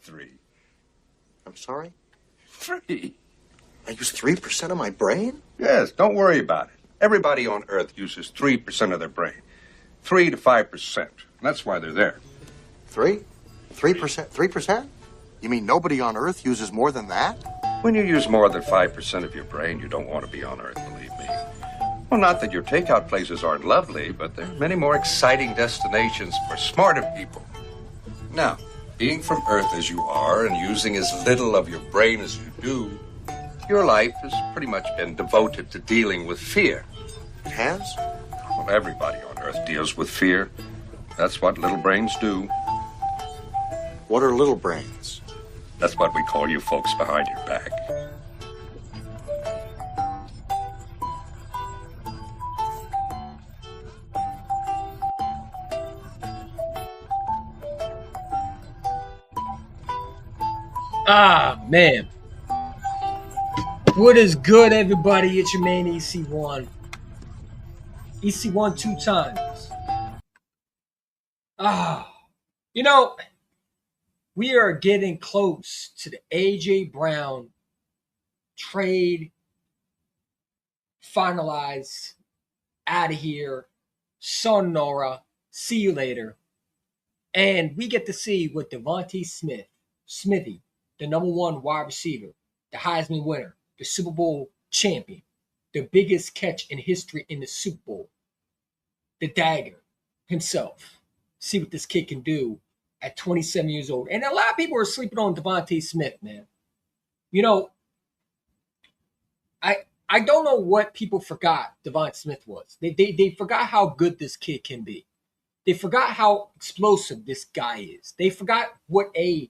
3. I'm sorry? 3. I use 3% of my brain? Yes, don't worry about it. Everybody on Earth uses 3% of their brain. 3 to 5%. That's why they're there. 3? 3%? 3%? You mean nobody on Earth uses more than that? When you use more than 5% of your brain, you don't want to be on Earth, believe me. Well, not that your takeout places aren't lovely, but there are many more exciting destinations for smarter people. Now, being from Earth as you are and using as little of your brain as you do, your life has pretty much been devoted to dealing with fear. It has? Well, everybody on Earth deals with fear. That's what little brains do. What are little brains? That's what we call you folks behind your back. Ah, man. What is good, everybody? It's your man, EC1. EC1 2 times. You know, we are getting close to the A.J. Brown trade finalized, out of here, Sonora, see you later. And we get to see what Devontae Smithy, the number 1 wide receiver, the Heisman winner, the Super Bowl champion, the biggest catch in history in the Super Bowl, the dagger himself. See what this kid can do at 27 years old. And a lot of people are sleeping on Devontae Smith, man. You know, I don't know what people forgot Devontae Smith was. They forgot how good this kid can be. They forgot how explosive this guy is. They forgot what a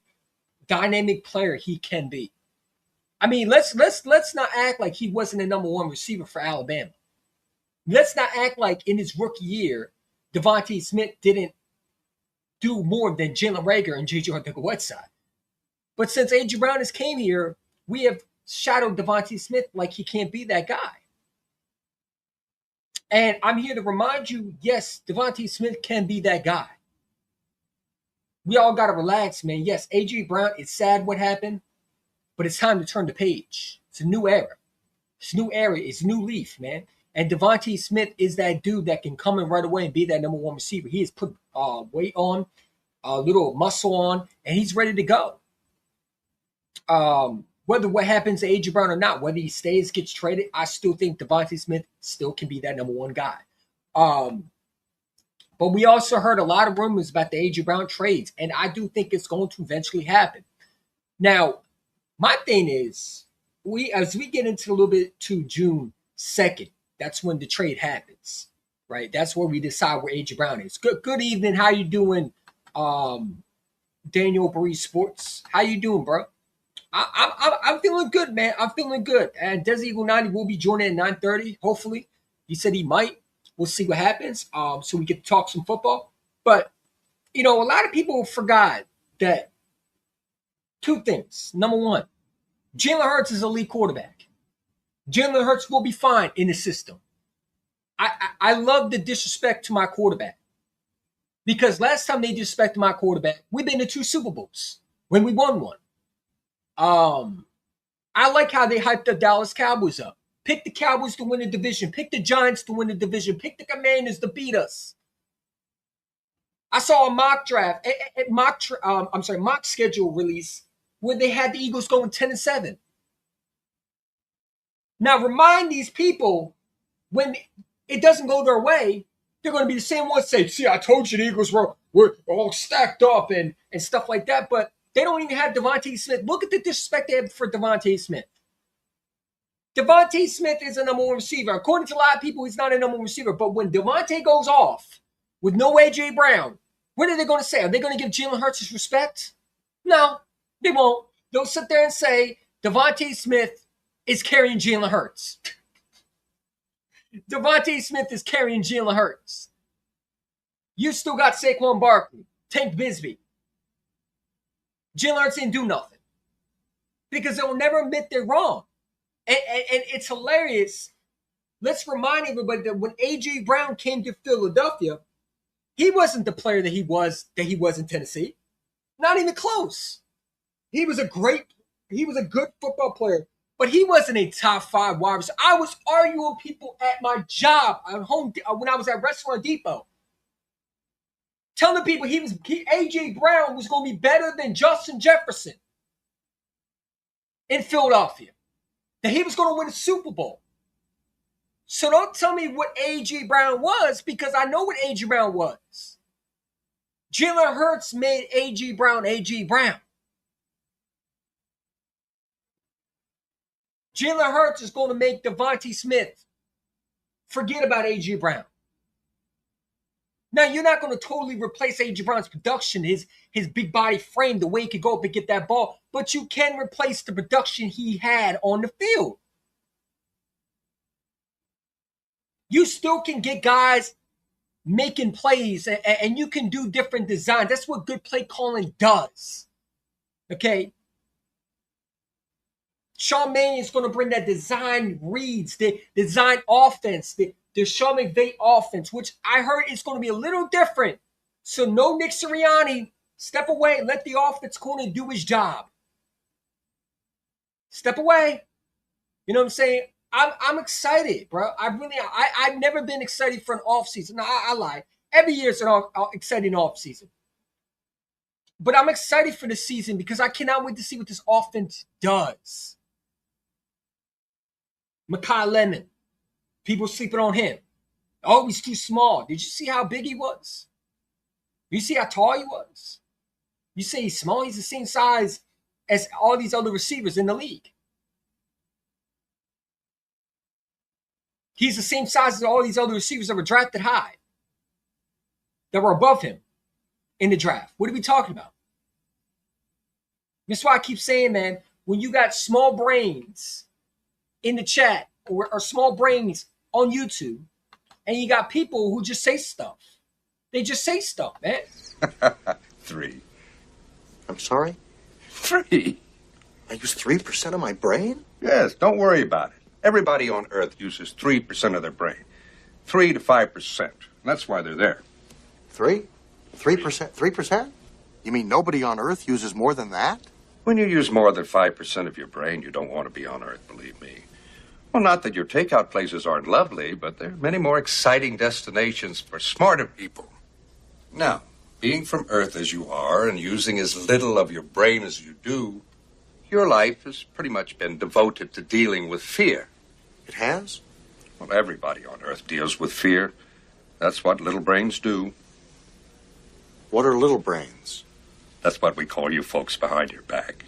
dynamic player he can be. I mean, let's not act like he wasn't a number 1 receiver for Alabama. Let's not act like in his rookie year, Devontae Smith didn't do more than Jalen Reagor and J.J. Arcega-Whiteside. But since A.J. Brown has came here, we have shadowed Devontae Smith like he can't be that guy. And I'm here to remind you, yes, Devontae Smith can be that guy. We all got to relax, man. Yes, A.J. Brown, it's sad what happened, but it's time to turn the page. It's a new era. It's a new era. It's a new leaf, man. And Devontae Smith is that dude that can come in right away and be that number 1 receiver. He has put weight on, a little muscle on, and he's ready to go. Whether what happens to A.J. Brown or not, whether he stays, gets traded, I still think Devontae Smith still can be that number 1 guy. But we also heard a lot of rumors about the A.J. Brown trades, and I do think it's going to eventually happen. Now, my thing is, as we get into a little bit to June 2nd, that's when the trade happens, right? That's where we decide where A.J. Brown is. Good evening. How you doing, Daniel Breeze Sports? How you doing, bro? I'm feeling good, man. I'm feeling good. And Des Eagle 90 will be joining at 9:30, hopefully. He said he might. We'll see what happens. So we get to talk some football. But, you know, a lot of people forgot that 2 things. Number 1, Jalen Hurts is a elite quarterback. Jalen Hurts will be fine in the system. I love the disrespect to my quarterback. Because last time they disrespected my quarterback, we've been to 2 Super Bowls when we won one. I like how they hyped the Dallas Cowboys up. Pick the Cowboys to win the division. Pick the Giants to win the division. Pick the Commanders to beat us. I saw a mock draft, mock schedule release where they had the Eagles going 10-7. Now remind these people when it doesn't go their way, they're going to be the same ones say, "See, I told you the Eagles were all stacked up and stuff like that." But they don't even have Devontae Smith. Look at the disrespect they have for Devontae Smith. Devontae Smith is a number 1 receiver. According to a lot of people, he's not a number 1 receiver. But when Devontae goes off with no A.J. Brown, what are they going to say? Are they going to give Jalen Hurts his respect? No, they won't. They'll sit there and say Devontae Smith is carrying Jalen Hurts. Devontae Smith is carrying Jalen Hurts. You still got Saquon Barkley, Tank Bigsby. Jalen Hurts didn't do nothing because they'll never admit they're wrong. And it's hilarious. Let's remind everybody that when A.J. Brown came to Philadelphia, he wasn't the player that he was in Tennessee. Not even close. He was a good football player, but he wasn't a top 5 wide receiver. I was arguing with people at my job at home when I was at Restaurant Depot, telling people AJ Brown was going to be better than Justin Jefferson in Philadelphia, that he was going to win a Super Bowl. So don't tell me what AJ Brown was, because I know what AJ Brown was. Jalen Hurts made AJ Brown AJ Brown. Jalen Hurts is going to make Devontae Smith forget about AJ Brown. Now, you're not going to totally replace AJ Brown's production, his big body frame, the way he could go up and get that ball, but you can replace the production he had on the field. You still can get guys making plays, and you can do different designs. That's what good play calling does. Okay? Sean Mannion is going to bring that design reads, the design offense, the Sean McVay offense, which I heard is going to be a little different. So no Nick Sirianni. Step away. Let the offense corner do his job. Step away. You know what I'm saying? I'm excited, bro. I've never been excited for an offseason. No, I lie. Every year is an exciting offseason. But I'm excited for the season because I cannot wait to see what this offense does. Mekhi Lemon. People sleeping on him. Oh, he's too small. Did you see how big he was? You see how tall he was? You say he's small? He's the same size as all these other receivers in the league. He's the same size as all these other receivers that were drafted high, that were above him in the draft. What are we talking about? That's why I keep saying, man, when you got small brains in the chat or small brains on YouTube, and you got people who just say stuff. They just say stuff, man. 3. I'm sorry? 3. I use 3% of my brain? Yes, don't worry about it. Everybody on Earth uses 3% of their brain. 3 to 5%. That's why they're there. 3%? 3%? You mean nobody on Earth uses more than that? When you use more than 5% of your brain, you don't want to be on Earth, believe me. Well, not that your takeout places aren't lovely, but there are many more exciting destinations for smarter people. Now, being from Earth as you are and using as little of your brain as you do, your life has pretty much been devoted to dealing with fear. It has? Well, everybody on Earth deals with fear. That's what little brains do. What are little brains? That's what we call you folks behind your back.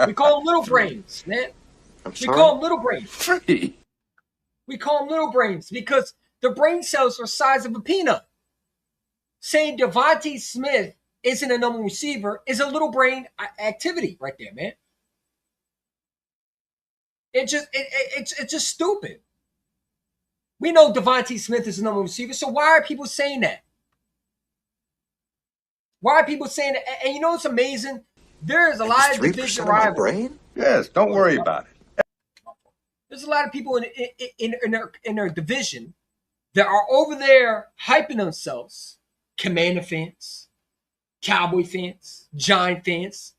We call them little brains, man. I'm sorry? We call them little brains. 3. We call them little brains because the brain cells are the size of a peanut. Saying Devontae Smith isn't a number one receiver is a little brain activity right there, man. It's just stupid. We know Devontae Smith is a number one receiver, so why are people saying that? Why are people saying that? And you know what's amazing? There is a lot of division rivalry. Yes, don't worry about it. There's a lot of people in their division that are over there hyping themselves. Commander fans, Cowboy fans, Giant fans,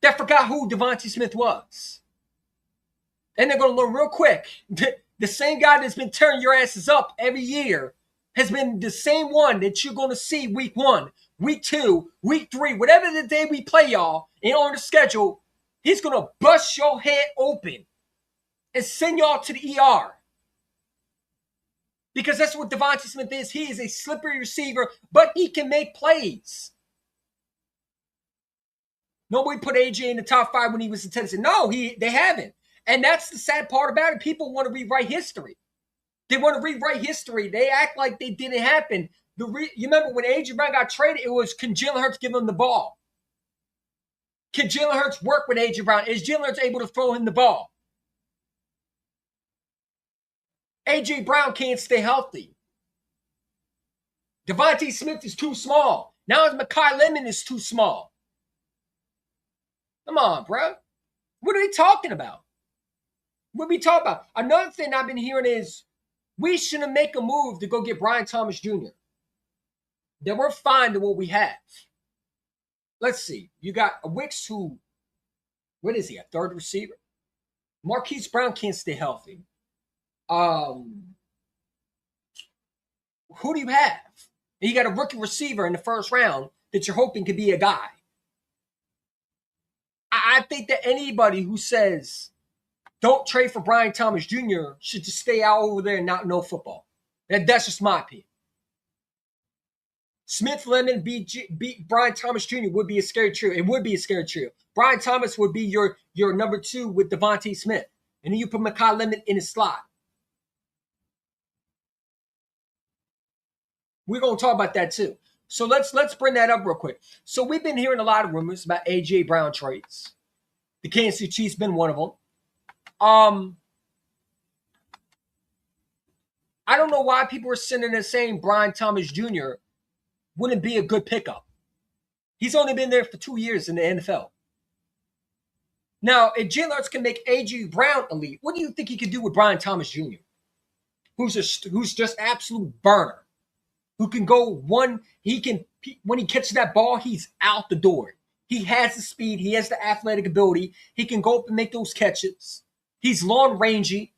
that forgot who Devontae Smith was. And they're going to learn real quick. The same guy that's been tearing your asses up every year has been the same one that you're going to see week 1, week 2, week 3, whatever the day we play y'all and on the schedule, he's going to bust your head open and send y'all to the ER. Because that's what Devontae Smith is. He is a slippery receiver, but he can make plays. Nobody put AJ in the top 5 when he was in Tennessee. No, they haven't. And that's the sad part about it. People want to rewrite history. They want to rewrite history. They act like they didn't happen. You remember when AJ Brown got traded, it was, can Jalen Hurts give him the ball? Can Jalen Hurts work with AJ Brown? Is Jalen Hurts able to throw him the ball? AJ Brown can't stay healthy. Devontae Smith is too small. Now it's Mekhi Lemon is too small. Come on, bro. What are they talking about? What are we talking about? Another thing I've been hearing is we shouldn't make a move to go get Brian Thomas Jr. then we're fine to what we have. Let's see. You got a Wicks who, what is he, a third receiver? Marquise Brown can't stay healthy. Who do you have? And you got a rookie receiver in the first round that you're hoping could be a guy. I think that anybody who says don't trade for Brian Thomas Jr. should just stay out over there and not know football. That's just my opinion. Smith, Lemon, beat Brian Thomas Jr. would be a scary trio. It would be a scary trio. Brian Thomas would be your number 2 with Devontae Smith. And then you put Mekhi Lemon in his slot. We're going to talk about that too. So let's bring that up real quick. So we've been hearing a lot of rumors about A.J. Brown trades. The Kansas City Chiefs been one of them. I don't know why people are sitting there saying Brian Thomas Jr. wouldn't be a good pickup. He's only been there for 2 years in the NFL. Now, if Jalen Hurts can make A.J. Brown elite, what do you think he could do with Brian Thomas Jr.? Who's just absolute burner. Who can go one, when he catches that ball, he's out the door. He has the speed. He has the athletic ability. He can go up and make those catches. He's long rangey.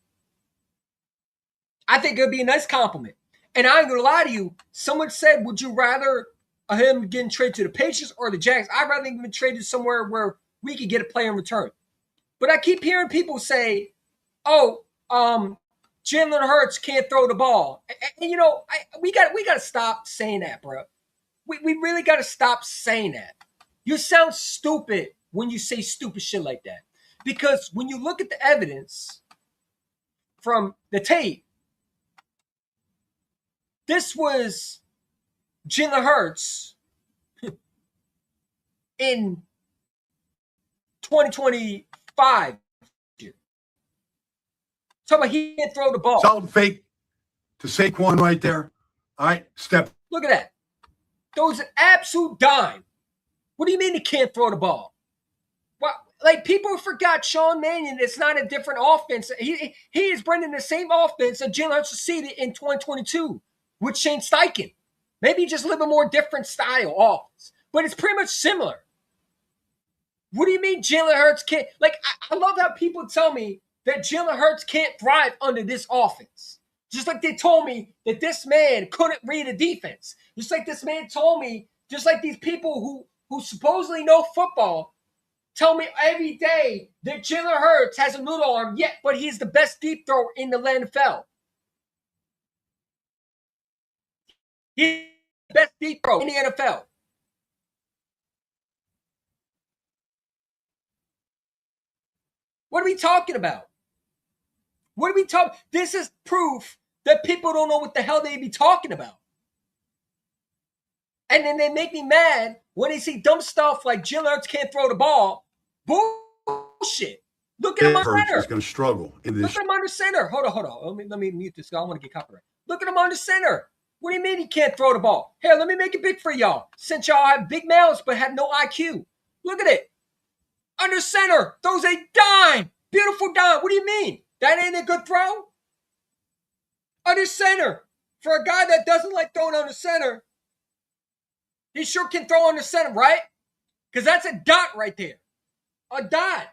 I think it would be a nice compliment. And I ain't going to lie to you. Someone said, would you rather him getting traded to the Patriots or the Jags? I'd rather him get traded somewhere where we could get a player in return. But I keep hearing people say, Jalen Hurts can't throw the ball. And you know, we got to stop saying that, bro. We really got to stop saying that. You sound stupid when you say stupid shit like that. Because when you look at the evidence from the tape, this was Jalen Hurts in 2025. Talking about he can't throw the ball. Solid fake to Saquon right there. All right, step. Look at that. Throws an absolute dime. What do you mean he can't throw the ball? Well, like people forgot Sean Mannion. It's not a different offense. He is bringing the same offense that Jalen Hurts succeeded in 2022 with Shane Steichen. Maybe just a little bit more different style offense, but it's pretty much similar. What do you mean Jalen Hurts can't? Like I love how people tell me that Jalen Hurts can't thrive under this offense. Just like they told me that this man couldn't read a defense. Just like this man told me, just like these people who supposedly know football tell me every day that Jalen Hurts has a noodle arm, but he's the best deep thrower in the NFL. He's the best deep thrower in the NFL. What are we talking about? What are we talking? This is proof that people don't know what the hell they be talking about. And then they make me mad when they see dumb stuff like Jalen Hurts can't throw the ball. Bullshit. Look at him under center. He's going to struggle in this. Look at him under center. Hold on. Let me mute this guy. I want to get copyright. Look at him under center. What do you mean he can't throw the ball? Here, let me make it big for y'all. Since y'all have big mouths but have no IQ. Look at it. Under center. Throws a dime. Beautiful dime. What do you mean? That ain't a good throw? Under center. For a guy that doesn't like throwing under center, he sure can throw under center, right? Because that's a dot right there. A dot.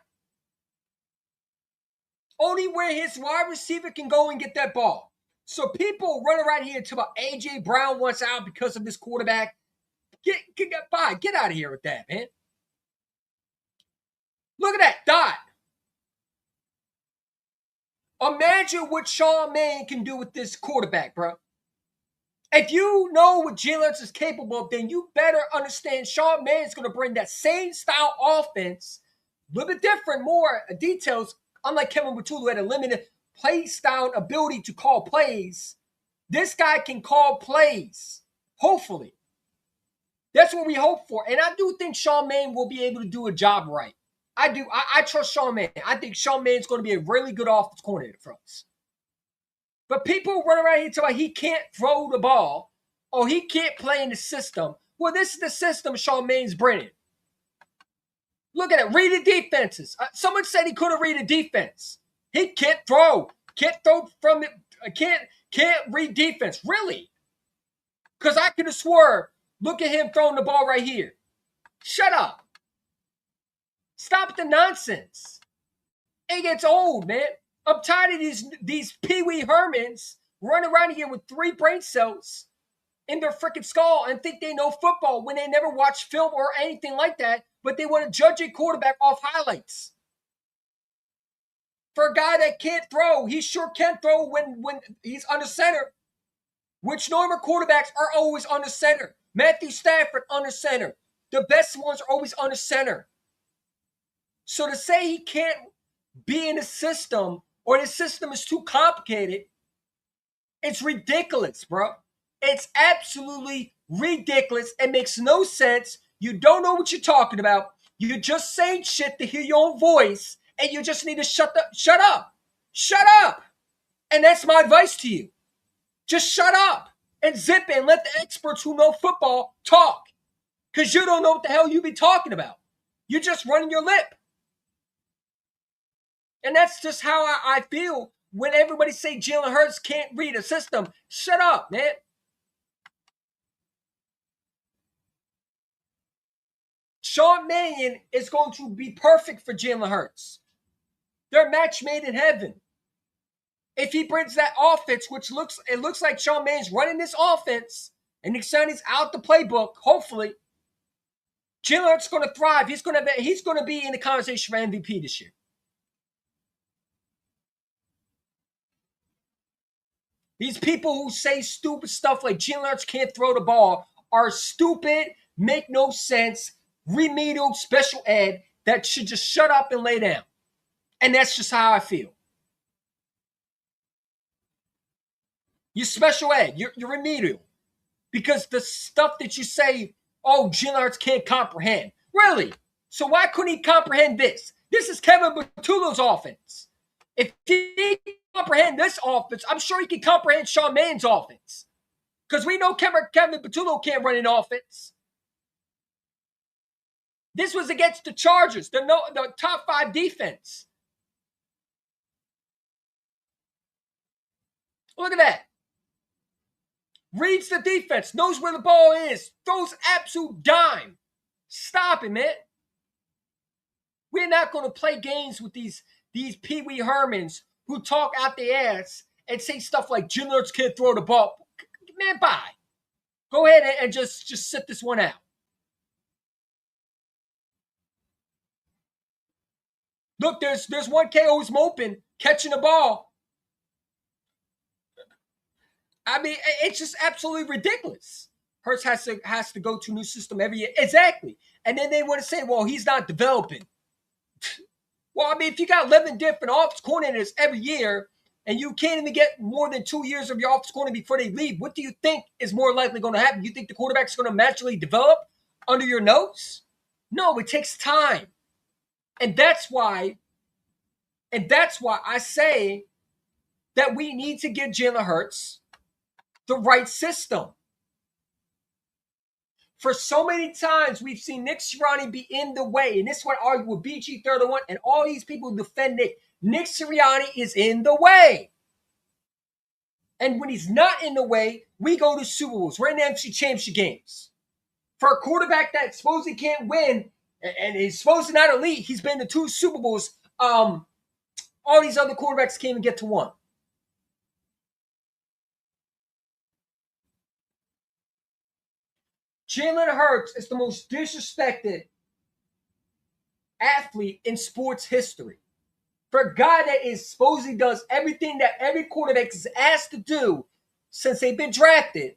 Only where his wide receiver can go and get that ball. So people run around here and talk about A.J. Brown wants out because of this quarterback. Get out of here with that, man. Look at that dot. Imagine what Sean Mannion can do with this quarterback, bro. If you know what Jalen Hurts is capable of, then you better understand Sean Mannion's going to bring that same style offense, a little bit different, more details, unlike Kevin Batula, who had a limited play style ability to call plays. This guy can call plays, hopefully. That's what we hope for. And I do think Sean Mannion will be able to do a job right. I do. I trust Sean Mannion. I think Sean Mannion's going to be a really good offense coordinator for us. But people run around here talking about he can't throw the ball or he can't play in the system. Well, this is the system Sean Mannion's bringing. Look at it. Read the defenses. Someone said he couldn't read a defense. He can't throw. Can't throw from it. Can't read defense. Really? Because I could have swore Look at him throwing the ball right here. Shut up. Stop the nonsense. It gets old, man. I'm tired of these Pee Wee Hermans running around here with 3 brain cells in their freaking skull and think they know football when they never watch film or anything like that, but they want to judge a quarterback off highlights. For a guy that can't throw, he sure can throw when he's under center, which normal quarterbacks are always under center. Matthew Stafford under center. The best ones are always under center. So to say he can't be in the system or the system is too complicated, it's ridiculous, bro. It's absolutely ridiculous. It makes no sense. You don't know what you're talking about. You're just saying shit to hear your own voice, and you just need to shut up. Shut up. And that's my advice to you. Just shut up and zip it and let the experts who know football talk. Because you don't know what the hell you be talking about. You're just running your lip. And that's just how I feel when everybody say Jalen Hurts can't read a system. Shut up, man. Sean Mannion is going to be perfect for Jalen Hurts. They're a match made in heaven. If he brings that offense, which looks like Sean Mannion's running this offense, and Nick Sirianni's out the playbook, hopefully, Jalen Hurts is going to thrive. He's going to be in the conversation for MVP this year. These people who say stupid stuff like Jalen Hurts can't throw the ball are stupid, make no sense, remedial special ed that should just shut up and lay down. And that's just how I feel. You're special ed. You're remedial. Because the stuff that you say, oh, Jalen Hurts can't comprehend. Really? So why couldn't he comprehend this? This is Kevin Batulo's offense. If he can comprehend this offense, I'm sure he can comprehend Sean Mannion's offense. Because we know Kevin Batulo can't run an offense. This was against the Chargers, the top 5 defense. Look at that. Reads the defense, knows where the ball is, throws absolute dime. Stop it, man. We're not going to play games with these Pee Wee Hermans who talk out their ass and say stuff like Jalen Hurts can't throw the ball. Man, bye. Go ahead and just sit this one out. Look, there's one KO who's moping, catching the ball. I mean, it's just absolutely ridiculous. Hurts has to go to a new system every year. Exactly. And then they want to say, well, he's not developing. Well, I mean, if you got 11 different offense coordinators every year and you can't even get more than 2 years of your offense coordinator before they leave, what do you think is more likely going to happen? You think the quarterback's going to magically develop under your nose? No, it takes time. And that's why I say that we need to give Jalen Hurts the right system. For so many times, we've seen Nick Sirianni be in the way. And this is what I argue with BG31 and all these people who defend Nick. Nick Sirianni is in the way. And when he's not in the way, we go to Super Bowls. We're in the NFC Championship games. For a quarterback that supposedly can't win and is supposedly not elite, he's been to 2 Super Bowls. All these other quarterbacks can't even get to 1. Jalen Hurts is the most disrespected athlete in sports history. For a guy that is supposedly does everything that every quarterback is asked to do since they've been drafted,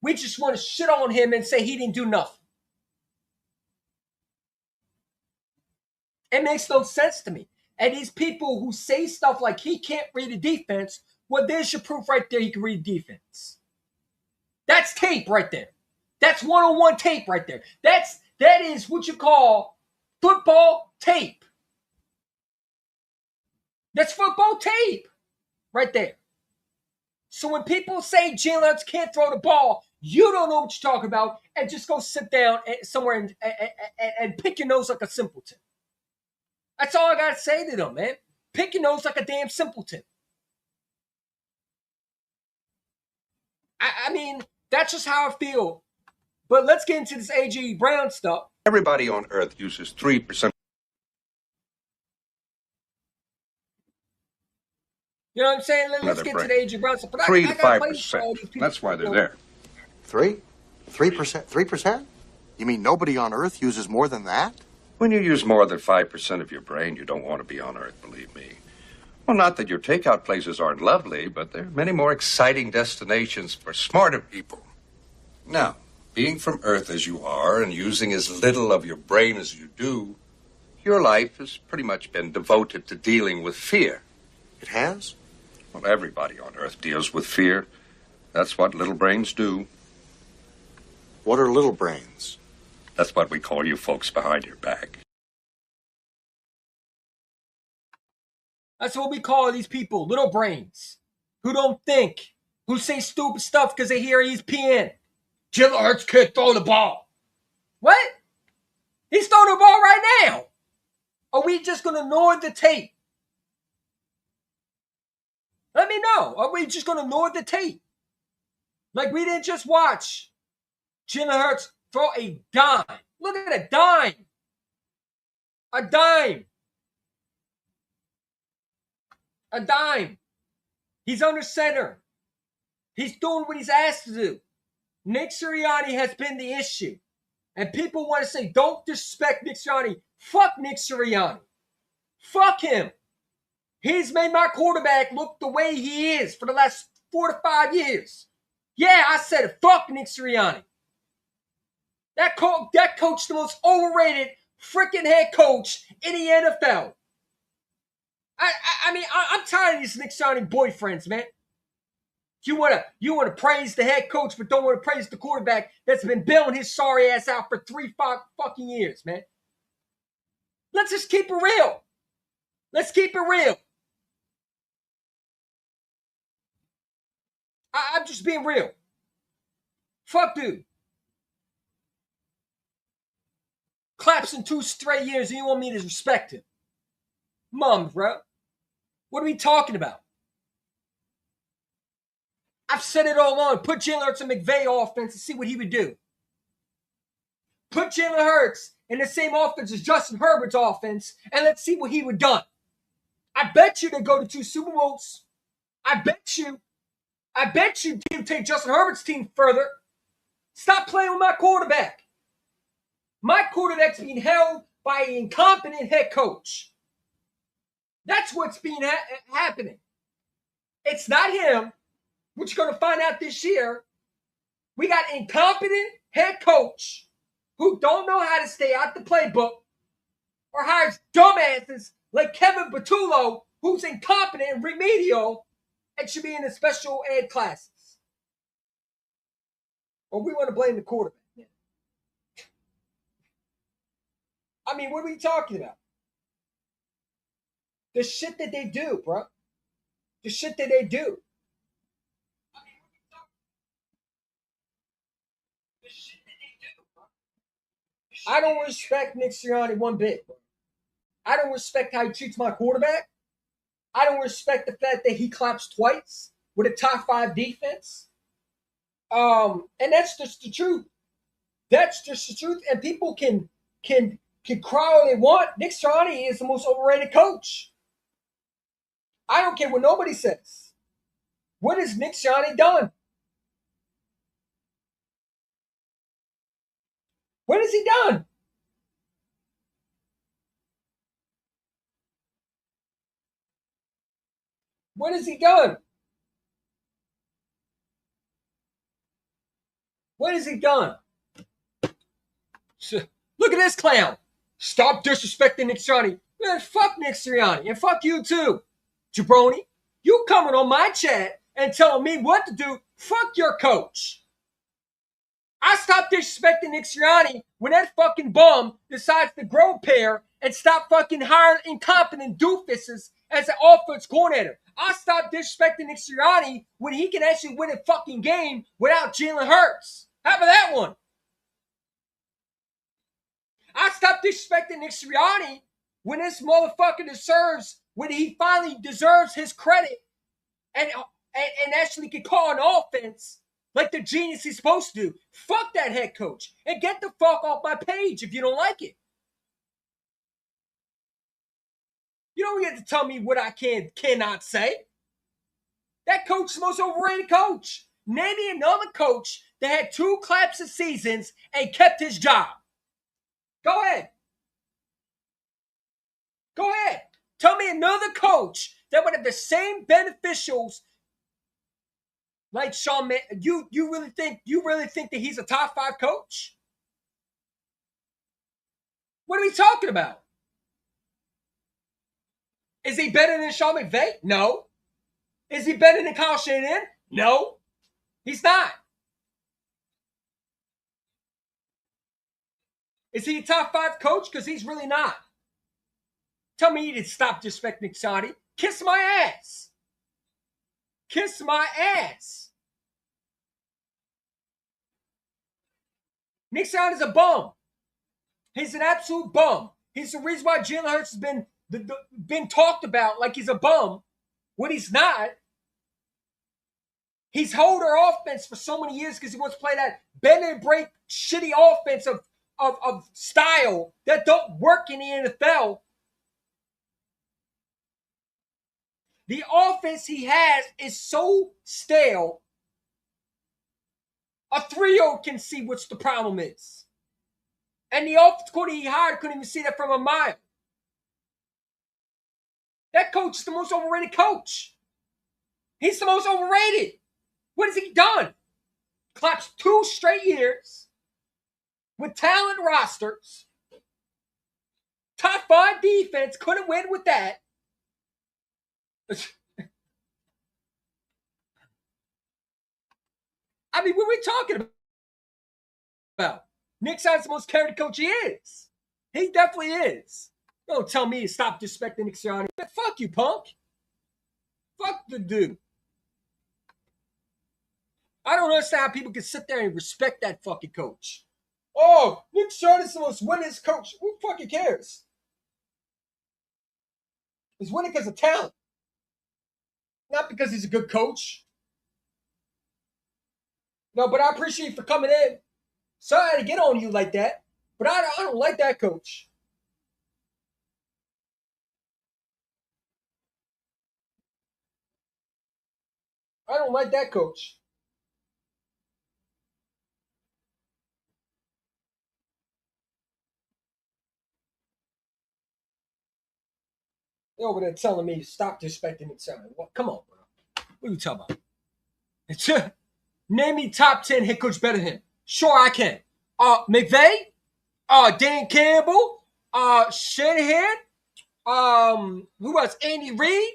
we just want to shit on him and say he didn't do nothing. It makes no sense to me. And these people who say stuff like he can't read a defense, well, there's your proof right there he can read defense. That's tape right there. That's one-on-one tape right there. That is what you call football tape. That's football tape right there. So when people say Jalen Hurts can't throw the ball, you don't know what you're talking about, and just go sit down somewhere and pick your nose like a simpleton. That's all I got to say to them, man. Pick your nose like a damn simpleton. I mean, that's just how I feel But let's get into this A.J. Brown stuff. Everybody on earth uses 3%. You know what I'm saying? Let's get to the A.J. Brown stuff. But 3 I to gotta play this for 5%. all these people. That's why they're there. 3%? 3%? You mean nobody on earth uses more than that? When you use more than 5% of your brain, you don't want to be on earth, believe me. Well, not that your takeout places aren't lovely, but there are many more exciting destinations for smarter people. Now, being from Earth as you are and using as little of your brain as you do, your life has pretty much been devoted to dealing with fear. It has? Well, everybody on Earth deals with fear. That's what little brains do. What are little brains? That's what we call you folks behind your back. That's what we call these people, little brains, who don't think, who say stupid stuff because they hear ESPN. Jalen Hurts can't throw the ball. What? He's throwing the ball right now. Are we just going to ignore the tape? Let me know. Are we just going to ignore the tape? Like we didn't just watch Jalen Hurts throw a dime. Look at a dime. A dime. A dime. He's under center. He's doing what he's asked to do. Nick Sirianni has been the issue. And people want to say, don't disrespect Nick Sirianni. Fuck Nick Sirianni. Fuck him. He's made my quarterback look the way he is for the last 4 to 5 years. Yeah, I said it. Fuck Nick Sirianni. That coach the most overrated freaking head coach in the NFL. I mean, I'm tired of these Nick Sirianni boyfriends, man. You wanna praise the head coach, but don't want to praise the quarterback that's been bailing his sorry ass out for 5 fucking years, man. Let's just keep it real. Let's keep it real. I'm just being real. Fuck dude. Claps in 2 straight years and you want me to respect him. Mom, bro. What are we talking about? I've said it all along. Put Jalen Hurts in McVay offense and see what he would do. Put Jalen Hurts in the same offense as Justin Herbert's offense and let's see what he would done. I bet you they go to 2 Super Bowls. I bet you he would take Justin Herbert's team further. Stop playing with my quarterback. My quarterback's being held by an incompetent head coach. That's what's being happening. It's not him, which you're going to find out this year. We got incompetent head coach who don't know how to stay out the playbook or hires dumbasses like Kevin Patullo, who's incompetent and remedial and should be in the special ed classes. Or we want to blame the quarterback. I mean, what are we talking about? The shit that they do, bro. The shit that they do. I don't respect Nick Sirianni one bit, bro. I don't respect how he treats my quarterback. I don't respect the fact that he claps twice with a top 5 defense. And that's just the truth. That's just the truth. And people can cry all they want. Nick Sirianni is the most overrated coach. I don't care what nobody says. What has Nick Sirianni done? What has he done? What has he done? What has he done? Look at this clown. Stop disrespecting Nick Sirianni. Man, fuck Nick Sirianni. And fuck you too, jabroni. You coming on my chat and telling me what to do. Fuck your coach. I stopped disrespecting Nick Sirianni when that fucking bum decides to grow a pair and stop fucking hiring incompetent doofuses as an offense coordinator. I stopped disrespecting Nick Sirianni when he can actually win a fucking game without Jalen Hurts. How about that one? I stopped disrespecting Nick Sirianni when this motherfucker when he finally deserves his credit and actually can call an offense like the genius he's supposed to do. Fuck that head coach and get the fuck off my page if you don't like it. You don't get to tell me what I cannot say. That coach is the most overrated coach. Name me another coach that had 2 collapsive seasons and kept his job. Go ahead. Go ahead. Tell me another coach that would have the same beneficials like Sean. You really think that he's a top 5 coach? What are we talking about? Is he better than Sean McVay? No. Is he better than Kyle Shanahan? No. He's not. Is he a top 5 coach? Because he's really not. Tell me he did stop disrespecting Nick Sirianni. Kiss my ass. Kiss my ass. Nick Sirianni's a bum. He's an absolute bum. He's the reason why Jalen Hurts has been talked about like he's a bum when he's not. He's held our offense for so many years because he wants to play that bend and break shitty offense of style that don't work in the NFL. The offense he has is so stale. A 3-year-old can see what's the problem is. And the offense coordinator he hired couldn't even see that from a mile. That coach is the most overrated coach. He's the most overrated. What has he done? Collapsed 2 straight years with talent rosters. Top 5 defense. Couldn't win with that. I mean, what are we talking about? Nick Sirianni's the most character coach he is. He definitely is. Don't tell me to stop disrespecting Nick Sirianni. Fuck you, punk. Fuck the dude. I don't understand how people can sit there and respect that fucking coach. Oh, Nick Sirianni's the most winningest coach. Who fucking cares? He's winning because of talent. Not because he's a good coach. No, but I appreciate you for coming in. Sorry to get on you like that, but I don't like that coach. I don't like that coach. They're over there telling me to stop disrespecting Nick Sirianni. Well, come on, bro. What are you talking about? Name me top 10 head coach better than him. Sure, I can. McVay, Dan Campbell, Shanahan, who else? Andy Reid,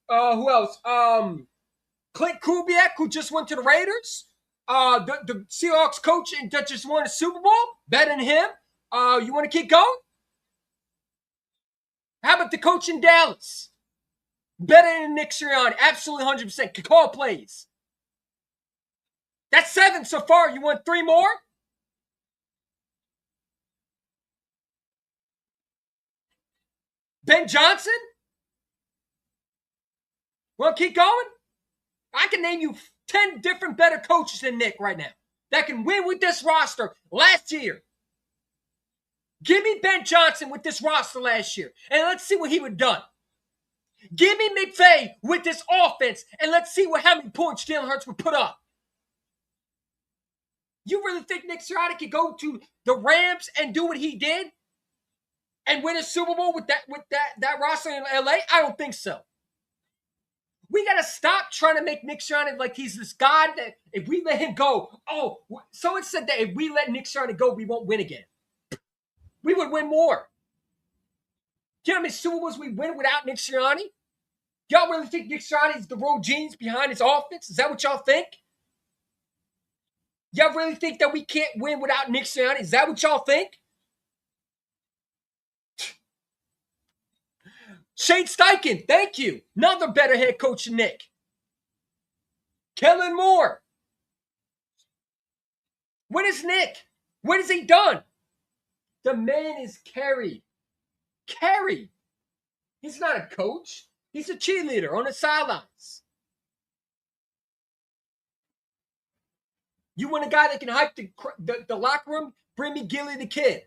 who else? Clint Kubiak, who just went to the Raiders. The Seahawks coach that just won a Super Bowl, better than him. You want to keep going? How about the coach in Dallas? Better than Nick Sirianni, absolutely 100%. Can call plays. That's 7 so far. You want 3 more? Ben Johnson? Want to keep going? I can name you 10 different better coaches than Nick right now that can win with this roster last year. Give me Ben Johnson with this roster last year, and let's see what he would have done. Give me McVay with this offense, and let's see how many points Jalen Hurts would put up. You really think Nick Sirianni could go to the Rams and do what he did and win a Super Bowl with that roster in LA? I don't think so. We got to stop trying to make Nick Sirianni like he's this god that if we let him go, someone said that if we let Nick Sirianni go, we won't win again. We would win more. Do you know how many Super Bowls we win without Nick Sirianni? Y'all really think Nick Sirianni is the real genius behind his offense? Is that what y'all think? Y'all really think that we can't win without Nick Sirianni? Is that what y'all think? Shane Steichen, thank you. Another better head coach than Nick. Kellen Moore. What is Nick? What has he done? The man is carried. Carried. He's not a coach. He's a cheerleader on the sidelines. You want a guy that can hype the locker room? Bring me Gilly the Kid.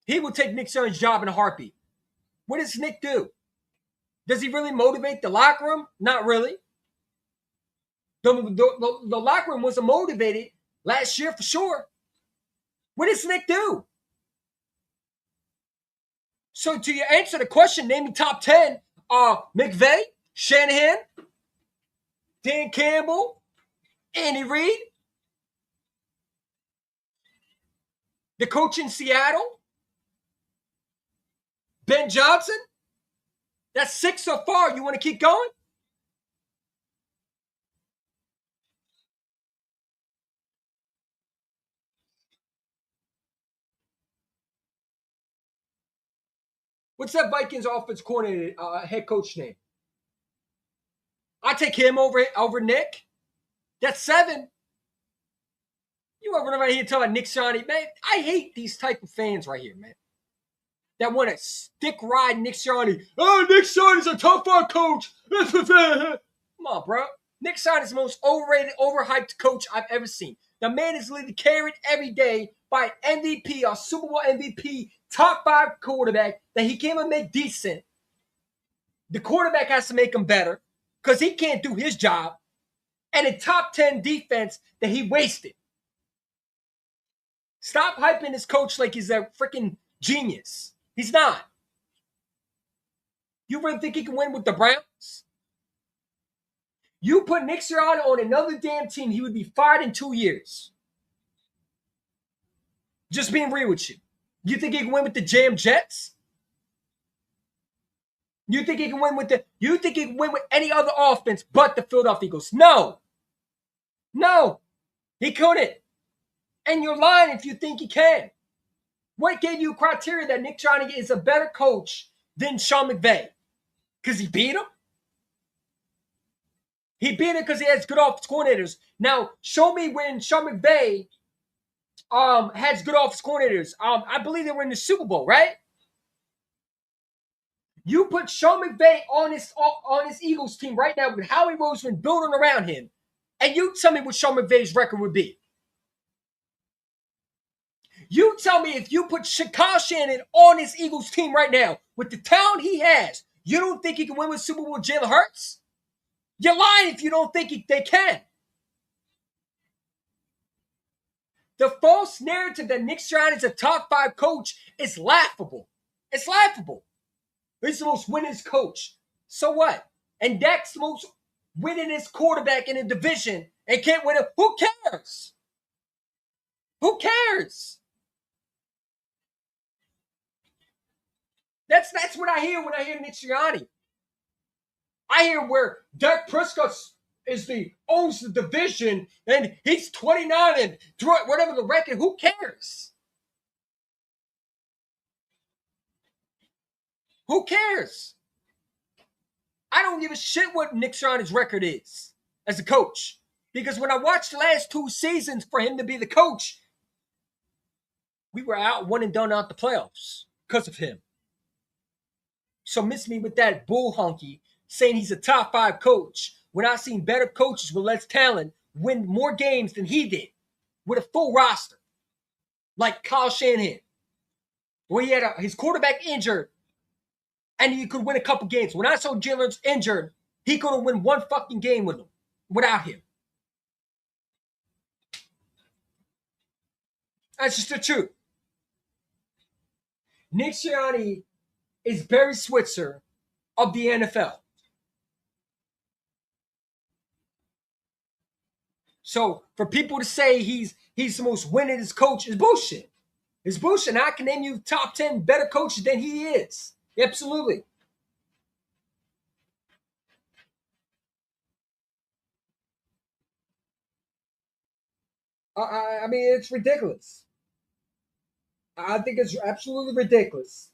He will take Nick Sirianni's job in a heartbeat. What does Nick do? Does he really motivate the locker room? Not really. The locker room wasn't motivated last year for sure. What does Nick do? So to answer the question, name me top 10. McVay, Shanahan, Dan Campbell, Andy Reid, the coach in Seattle, Ben Johnson. That's 6 so far. You want to keep going? What's that Vikings offense coordinator head coach name? I take him over Nick. That's 7. You want to run around here talking about Nick Sirianni, man? I hate these type of fans right here, man. That want to stick ride Nick Sirianni. Oh, Nick Sirianni's a top 5 coach. Come on, bro. Nick Sirianni's the most overrated, overhyped coach I've ever seen. The man is literally carried every day by an MVP, a Super Bowl MVP, top 5 quarterback that he can't even make decent. The quarterback has to make him better because he can't do his job. And a top 10 defense that he wasted. Stop hyping this coach like he's a freaking genius. He's not. You really think he can win with the Browns? You put Nick Sirianni on another damn team, he would be fired in 2 years. Just being real with you. You think he can win with the Jam Jets? You think he can win with any other offense but the Philadelphia Eagles? No. No. He couldn't. And you're lying if you think he can. What gave you criteria that Nick Sirianni is a better coach than Sean McVay? Because he beat him? He beat him because he has good offensive coordinators. Now, show me when Sean McVay has good offensive coordinators. I believe they were in the Super Bowl, right? You put Sean McVay on his Eagles team right now with Howie Roseman building around him, and you tell me what Sean McVay's record would be. You tell me if you put Kyle Shanahan on his Eagles team right now with the talent he has, you don't think he can win with Super Bowl Jalen Hurts? You're lying if you don't think they can. The false narrative that Nick Sirianni is a top 5 coach is laughable. It's laughable. He's the most winningest coach. So what? And Dak's the most winningest quarterback in the division and can't win it. Who cares? Who cares? That's what I hear when I hear Nick Sirianni. I hear where Dak Prescott owns the division and he's 29 and whatever the record. Who cares? Who cares? I don't give a shit what Nick Sirianni's record is as a coach. Because when I watched the last 2 seasons for him to be the coach, we were out one and done out the playoffs because of him. So miss me with that bull honky saying he's a top 5 coach when I've seen better coaches with less talent win more games than he did with a full roster. Like Kyle Shanahan, where he had his quarterback injured and he could win a couple games. When I saw Jalen's injured, he could have won 1 fucking game with him without him. That's just the truth. Nick Sirianni is Barry Switzer of the NFL. So for people to say he's the most winningest coach is bullshit. It's bullshit. And I can name you top 10 better coaches than he is. Absolutely. I mean, it's ridiculous. I think it's absolutely ridiculous.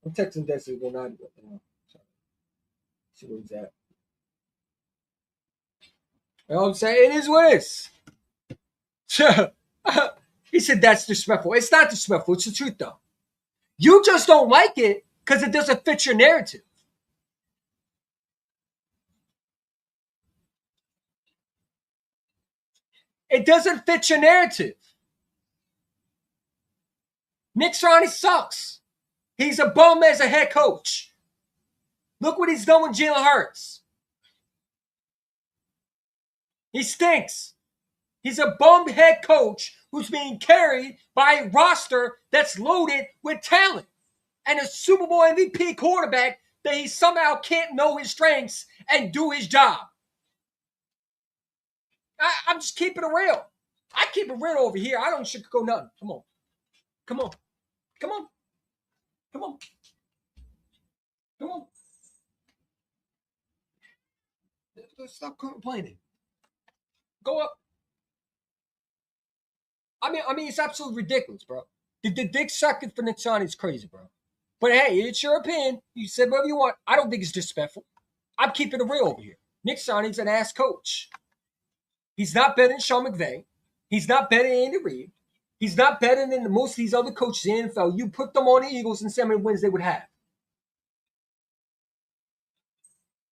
I'm texting Desi going on. See where he's at. You know what I'm saying? It is what it is. He said that's disrespectful. It's not disrespectful. It's the truth, though. You just don't like it because it doesn't fit your narrative. It doesn't fit your narrative. Nick Sirianni sucks. He's a bum as a head coach. Look what he's done with Jalen Hurts. He stinks. He's a bum head coach who's being carried by a roster that's loaded with talent and a Super Bowl MVP quarterback that he somehow can't know his strengths and do his job. I'm just keeping it real. I keep it real over here. I don't sugarcoat nothing. Come on. Come on. Come on. Come on. Come on. Stop complaining. Go up. I mean, it's absolutely ridiculous, bro. The dick sucking for Nick Sirianni is crazy, bro. But hey, it's your opinion. You said whatever you want. I don't think it's disrespectful. I'm keeping it real over here. Nick Sirianni's an ass coach. He's not better than Sean McVay. He's not better than Andy Reid. He's not better than most of these other coaches in the NFL. You put them on the Eagles and see how many wins they would have.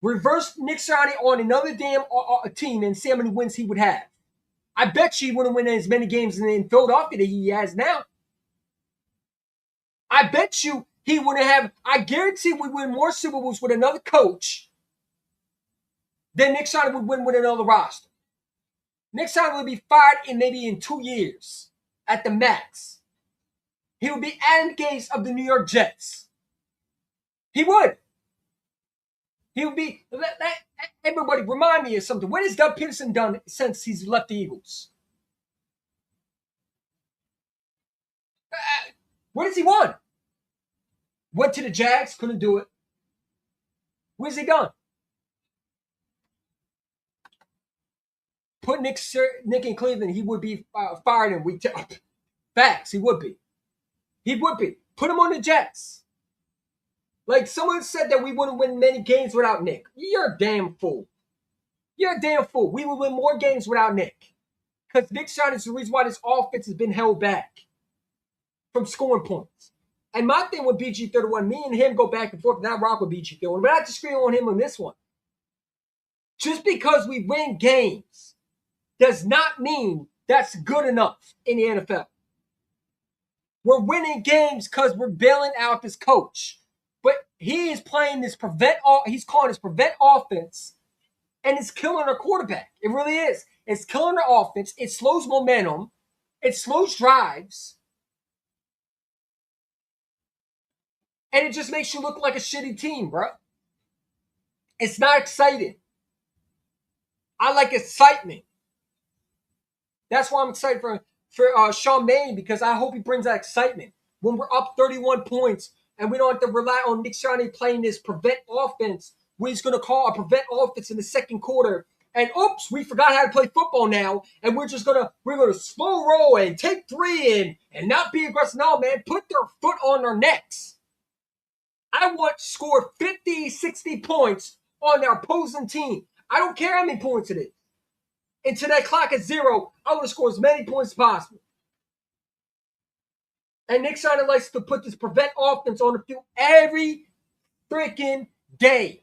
Reverse Nick Sirianni on another damn team and see how many wins he would have. I bet you he wouldn't win as many games in Philadelphia that he has now. I bet you he wouldn't have. I guarantee we win more Super Bowls with another coach than Nick Sirianni would win with another roster. Nick Sirianni would be fired in 2 years at the max. He would be Adam Gase of the New York Jets. He would. He would be. Everybody, remind me of something. What has Doug Peterson done since he's left the Eagles? What has he won? Went to the Jags, couldn't do it. What has he done? Put Nick in Cleveland, he would be fired in week 2. Facts, he would be. He would be. Put him on the Jets. Like someone said that we wouldn't win many games without Nick. You're a damn fool. You're a damn fool. We would win more games without Nick. Because Nick Sirianni is the reason why this offense has been held back from scoring points. And my thing with BG31, me and him go back and forth, and I rock with BG31, but I disagree on him on this one. Just because we win games does not mean that's good enough in the NFL. We're winning games because we're bailing out this coach. But he is playing this he's calling this prevent offense, and it's killing our quarterback. It really is. It's killing our offense. It slows momentum. It slows drives. And it just makes you look like a shitty team, bro. It's not exciting. I like excitement. That's why I'm excited for Sean Mannion, because I hope he brings that excitement. When we're up 31 points and we don't have to rely on Nick Sirianni playing this prevent offense, where he's going to call a prevent offense in the second quarter. And oops, we forgot how to play football now, and we're gonna slow roll and take 3 and not be aggressive. No, man, put their foot on their necks. I want to score 50, 60 points on their opposing team. I don't care how many points it is. Until that clock is 0, I want to score as many points as possible. And Nick Sirianni likes to put this prevent offense on the field every freaking day.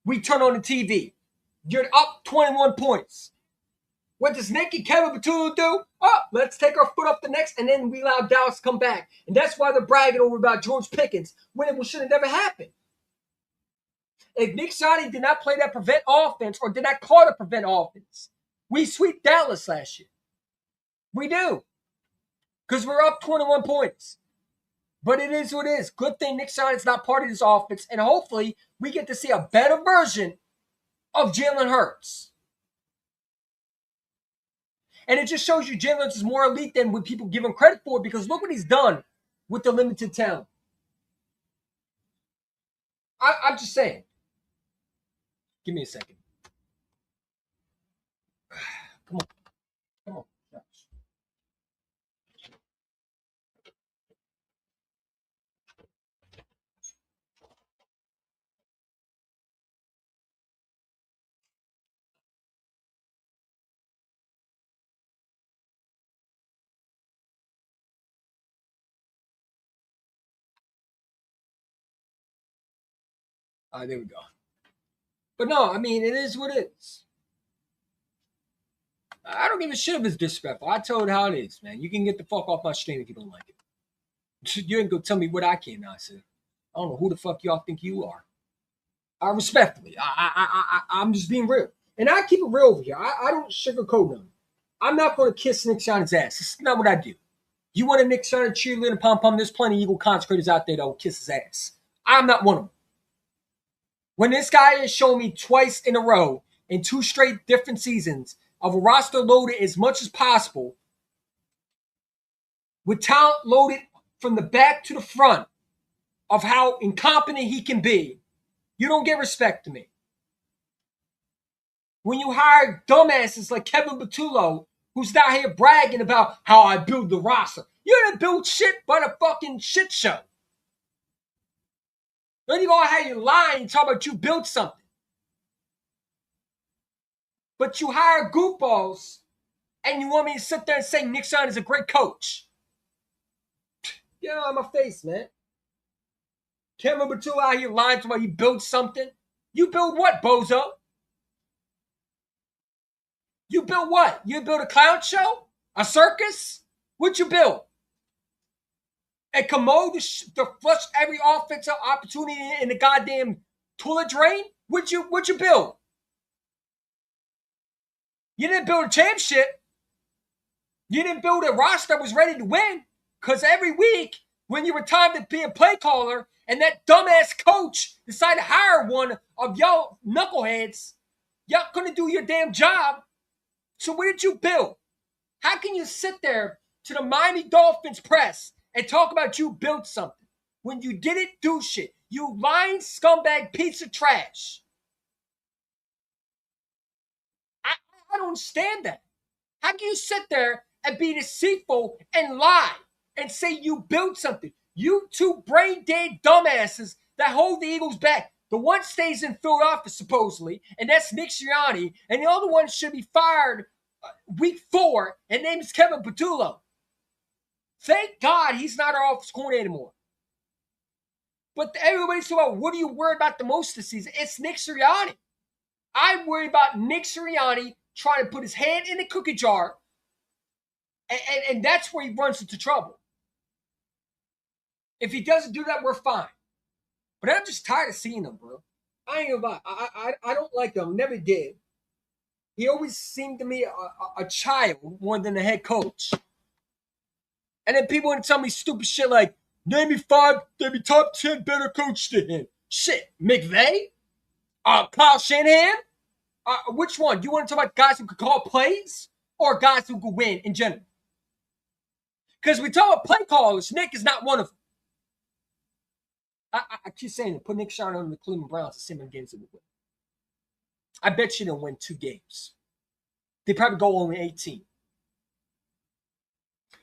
We turn on the TV. You're up 21 points. What does Nick and Kevin Batum do? Oh, let's take our foot off the necks, and then we allow Dallas to come back. And that's why they're bragging over about George Pickens when it should have never happened. If Nick Sirianni did not play that prevent offense or did not call the prevent offense, we sweep Dallas last year. We do. Because we're up 21 points. But it is what it is. Good thing Nick Sirianni's not part of this offense. And hopefully we get to see a better version of Jalen Hurts. And it just shows you Jalen Hurts is more elite than what people give him credit for, because look what he's done with the limited talent. I'm just saying. Give me a second. Come on. Come on. All right, there we go. But no, I mean, it is what it is. I don't give a shit if it's disrespectful. I told it how it is, man. You can get the fuck off my stream if you don't like it. You ain't gonna tell me what I cannot say. I don't know who the fuck y'all think you are. Respectfully, I'm just being real. And I keep it real over here. I don't sugarcoat nothing. I'm not going to kiss Nick Shannon's ass. That's not what I do. You want a Nick Shannon cheerleader and pom-pom, there's plenty of Eagle consecrators out there that will kiss his ass. I'm not one of them. When this guy has shown me twice in a row in 2 straight different seasons of a roster loaded as much as possible, with talent loaded from the back to the front of how incompetent he can be, you don't get respect to me. When you hire dumbasses like Kevin Patullo, who's out here bragging about how I build the roster. You didn't build shit but a fucking shit show. Then you go ahead and lie and talk about you built something. But you hire goofballs and you want me to sit there and say Nick Shannon is a great coach. Get out of my face, man. Kevin Patullo out here lying to me, you built something. You build what, bozo? You built what? You built a clown show? A circus? What'd you build? A commode to flush every offensive opportunity in the goddamn toilet drain? What'd you build? You didn't build a championship. You didn't build a roster that was ready to win. Because every week, when you were time to be a play caller, and that dumbass coach decided to hire one of y'all knuckleheads, y'all couldn't do your damn job. So what did you build? How can you sit there to the Miami Dolphins press and talk about you built something when you didn't do shit? You lying scumbag piece of trash. I don't understand that. How can you sit there and be deceitful and lie and say you built something? You 2 brain-dead dumbasses that hold the Eagles back. The one stays in Philadelphia, supposedly, and that's Nick Sirianni. And the other one should be fired week 4, and name is Kevin Patullo. Thank God he's not our offensive coordinator anymore. But everybody's talking about, what are you worried about the most this season? It's Nick Sirianni. I'm worried about Nick Sirianni trying to put his hand in the cookie jar, and that's where he runs into trouble. If he doesn't do that, we're fine. But I'm just tired of seeing him, bro. I ain't gonna lie. I don't like him. Never did. He always seemed to me a child more than a head coach. And then people want to tell me stupid shit like, name me top 10 better coach than him. Shit, McVay? Kyle Shanahan? Which one? Do you want to talk about guys who could call plays or guys who could win in general? Because we talk about play callers, Nick is not one of them. I keep saying it. Put Nick Shannon on the Cleveland Browns to see how many games they would win. I bet you they'll win 2 games. They probably go only 18.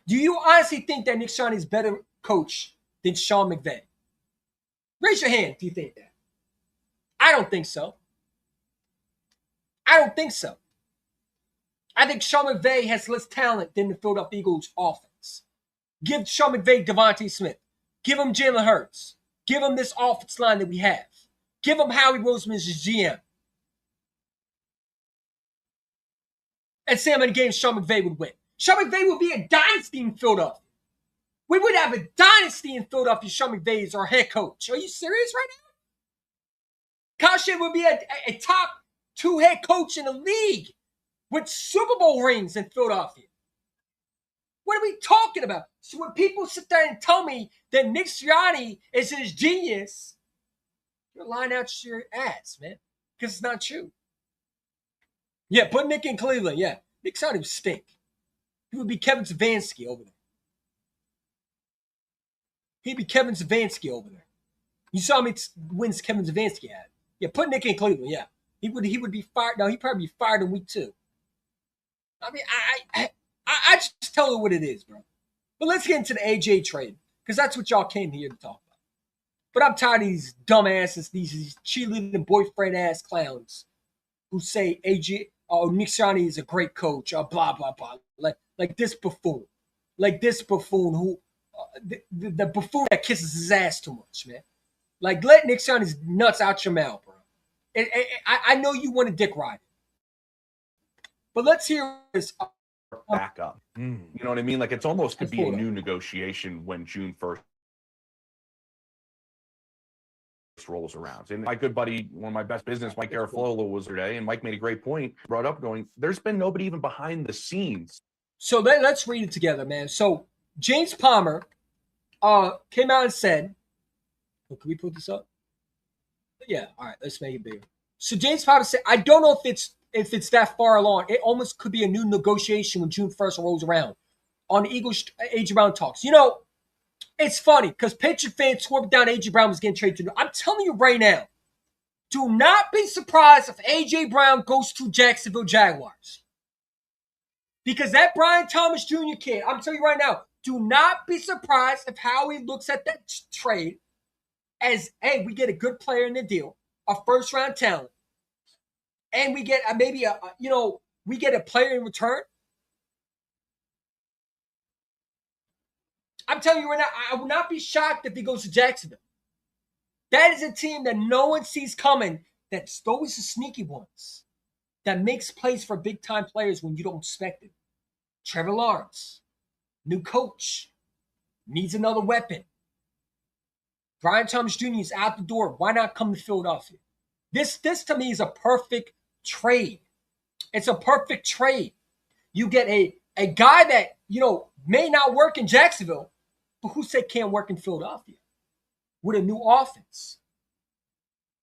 Do you honestly think that Nick Shannon is a better coach than Sean McVay? Raise your hand if you think that. I don't think so. I don't think so. I think Sean McVay has less talent than the Philadelphia Eagles offense. Give Sean McVay Devontae Smith. Give him Jalen Hurts. Give him this offense line that we have. Give him Howie Roseman as his GM. And see how many games Sean McVay would win. Sean McVay would be a dynasty in Philadelphia. We would have a dynasty in Philadelphia. Sean McVay is our head coach. Are you serious right now? Kyle Shanahan would be a top 2 head coach in the league with Super Bowl rings in Philadelphia. What are we talking about? So when people sit there and tell me that Nick Sirianni is his genius, you're lying out your ass, man. Because it's not true. Yeah, put Nick in Cleveland. Yeah, Nick Sirianni would stink. He would be Kevin Stefanski over there. He'd be Kevin Stefanski over there. You saw me wins Kevin Stefanski had. Yeah, put Nick in Cleveland. Yeah, he would be fired. No, he'd probably be fired in week 2. I mean, I just tell you what it is, bro. But let's get into the AJ trade because that's what y'all came here to talk about. But I'm tired of these dumbasses, these cheerleading boyfriend ass clowns who say AJ, Nick Sirianni is a great coach, blah blah blah, like this buffoon, who the buffoon that kisses his ass too much, man. Like let Nick Sirianni's nuts out your mouth, bro. I know you want to dick ride it, But let's hear this. Back up. You know what I mean? Like it's almost could be a new negotiation when June 1st rolls around. And my good buddy, one of my best business, Mike Garofalo, was today, and Mike made a great point, brought up going, there's been nobody even behind the scenes. So let's read it together, man. So James Palmer came out and said, can we put this up? Yeah, all right, let's make it bigger. So James Palmer said, I don't know if it's that far along. It almost could be a new negotiation when June 1st rolls around on the Eagles A.J. Brown talks. You know, it's funny because Patriot fans swore down A.J. Brown was getting traded to. I'm telling you right now, do not be surprised if A.J. Brown goes to Jacksonville Jaguars. Because that Brian Thomas Jr. kid, I'm telling you right now, do not be surprised if Howie looks at that trade as, hey, we get a good player in the deal, a first-round talent, and we get we get a player in return. I'm telling you right now, I will not be shocked if he goes to Jacksonville. That is a team that no one sees coming. That's always the sneaky ones that makes plays for big-time players when you don't expect it. Trevor Lawrence, new coach, needs another weapon. Brian Thomas Jr. is out the door. Why not come to Philadelphia? This to me is a perfect trade. It's a perfect trade. You get a guy that, may not work in Jacksonville, but who said can't work in Philadelphia? With a new offense.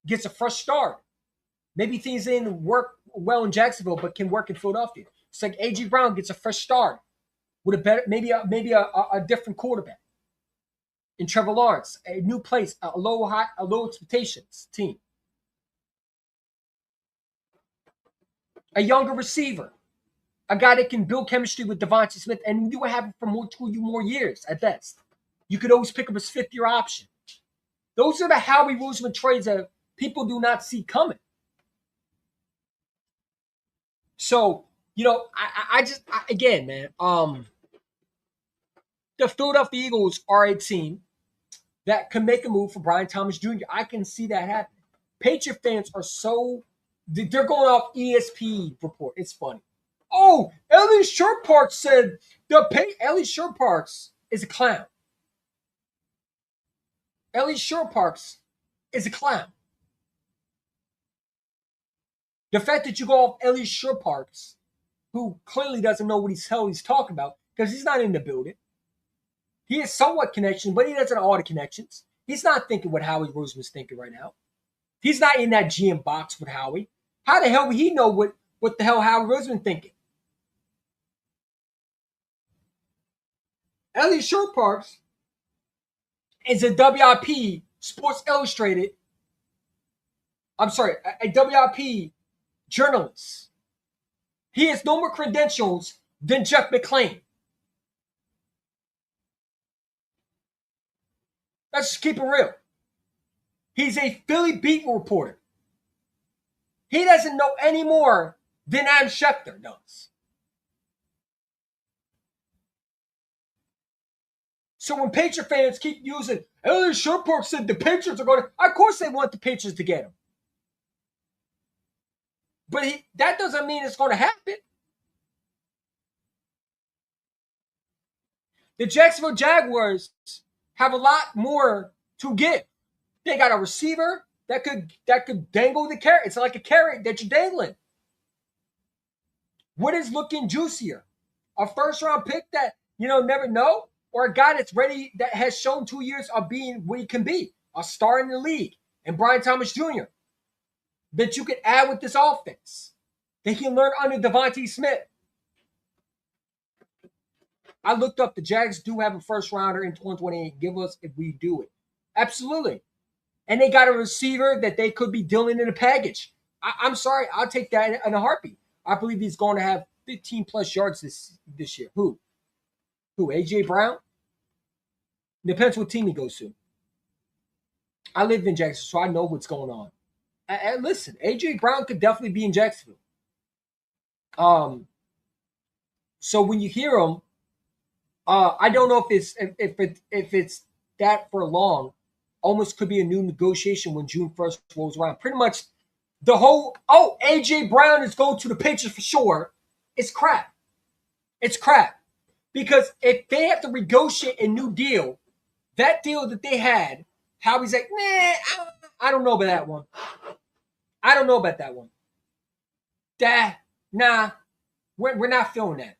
Gets a fresh start. Maybe things didn't work well in Jacksonville, but can work in Philadelphia. It's like A.J. Brown gets a fresh start with a better, maybe a different quarterback. In Trevor Lawrence, a new place, a low expectations team. A younger receiver. A guy that can build chemistry with Devontae Smith, and you will have it for 2 more years at best. You could always pick up his fifth-year option. Those are the Howie Roseman trades that people do not see coming. So, again, man, the Philadelphia Eagles are a team that can make a move for Brian Thomas Jr. I can see that happening. Patriot fans are they're going off ESP report. It's funny. Oh, Ellie Sherparks said Ellie Sherparks is a clown. Ellie Sherparks is a clown. The fact that you go off Ellie Sherparks, who clearly doesn't know what he's talking about, because he's not in the building. He has somewhat connection, but he doesn't have all the connections. He's not thinking what Howie Roseman's thinking right now. He's not in that GM box with Howie. How the hell would he know what the hell Howie Roseman thinking? Ellie Sherparks is a WIP Sports Illustrated. I'm sorry, a WIP journalist. He has no more credentials than Jeff McClain. Let's just keep it real. He's a Philly beat reporter. He doesn't know any more than Adam Schefter does. So when Patriot fans keep using, Elliot Sherparks said the Patriots are going to, of course they want the Patriots to get him. But that doesn't mean it's going to happen. The Jacksonville Jaguars have a lot more to give. They got a receiver that could dangle the carrot. It's like a carrot that you're dangling. What is looking juicier? A first-round pick that, never know? Or a guy that's ready, that has shown 2 years of being what he can be, a star in the league, and Brian Thomas Jr., that you can add with this offense. They can learn under Devontae Smith. I looked up, the Jags do have a first-rounder in 2028. Give us if we do it. Absolutely. And they got a receiver that they could be dealing in a package. I'm sorry, I'll take that in a heartbeat. I believe he's going to have 15-plus yards this year. Who? A.J. Brown? Depends what team he goes to. I lived in Jacksonville, so I know what's going on. And listen, A.J. Brown could definitely be in Jacksonville. So when you hear him, I don't know if it's that for long. Almost could be a new negotiation when June 1st rolls around. Pretty much the whole, A.J. Brown is going to the Patriots for sure. It's crap. It's crap. Because if they have to negotiate a new deal, that deal that they had, Howie's like, nah, I don't know about that one. I don't know about that one. Nah, we're not feeling that.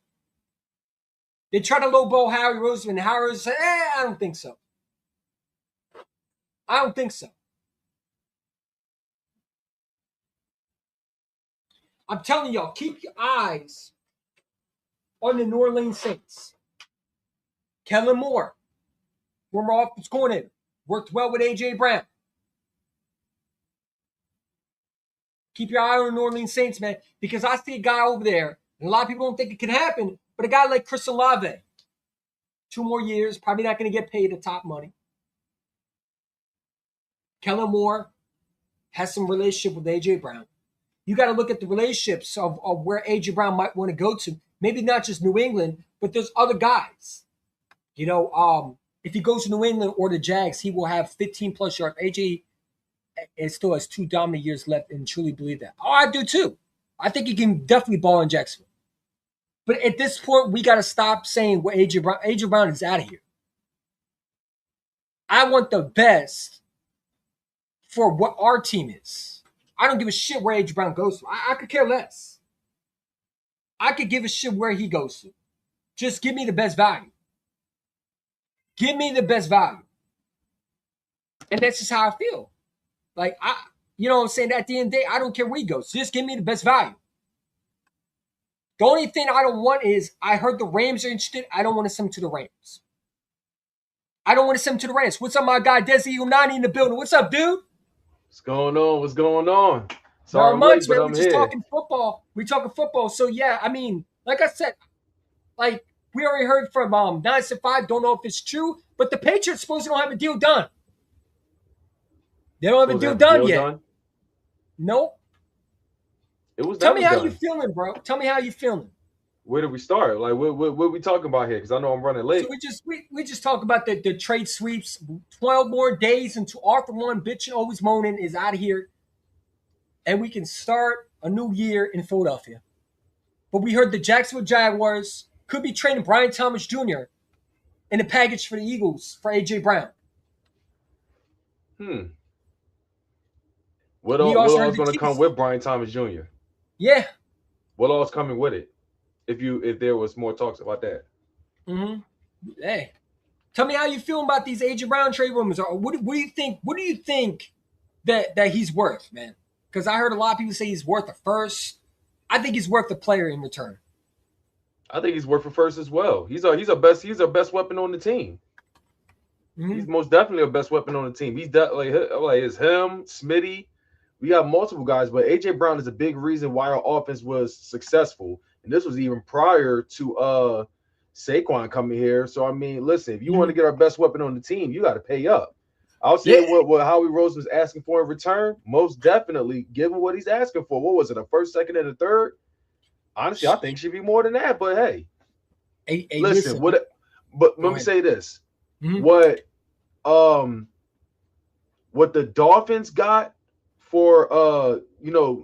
They try to lowball Howie Roseman, and Howie Roseman said, I don't think so. I don't think so. I'm telling y'all, keep your eyes on the New Orleans Saints. Kellen Moore, former offensive coordinator, worked well with A.J. Brown. Keep your eye on the New Orleans Saints, man, because I see a guy over there, and a lot of people don't think it can happen, but a guy like Chris Olave, 2 more years, probably not going to get paid the top money. Kellen Moore has some relationship with A.J. Brown. You got to look at the relationships of where A.J. Brown might want to go to. Maybe not just New England, but there's other guys. You know, if he goes to New England or the Jags, he will have 15-plus yards. A.J. still has 2 dominant years left and truly believe that. Oh, I do too. I think he can definitely ball in Jacksonville. But at this point, we got to stop saying what A.J. Brown. A.J. Brown is out of here. I want the best for what our team is. I don't give a shit where A.J. Brown goes to. I could care less. I could give a shit where he goes to. Just give me the best value. Give me the best value. And that's just how I feel. Like, you know what I'm saying? At the end of the day, I don't care where he goes. Just give me the best value. The only thing I don't want is, I heard the Rams are interested. I don't want to send him to the Rams. I don't want to send him to the Rams. What's up, my guy, Desi Unani in the building? What's up, dude? What's going on? What's going on? Sorry, I'm late, but man. I'm We're just here. talking football. We're talking football. So, yeah, I mean, like I said, like, we already heard from 9-5. Don't know if it's true, but the Patriots supposed to don't have a deal done. They don't have a deal done yet. Nope. It was. Tell me how done. you feeling, bro. Tell me how you feeling. Where did we start? Like, what we talking about here? Because I know I'm running late. So we just talk about the trade sweeps. 12 more days until Arthur One, bitching, always moaning, is out of here, and we can start a new year in Philadelphia. But we heard the Jacksonville Jaguars could be trading Brian Thomas Jr. in a package for the Eagles for A.J. Brown. What else is going to come with Brian Thomas Jr.? Yeah. What else coming with it? If there was more talks about that. Mm-hmm. Hey, tell me how you feel about these A.J. Brown trade rumors. What do you think? What do you think that he's worth, man? Because I heard a lot of people say he's worth a first. I think he's worth a player in return. I think he's worth a first as well. He's our best weapon on the team. Mm-hmm. He's most definitely a best weapon on the team. He's like it's him, Smitty. We got multiple guys, but A.J. Brown is a big reason why our offense was successful. And this was even prior to Saquon coming here. So, I mean, listen, if you want to get our best weapon on the team, you got to pay up. I'll say what Howie Rose was asking for in return, most definitely give him what he's asking for. What was it, a first, second, and a third? Honestly, I think it should be more than that. But, hey, listen, let me say this. Mm-hmm. What the Dolphins got for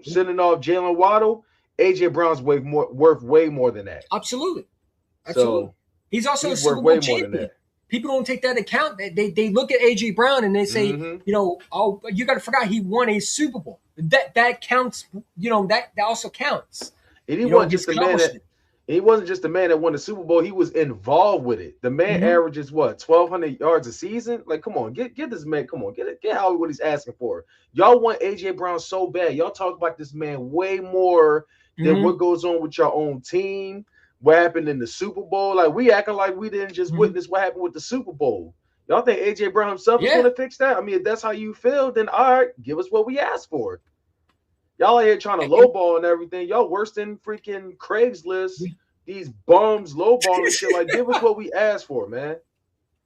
sending off Jalen Waddle, A.J. Brown's worth way more than that. Absolutely. So he's also a Super Bowl champion. People don't take that account. They look at A.J. Brown and they say, you got to forget he won a Super Bowl. That counts. That also counts. And he wasn't just the man that won the Super Bowl. He was involved with it. The man averages 1,200 yards a season. Like, come on, get this man. Come on, get Howie what he's asking for. Y'all want A.J. Brown so bad. Y'all talk about this man way more than what goes on with your own team. What happened in the Super Bowl? Like, we acting like we didn't just witness what happened with the Super Bowl. Y'all think A.J. Brown himself is going to fix that? I mean, if that's how you feel, then all right, give us what we asked for. Y'all are here trying to lowball and everything. Y'all worse than freaking Craigslist. These bums lowballing and shit. Like, give us what we asked for, man.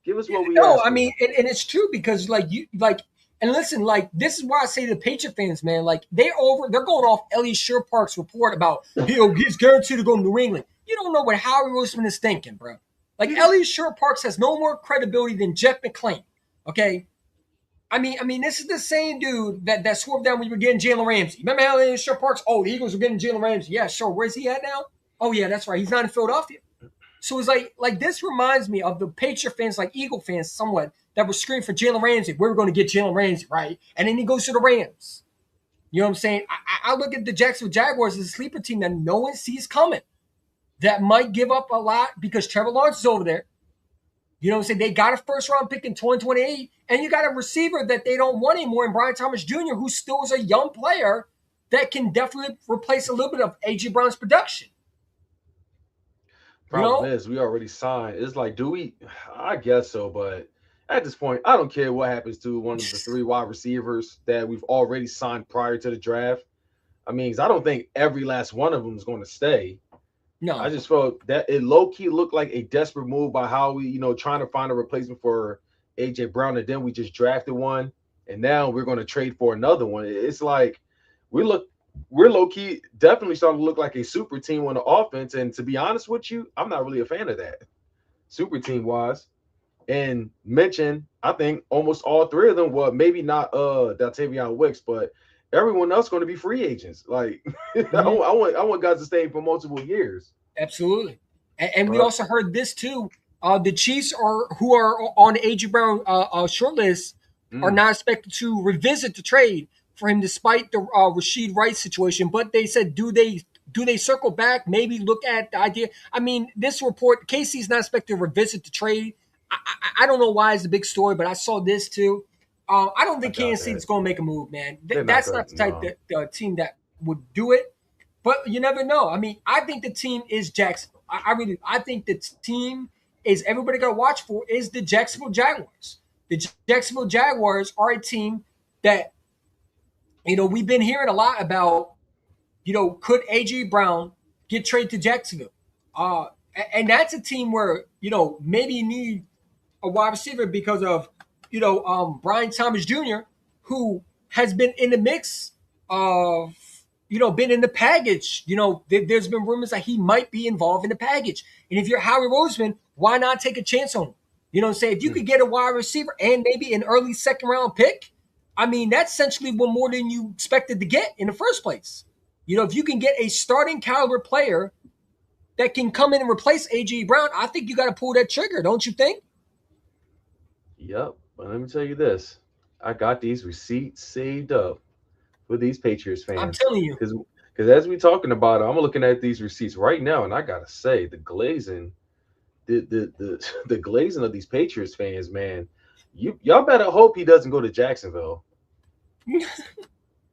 Give us what we asked for. I mean, and it's true because and listen, like, this is why I say to the Patriot fans, man, like, they're going off Elliot Sherpark's report about he's guaranteed to go to New England. You don't know what Howie Roseman is thinking, bro. Like, Elliot Sherparks has no more credibility than Jeff McClain. Okay. I mean, this is the same dude that swooped down when you were getting Jalen Ramsey. Remember how Elliot Sherparks? Oh, the Eagles were getting Jalen Ramsey. Yeah, sure. Where's he at now? Oh yeah, that's right. He's not in Philadelphia. So it's like this reminds me of the Patriot fans, like Eagle fans, somewhat that were screaming for Jalen Ramsey. We were going to get Jalen Ramsey, right? And then he goes to the Rams. You know what I'm saying? I look at the Jacksonville Jaguars as a sleeper team that no one sees coming. That might give up a lot because Trevor Lawrence is over there. You know what I'm saying? They got a first round pick in 2028, and you got a receiver that they don't want anymore in Brian Thomas Jr., who still is a young player that can definitely replace a little bit of A.J. Brown's production. Problem is, we already signed. It's like, do we? I guess so, but at this point, I don't care what happens to one of the 3 wide receivers that we've already signed prior to the draft. I mean, 'cause I don't think every last one of them is going to stay. No. I just felt that it low key looked like a desperate move by Howie, trying to find a replacement for AJ Brown, and then we just drafted one, and now we're going to trade for another one. It's like we're low key definitely starting to look like a super team on the offense. And to be honest with you, I'm not really a fan of that super team wise. And mention, I think almost all 3 of them, well, maybe not Daltavion Wicks, but everyone else going to be free agents. Like I want guys to stay for multiple years. Absolutely. And we also heard this too. The Chiefs who are on the AJ Brown short list are not expected to revisit the trade for him despite the Rashid Rice situation. But they said, do they circle back, maybe look at the idea? I mean, this report, KC's not expected to revisit the trade. I don't know why it's a big story, but I saw this too. I don't think Kansas City's going to make a move, man. That's not the type the team that would do it. But you never know. I mean, I think the team is Jacksonville. I think the team is everybody got to watch for is the Jacksonville Jaguars. The Jacksonville Jaguars are a team that, we've been hearing a lot about, could A.J. Brown get traded to Jacksonville? And that's a team where, maybe you need a wide receiver because of, Brian Thomas Jr., who has been in the mix of, been in the package. There's been rumors that he might be involved in the package. And if you're Howie Roseman, why not take a chance on him? Say if you could get a wide receiver and maybe an early second round pick, I mean, that's essentially more than you expected to get in the first place. If you can get a starting caliber player that can come in and replace A.J. Brown, I think you got to pull that trigger, don't you think? Yep. But let me tell you this. I got these receipts saved up for these Patriots fans. I'm telling you. Because as we're talking about it, I'm looking at these receipts right now, and I got to say, the glazing, the glazing of these Patriots fans, man, y'all better hope he doesn't go to Jacksonville.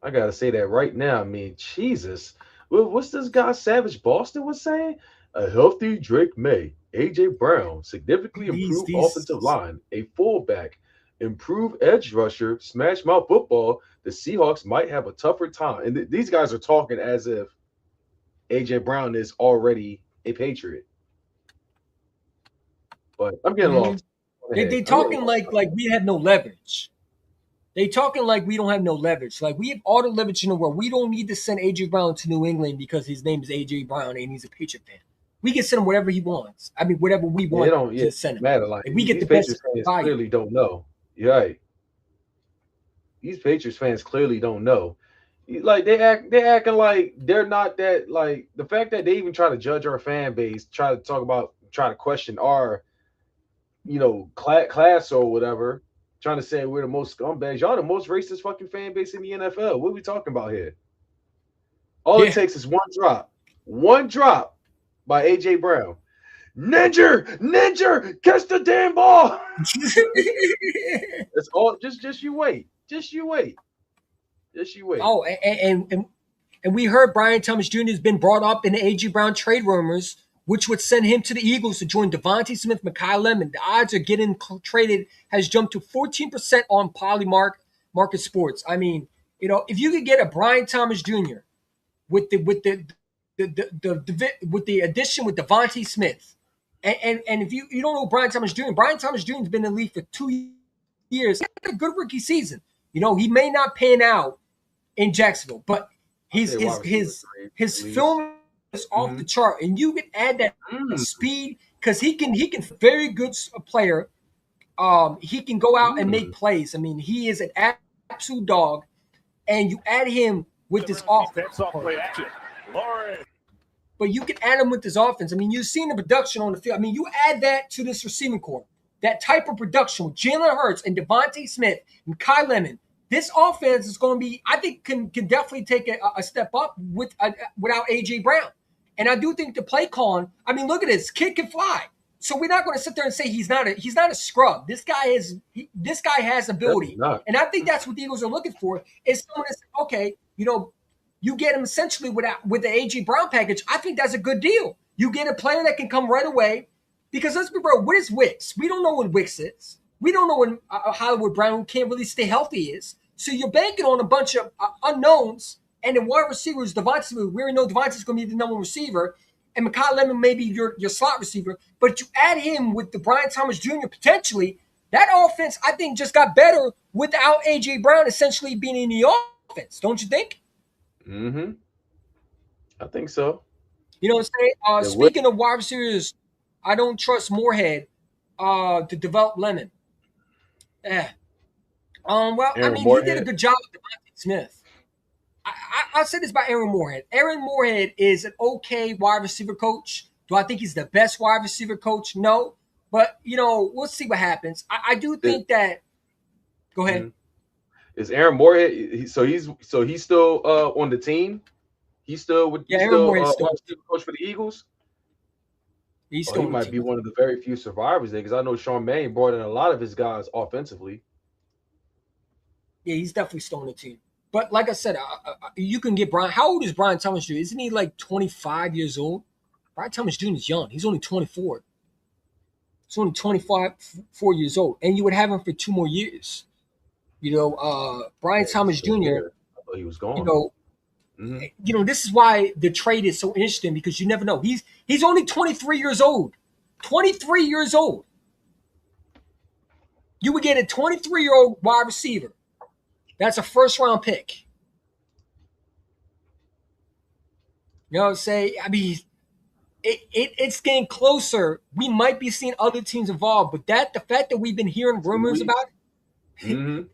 I got to say that right now. I mean, Jesus. What's this guy Savage Boston was saying? A healthy Drake May, A.J. Brown, significantly improved offensive line, a fullback, improved edge rusher, smash mouth football. The Seahawks might have a tougher time. And these guys are talking as if A.J. Brown is already a Patriot. But I'm getting lost. They talking like we have no leverage. They talking like we don't have no leverage. Like we have all the leverage in the world. We don't need to send A.J. Brown to New England because his name is A.J. Brown and he's a Patriot fan. We can send him whatever he wants. I mean, whatever we want to send him. Matter like we get the Patriots best fans value. clearly don't know. You're right. These Patriots fans clearly don't know. Like they're acting like they're not that. Like the fact that they even try to judge our fan base, try to question our, class or whatever, trying to say we're the most scumbags. Y'all the most racist fucking fan base in the NFL. What are we talking about here? All it takes is one drop by A.J. Brown. Ninja, catch the damn ball. It's all just you wait. Just you wait. Oh, and we heard Brian Thomas Jr. has been brought up in the A.J. Brown trade rumors, which would send him to the Eagles to join Devontae Smith, Mekhi Lemon. The odds of getting traded has jumped to 14% on Polymarket Sports. I mean, if you could get a Brian Thomas Jr. with the addition with Devontae Smith, and if you don't know Brian Thomas Jr. has been in the league for 2 years. He had a good rookie season. He may not pan out in Jacksonville, but his film is off the chart, and you can add that speed because he can very good player. He can go out and make plays. I mean, he is an absolute dog, and you add him with this offense. but you can add him with this offense. I mean, you've seen the production on the field. I mean, you add that to this receiving core, that type of production with Jalen Hurts and Devontae Smith and Kyle Lemon. This offense is going to be, I think, can definitely take a step up without A.J. Brown. And I do think the play calling, I mean, look at this, kid can fly. So we're not going to sit there and say he's not a scrub. This guy has ability, and I think that's what the Eagles are looking for. Is someone that's okay. You get him essentially with the A.J. Brown package. I think that's a good deal. You get a player that can come right away. Because let's be real, what is Wicks? We don't know what Wicks is. We don't know what Hollywood Brown, who can't really stay healthy, is. So you're banking on a bunch of unknowns, and the wide receivers, Devontae. We already know Devontae's going to be the number one receiver, and Mekhi Lemon may be your slot receiver. But you add him with the Brian Thomas Jr. potentially, that offense, I think, just got better without A.J. Brown essentially being in the offense. Don't you think? Mm-hmm. I think so. You know what I'm saying? Speaking of wide receivers, I don't trust Moorhead to develop Lemon. Yeah. Well, Aaron I mean, Moorhead. he did a good job with Devontae Smith. I'll say this about Aaron Moorhead. Aaron Moorhead is an okay wide receiver coach. Do I think he's the best wide receiver coach? No. But, we'll see what happens. I do think that – go ahead. Is Aaron Moorhead – so he's still on the team? He's still – Aaron Moorhead's still coach for the Eagles? He's still he might be one of the very few survivors there, because I know Sean Mannion brought in a lot of his guys offensively. Yeah, he's definitely still on the team. But like I said, you can get Brian. How old is Brian Thomas Jr.? Isn't he like 25 years old? Brian Thomas Jr. is young. He's only 24. He's only 4 years old. And you would have him for 2 more years. Brian Thomas Jr. I thought he was gone. This is why the trade is so interesting, because you never know. He's only 23 years old. 23 years old. You would get a 23-year-old wide receiver. That's a first-round pick. You know what I'm saying? I mean, it's getting closer. We might be seeing other teams involved, but the fact that we've been hearing rumors about it,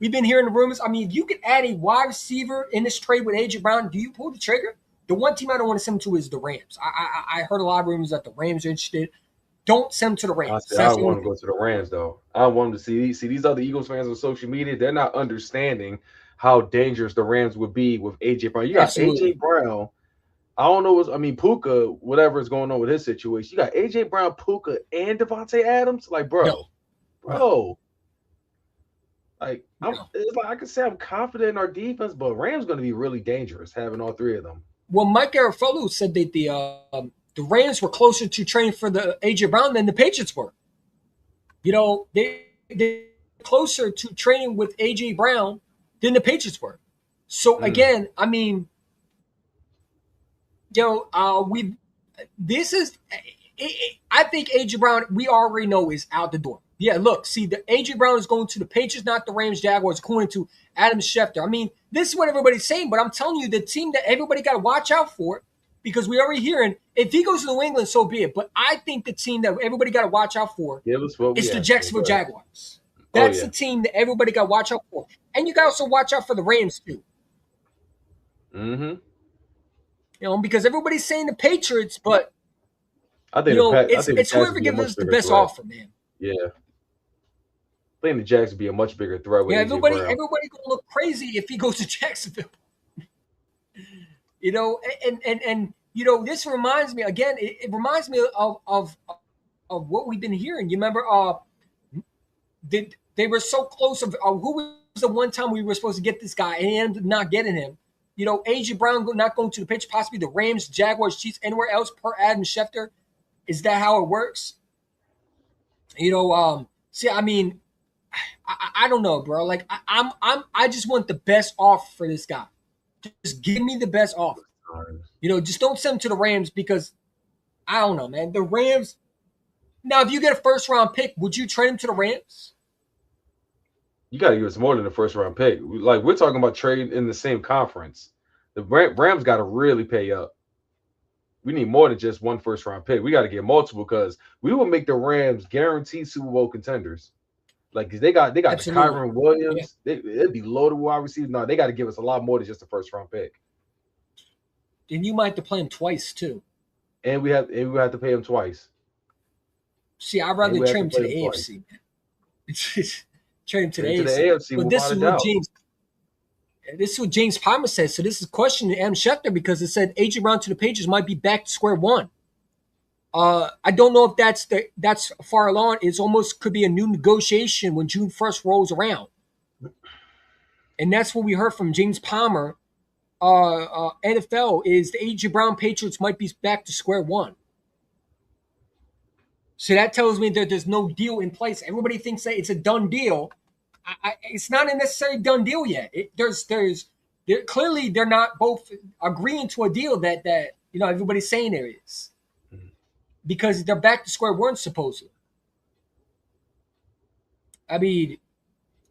we've been hearing the rumors. I mean, if you could add a wide receiver in this trade with A.J. Brown, do you pull the trigger? The one team I don't want to send him to is the Rams. I heard a lot of rumors that the Rams are interested. Don't send him to the Rams. I want to go to the Rams, though. I want them to see these other Eagles fans on social media. They're not understanding how dangerous the Rams would be with A.J. Brown. You got A.J. Brown. I don't know Puka, whatever is going on with his situation. You got A.J. Brown, Puka, and Devontae Adams. Like, bro. Like, it's like I can say I'm confident in our defense, but Rams going to be really dangerous having all 3 of them. Well, Mike Garafolo said that the Rams were closer to training for the A.J. Brown than the Patriots were. They're closer to training with A.J. Brown than the Patriots were. So, again, I mean, I think A.J. Brown, we already know, is out the door. Yeah, look, see, the A.J. Brown is going to the Patriots, not the Rams, Jaguars, according to Adam Schefter. I mean, this is what everybody's saying, but I'm telling you, the team that everybody got to watch out for, because we're already hearing, if he goes to New England, so be it. But I think the team that everybody got to watch out for is the Jacksonville Jaguars. That's the team that everybody got to watch out for. And you got to also watch out for the Rams, too. Because everybody's saying the Patriots, but I think it's whoever gives us the best offer, man. Yeah. I think the Jags would be a much bigger threat with everybody gonna look crazy if he goes to Jacksonville. This reminds me again. It reminds me of what we've been hearing. You remember? They were so close. Who was the one time we were supposed to get this guy and he ended up not getting him? A.J. Brown not going to the Patriots, possibly the Rams, Jaguars, Chiefs, anywhere else per Adam Schefter. Is that how it works? See, I mean, I don't know, bro. Like I just want the best offer for this guy. Just give me the best offer. Just don't send him to the Rams, because I don't know, man. The Rams. Now, if you get a first-round pick, would you trade him to the Rams? You got to give us more than a first-round pick. Like, we're talking about trading in the same conference. The Rams got to really pay up. We need more than just one first-round pick. We got to get multiple, because we will make the Rams guaranteed Super Bowl contenders. Like, cause they got the Kyron Williams. Yeah. It'd be loaded wide receivers. No, they got to give us a lot more than just a first-round pick. then you might have to play him twice too. And we have to pay him twice. See, I'd rather And we have trade to him to play the him AFC. Man. Trade him to the Trade him to the AFC. AFC But this without is a what doubt. James Palmer said. So this is questioning Adam Schefter because it said AJ Brown to the Patriots might be back to square one. I don't know if that's far along. It's almost could be a new negotiation when June 1st rolls around. And that's what we heard from James Palmer, NFL, is the AJ Brown Patriots might be back to square one. So that tells me that there's no deal in place. Everybody thinks that it's a done deal. It's not a necessarily done deal yet. Clearly they're not both agreeing to a deal that everybody's saying there is, because they're back to square one supposedly. I mean,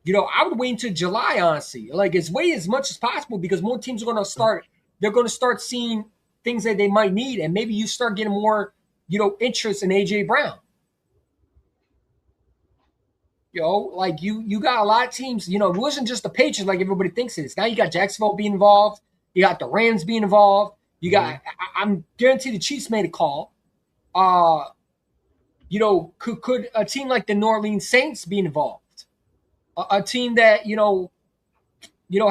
I would wait until July, honestly. Like, it's wait as much as possible because more teams are going to start. They're going to start seeing things that they might need, and maybe you start getting more, interest in AJ Brown. Like you got a lot of teams. It wasn't just the Patriots like everybody thinks it is. Now you got Jacksonville being involved. You got the Rams being involved. You got. I'm guaranteed the Chiefs made a call. Could a team like the New Orleans Saints be involved? A team that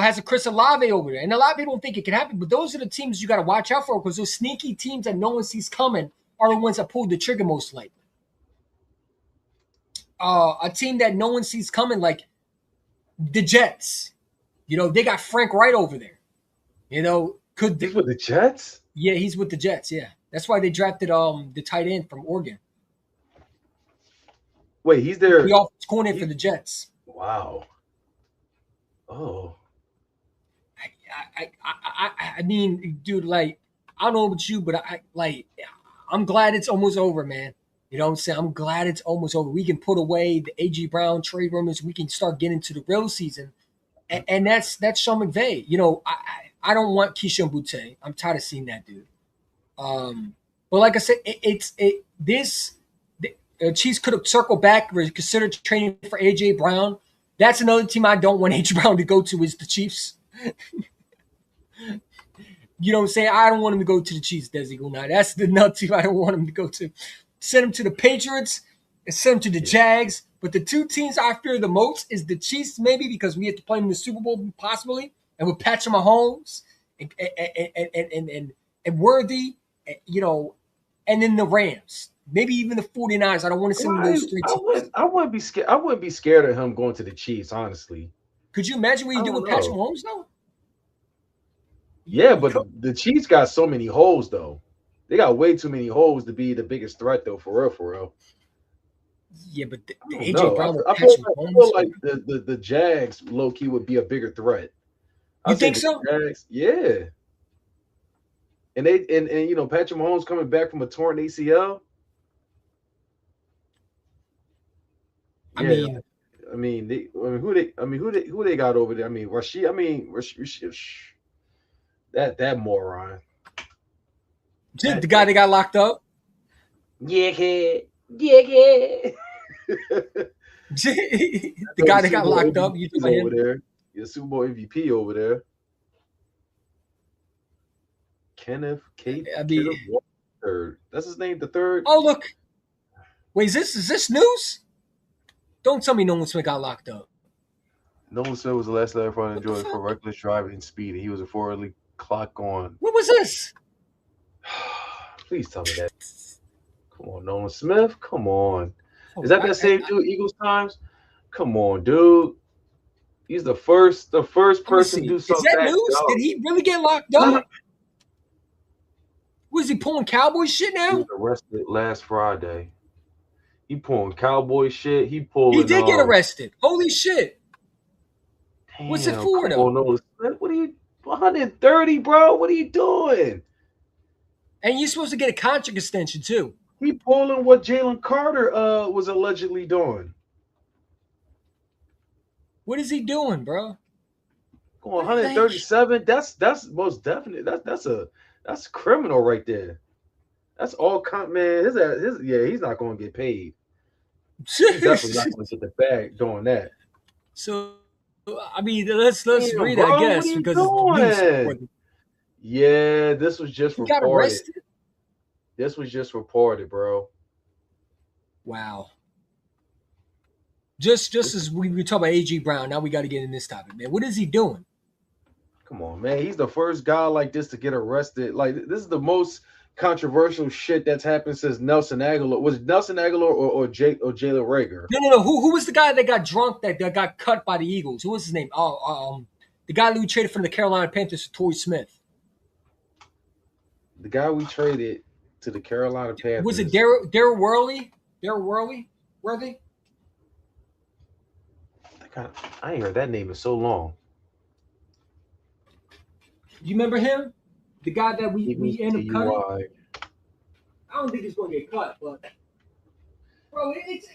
has a Chris Olave over there, and a lot of people don't think it can happen. But those are the teams you got to watch out for, because those sneaky teams that no one sees coming are the ones that pulled the trigger most likely. A team that no one sees coming, like the Jets. They got Frank Wright over there. He's with the Jets? Yeah, he's with the Jets. Yeah, that's why they drafted the tight end from Oregon. Wait, he's there. The offensive coordinator for the Jets. Wow. Oh. I mean, dude, like, I don't know about you, but I'm glad it's almost over, man. You know what I'm saying? I'm glad it's almost over. We can put away the A.G. Brown trade rumors. We can start getting to the real season. And that's Sean McVay. I don't want Keyshawn Butte. I'm tired of seeing that dude. But like I said, the Chiefs could have circled back, considered training for A.J. Brown. That's another team I don't want A.J. Brown to go to, is the Chiefs. You know what I'm saying? I don't want him to go to the Chiefs, Desi Gunnar. That's the nut team I don't want him to go to. Send him to the Patriots and send him to the Jags. But the two teams I fear the most is the Chiefs, maybe because we have to play them in the Super Bowl possibly, and with Patrick Mahomes and Worthy, and then the Rams. Maybe even the 49ers. I don't want to send those three teams. I wouldn't be scared. I wouldn't be scared of him going to the Chiefs, honestly. Could you imagine what you do with Patrick Mahomes, though? Yeah, but the Chiefs got so many holes, though. They got way too many holes to be the biggest threat, though, for real. Yeah, but the AJ Brown with I Patrick feel Mahomes. like the Jags, low-key, would be a bigger threat. You think so? Jags, yeah. And Patrick Mahomes coming back from a torn ACL. Yeah. Who they got over there? I mean, Rashid. That moron. The guy that got locked up. Yeah. The guy that got locked up. You over there. Your Super Bowl MVP over there. Kenneth third. That's his name, the third. Oh, look. Wait, is this news? Don't tell me Nolan Smith got locked up. Nolan Smith was the last ever for enjoyed for reckless driving and speed. He was a forwardly clock on. What was this? Please tell me that. Come on, Nolan Smith. Come on. Is that same dude, Eagles Times? Come on, dude. He's the first person to do something. Is that news? Did he really get locked up? Was he pulling Cowboy shit now? He was arrested last Friday. He pulling Cowboy shit. He did get arrested. Holy shit. Damn, what's it for, though? Nolan Smith, what are you 130, bro? What are you doing? And you're supposed to get a contract extension, too. He pulling what Jalen Carter was allegedly doing. What is he doing, bro? Going 137. That's most definite. That's criminal right there. That's all man. He's not going to get paid. He's definitely not going to get the bag doing that. So, I mean, let's read, I guess, because it's Yeah, this was just He got reported. arrested. This was just reported, bro. Wow. Just as we talk about AG Brown, now we got to get in this topic, man. What is he doing? Come on, man. He's the first guy like this to get arrested. Like, this is the most controversial shit that's happened since Nelson Aguilar. Was it Nelson Aguilar or Jalen Rager? No. Who was the guy that got drunk that got cut by the Eagles? Who was his name? The guy who traded from the Carolina Panthers to Torrey Smith. The guy we traded to the Carolina Panthers. Was it Darryl Worley? Darryl Worley? Worthy? I ain't heard that name in so long. You remember him? The guy that we ended up cutting? I don't think he's going to get cut, but bro, it's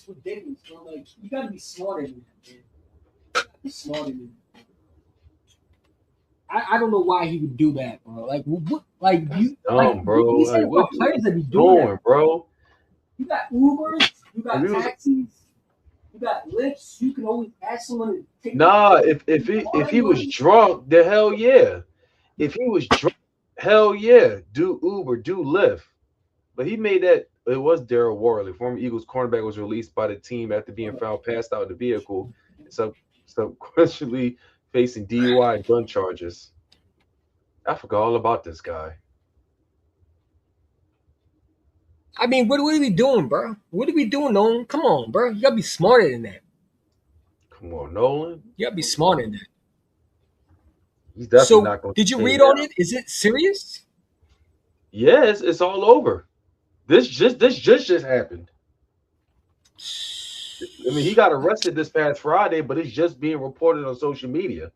ridiculous, bro. Like, you got to be smarter than that, man. You got to be smarter than that. I don't know why he would do that, bro. Like, what? Like, you, dumb, like, bro. These like, what players that be doing that, bro. You got Ubers, you got taxis, you got lifts. You can always ask someone to take. Nah, if he was drunk, the hell yeah. If he was drunk, hell yeah. Do Uber, do Lyft. But he made that. It was Darryl Worley, former Eagles cornerback, was released by the team after being found passed out in the vehicle, subsequently facing DUI and gun charges. I forgot all about this guy. I mean, what are we doing, bro? What are we doing, Nolan? Come on, bro. You gotta be smarter than that. Come on, Nolan. You gotta be smarter than that. He's definitely not going to. Did you read on it? Is it serious? Yes, it's all over. This just happened. I mean, he got arrested this past Friday, but it's just being reported on social media.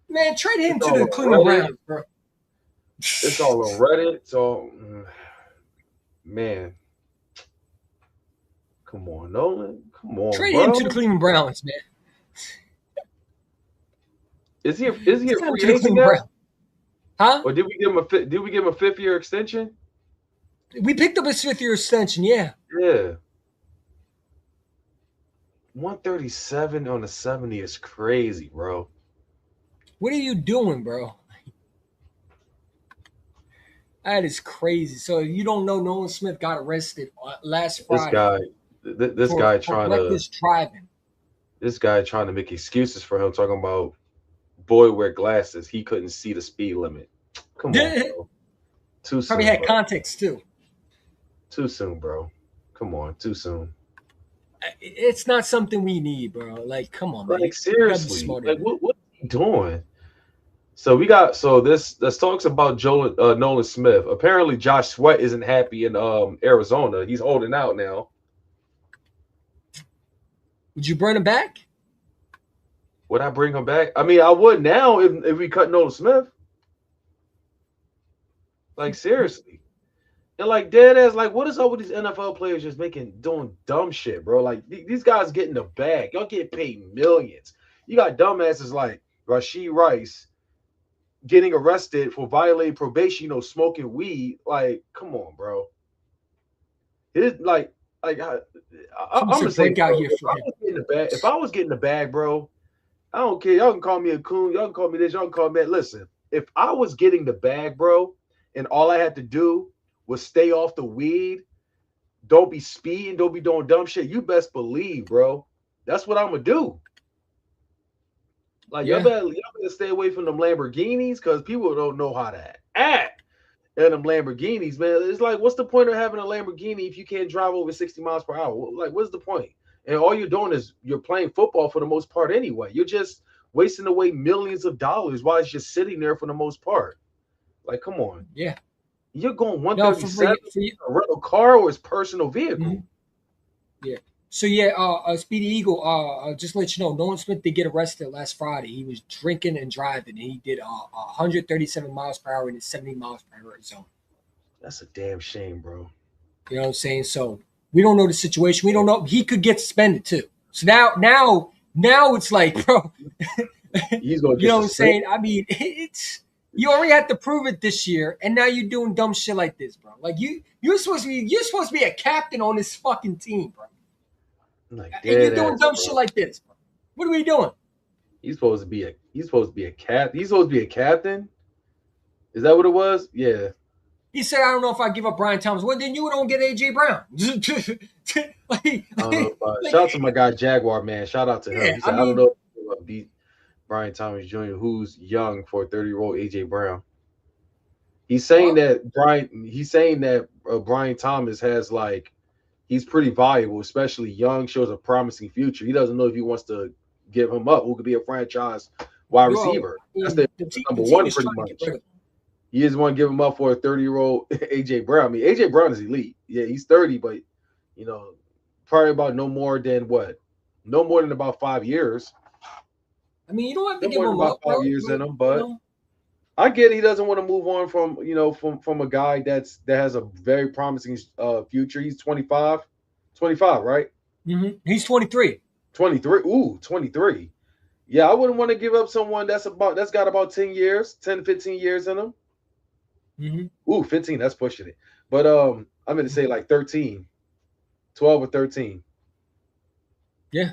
Man, trade him to the Cleveland Browns, bro. It's all on Reddit. So, man, come on, Nolan. Come on, trade bro. him to the Cleveland Browns, man. Is he a free agent now? Huh? Or did we give him a 5th-year extension? We picked up his 5th-year extension, yeah. Yeah. 137 on the 70 is crazy, bro. What are you doing, bro? That is crazy. So you don't know Nolan Smith got arrested last Friday. This guy trying to make excuses for him, talking about boy wear glasses. He couldn't see the speed limit. Come on, bro. Too soon. Probably had context too. Too soon, bro. Come on, too soon. It's not something we need, bro. Like, come on, man. Like, seriously. Like, what are you doing? So this talks about Nolan Smith. Apparently, Josh Sweat isn't happy in Arizona. He's holding out now. Would you bring him back? Would I bring him back? I mean, I would now if we cut Nolan Smith. Like, seriously. And like, dead ass, like, what is up with these NFL players just doing dumb shit, bro? Like, these guys getting the bag. Y'all get paid millions. You got dumbasses like Rashee Rice getting arrested for violating probation, smoking weed. Like, come on, bro. It's like I'm gonna say, bro, if I was getting the bag, bro, I don't care. Y'all can call me a coon. Y'all can call me this. Y'all can call me that. Listen, if I was getting the bag, bro, and all I had to do was stay off the weed, don't be speeding, don't be doing dumb shit, you best believe, bro, that's what I'm gonna do. Like, y'all better stay away from them Lamborghinis, because people don't know how to act in them Lamborghinis, man. It's like, what's the point of having a Lamborghini if you can't drive over 60 miles per hour? Like, what's the point? And all you're doing is you're playing football for the most part anyway. You're just wasting away millions of dollars while it's just sitting there for the most part. Like, come on. Yeah. You're going 137 a rental car or his personal vehicle. Mm-hmm. Yeah. So Speedy Eagle, just to let you know, Nolan Smith did get arrested last Friday. He was drinking and driving. He did 137 miles per hour in a 70 miles per hour zone. That's a damn shame, bro. You know what I'm saying? So we don't know the situation. We don't know. He could get suspended too. So now it's like, bro, he's going to you know what I'm saying? I mean, you already had to prove it this year, and now you're doing dumb shit like this, bro. Like, you're supposed to be a captain on this fucking team, bro. Like, and you're doing dumb shit like this, bro. What are we doing? He's supposed to be a captain. Is that what it was? Yeah. He said, "I don't know if I give up Brian Thomas." Well, then you don't get AJ Brown. Shout out to my guy Jaguar, man. Shout out to him. Yeah, He said, I don't know if beat Brian Thomas Jr., who's young for a 30-year-old AJ Brown. He's saying that Brian Thomas has like he's pretty valuable, especially young, shows a promising future. He doesn't know if he wants to give him up. Who could be a franchise wide receiver? That's the number one, pretty much. He just want to give him up for a 30-year-old AJ Brown. I mean, AJ Brown is elite. Yeah, he's 30, but probably about no more than about 5 years. I mean, you don't have to give him about 5 years in him, but I get he doesn't want to move on from a guy that has a very promising future. He's 25, right? Mm-hmm. He's 23. 23. Ooh, 23. Yeah, I wouldn't want to give up someone that's got about 10 to 15 years in him. Mm-hmm. Ooh, 15, that's pushing it. But I'm going to say like 13, 12 or 13. Yeah.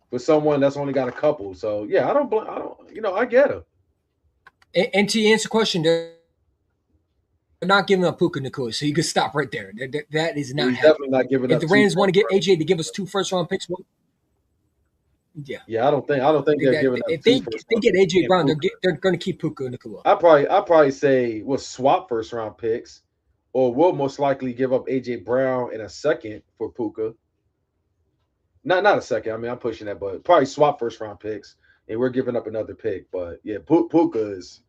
For someone that's only got a couple. So, yeah, I get him. And to answer the question, they're not giving up Puka Nacua, so you could stop right there. That is not. He's definitely not giving up. If the Rams want to get AJ to give us 2 first-round picks, yeah. Yeah, I don't think they're giving up. If they get AJ Brown, they're going to keep Puka Nacua. I probably say we'll swap first-round picks, or we'll most likely give up AJ Brown in a second for Puka. Not a second. I mean, I'm pushing that, but probably swap first-round picks, and we're giving up another pick. But yeah, Puka is.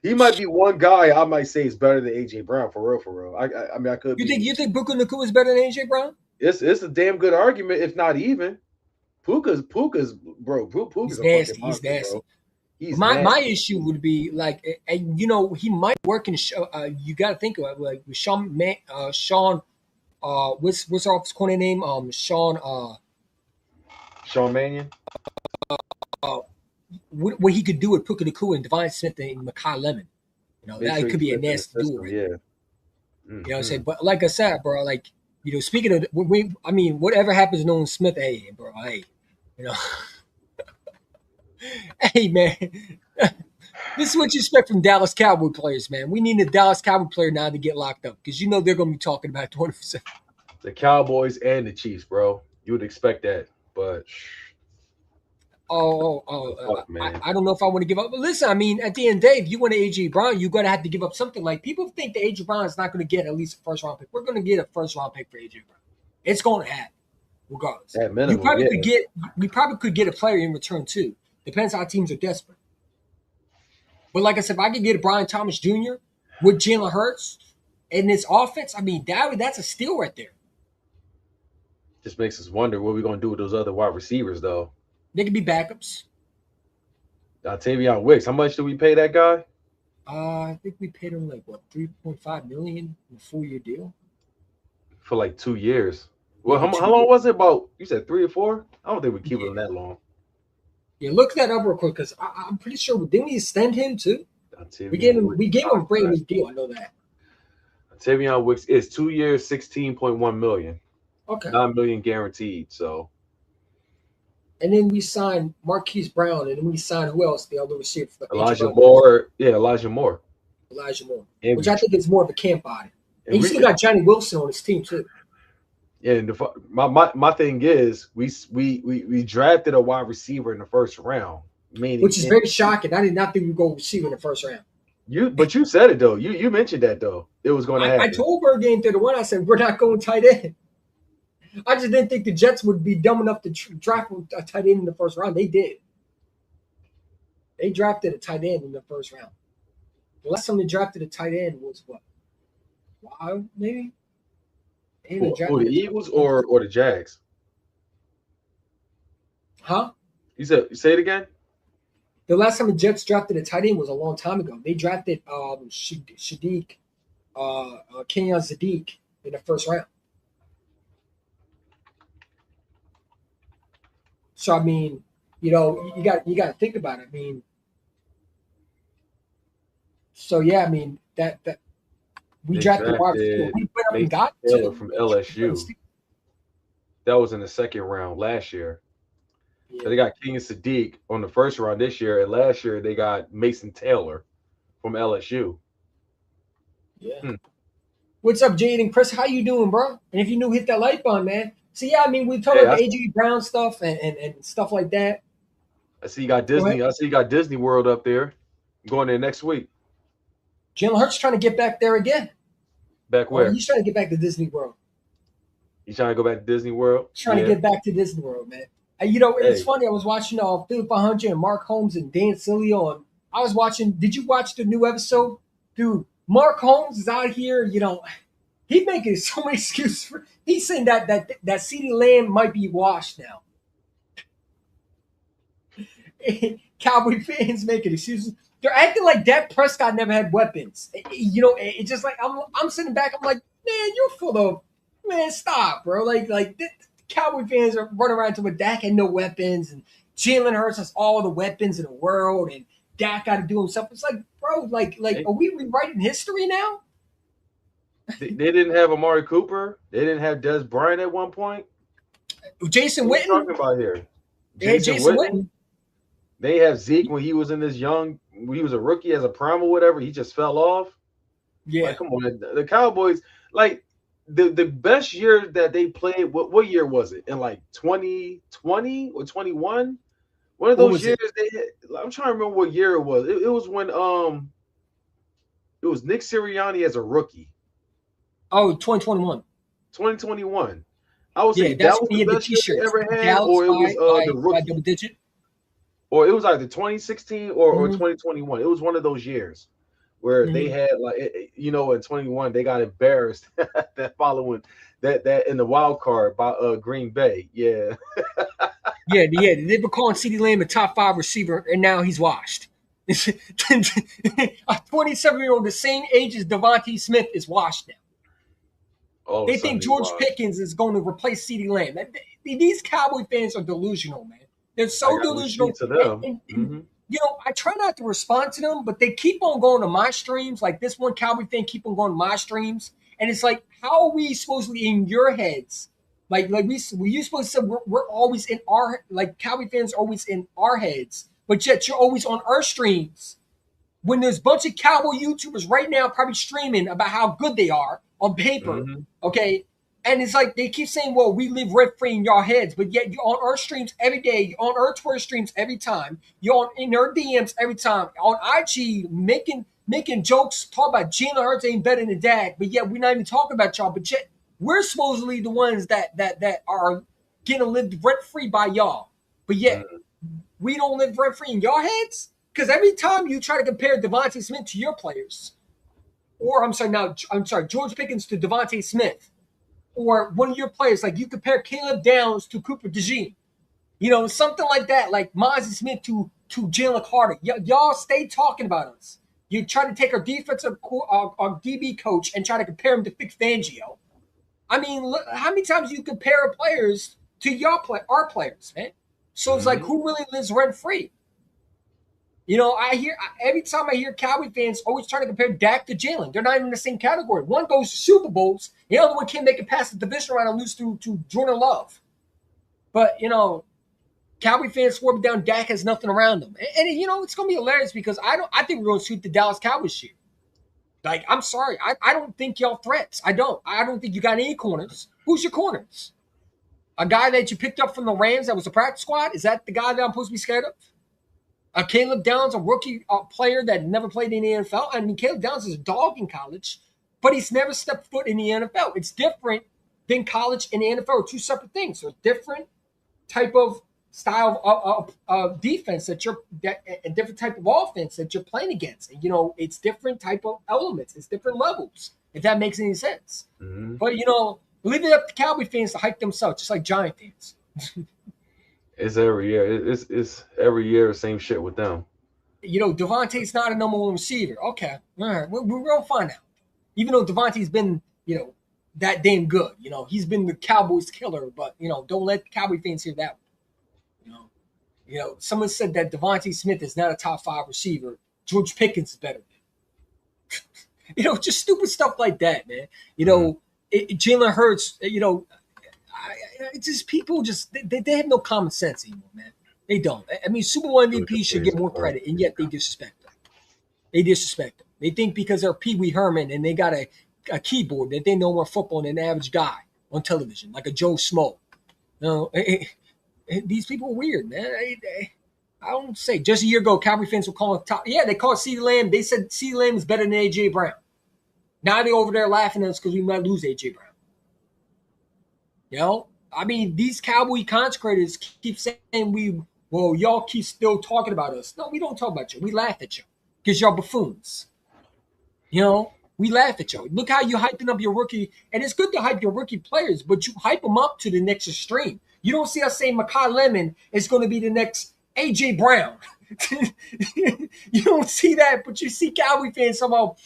He might be one guy I might say is better than AJ Brown for real. I mean, I could. You think Puka Nacua is better than AJ Brown? It's a damn good argument, if not even. Puka's bro. Puka's nasty. A monster, He's nasty. Bro. He's my issue would be like, he might work in. You got to think about it, like with Sean. What's our office corner name? Sean Mannion. What he could do with Puka Nacua and Devon Smith and Makai Lemon. That could be a nasty duel. Right? Yeah. You know what I'm saying? But like I said, bro, like, speaking of, whatever happens to Nolan Smith, hey, bro, hey, hey, man, this is what you expect from Dallas Cowboy players, man. We need a Dallas Cowboy player now to get locked up because they're going to be talking about 20%. The Cowboys and the Chiefs, bro. You would expect that, but. I don't know if I want to give up. But listen, at the end of the day, if you want an AJ Brown, you're going to have to give up something. Like, people think that AJ Brown is not going to get at least a first-round pick. We're going to get a first-round pick for AJ Brown. It's going to happen, regardless. At minimum, we probably could get a player in return, too. Depends how teams are desperate. But like I said, if I could get a Brian Thomas Jr. with Jalen Hurts in this offense, that's a steal right there. Just makes us wonder what we're going to do with those other wide receivers, though. They could be backups. Tavion Wicks. How much do we pay that guy? I think we paid him $3.5 million in a 4-year deal for like 2 years. Well, how long was it? About, you said 3 or 4? I don't think we keep him that long. Yeah, look that up real quick because I'm pretty sure didn't we extend him too? We gave him a brand new deal. I know that. Tavion Wicks is 2 years, $16.1 million. Okay, $9 million guaranteed. So. And then we signed Marquise Brown, and then we signed who else? The other receiver. Elijah Moore. Yeah, Elijah Moore. Which I think is more of a camp body. And you still got Johnny Wilson on his team too. Yeah, and my thing is we drafted a wide receiver in the first round, which is very shocking. I did not think we'd go receiver in the first round. But you said it though. You mentioned that though. It was going to happen. I told Bird Game 31. I said we're not going tight end. I just didn't think the Jets would be dumb enough to draft a tight end in the first round. They did. They drafted a tight end in the first round. The last time they drafted a tight end was what? Wow, maybe? Who, the Eagles or the Jags? Huh? You say it again? The last time the Jets drafted a tight end was a long time ago. They drafted Kenyon Sadiq in the first round. So you got to think about it. That we drafted wide receiver. We went up and got Taylor from LSU. That was in the second round last year. Yeah. So they got Kenyon Sadiq on the first round this year, and last year they got Mason Taylor from LSU. Yeah. What's up, Jade and Chris? How you doing, bro? And if you're new, hit that like button, man. So yeah, I mean, we talking about the AJ Brown stuff and stuff like that. I see you got Disney. I see you got Disney World up there. I'm going there next week. Jalen Hurts trying to get back there again. Back where? He's trying to get back to Disney World. He's trying to go back to Disney World? He's trying to get back to Disney World, man. It's funny. I was watching Philip 500 and Mark Holmes and Dan Sileo. And I was watching. Did you watch the new episode? Dude, Mark Holmes is out here, he's making so many excuses. He's saying that CeeDee Lamb might be washed now. Cowboy fans making excuses. They're acting like Dak Prescott never had weapons. It's just like I'm sitting back. I'm like, man, you're full of stop, bro. Like Cowboy fans are running around to with Dak had no weapons and Jalen Hurts has all the weapons in the world and Dak got to do himself. It's like, bro, like are we rewriting history now? They didn't have Amari Cooper. They didn't have Des Bryant at one point. Jason Witten. What are you talking about here? Jason Witten. They have Zeke when he was in when he was a rookie as a prime or whatever. He just fell off. Yeah. Like, come on. The Cowboys, like, the best year that they played, what year was it? In like 2020 or 21? One of those years they had, I'm trying to remember what year it was. It was when it was Nick Sirianni as a rookie. Oh, 2021. 2021. I would say that was the best year they ever had, or it was the rookie. Double digit. Or it was either 2016 or 2021. It was one of those years where they had in 21 they got embarrassed that following that in the wild card by Green Bay. Yeah. yeah. They were calling CeeDee Lamb a top 5 receiver, and now he's washed. A 27-year-old the same age as Devontae Smith is washed now. They think George Pickens is going to replace CeeDee Lamb. These Cowboy fans are delusional, man. They're so delusional. To them. And, I try not to respond to them, but they keep on going to my streams. Like this one Cowboy fan keep on going to my streams. And it's like, how are we supposedly in your heads? Like you supposed to say we're always in our, like Cowboy fans are always in our heads, but yet you're always on our streams. When there's a bunch of Cowboy YouTubers right now probably streaming about how good they are on paper, okay? And it's like they keep saying, well, we live rent-free in your heads, but yet you're on our streams every day. You're on our Twitter streams every time. You're in our DMs every time. On IG, making jokes, talking about Jalen Hurts ain't better than Dak, but yet we're not even talking about y'all. But yet we're supposedly the ones that are getting lived rent-free by y'all. But yet we don't live rent-free in your heads? Because every time you try to compare Devontae Smith to your players, or George Pickens to Devontae Smith, or one of your players, like you compare Caleb Downs to Cooper DeJean, something like that, like Mozzie Smith to Jalen Carter. Y'all stay talking about us. You try to take our defensive our DB coach and try to compare him to Vic Fangio. I mean, look, how many times you compare players to our players, man? So it's like, who really lives rent free? Every time I hear Cowboy fans always trying to compare Dak to Jalen. They're not even in the same category. One goes to Super Bowls. The other one can't make it past the division round and lose to Jordan Love. But, Cowboy fans swore down Dak has nothing around them. And it's going to be hilarious because I think we're going to sweep the Dallas Cowboys here. Like, I'm sorry. I don't think y'all threats. I don't think you got any corners. Who's your corners? A guy that you picked up from the Rams that was a practice squad? Is that the guy that I'm supposed to be scared of? Caleb Downs, a rookie player that never played in the NFL. I mean, Caleb Downs is a dog in college, but he's never stepped foot in the NFL. It's different than college and the NFL. Two separate things. So different type of style of defense and different type of offense that you're playing against. And, it's different type of elements. It's different levels, if that makes any sense. But, leave it up to Cowboy fans to hype themselves, just like Giant fans. It's every year. It's every year the same shit with them. Devontae's not a number one receiver. Okay, all right, we're gonna find out. Even though Devontae's been, that damn good. He's been the Cowboys killer. But don't let Cowboy fans hear that one. Someone said that Devontae Smith is not a top 5 receiver. George Pickens is better. Just stupid stuff like that, man. Jalen Hurts. It's just people they have no common sense anymore, man. They don't. I mean, Super Bowl MVP should get more credit, and yet they disrespect them. They disrespect them. They think because they're Pee Wee Herman and they got a keyboard that they know more football than the average guy on television, like a Joe Smo. No, these people are weird, man. I don't say. Just a year ago, Cowboy fans were calling top. Yeah, they called CeeDee Lamb. They said CeeDee Lamb is better than A.J. Brown. Now they're over there laughing at us because we might lose A.J. Brown. You know? I mean, these Cowboy consecrators keep saying y'all keep still talking about us. No, we don't talk about you. We laugh at you because y'all buffoons. You know? We laugh at you. Look how you hyping up your rookie. And it's good to hype your rookie players, but you hype them up to the next extreme. You don't see us saying Makai Lemon is going to be the next A.J. Brown. You don't see that, but you see Cowboy fans somehow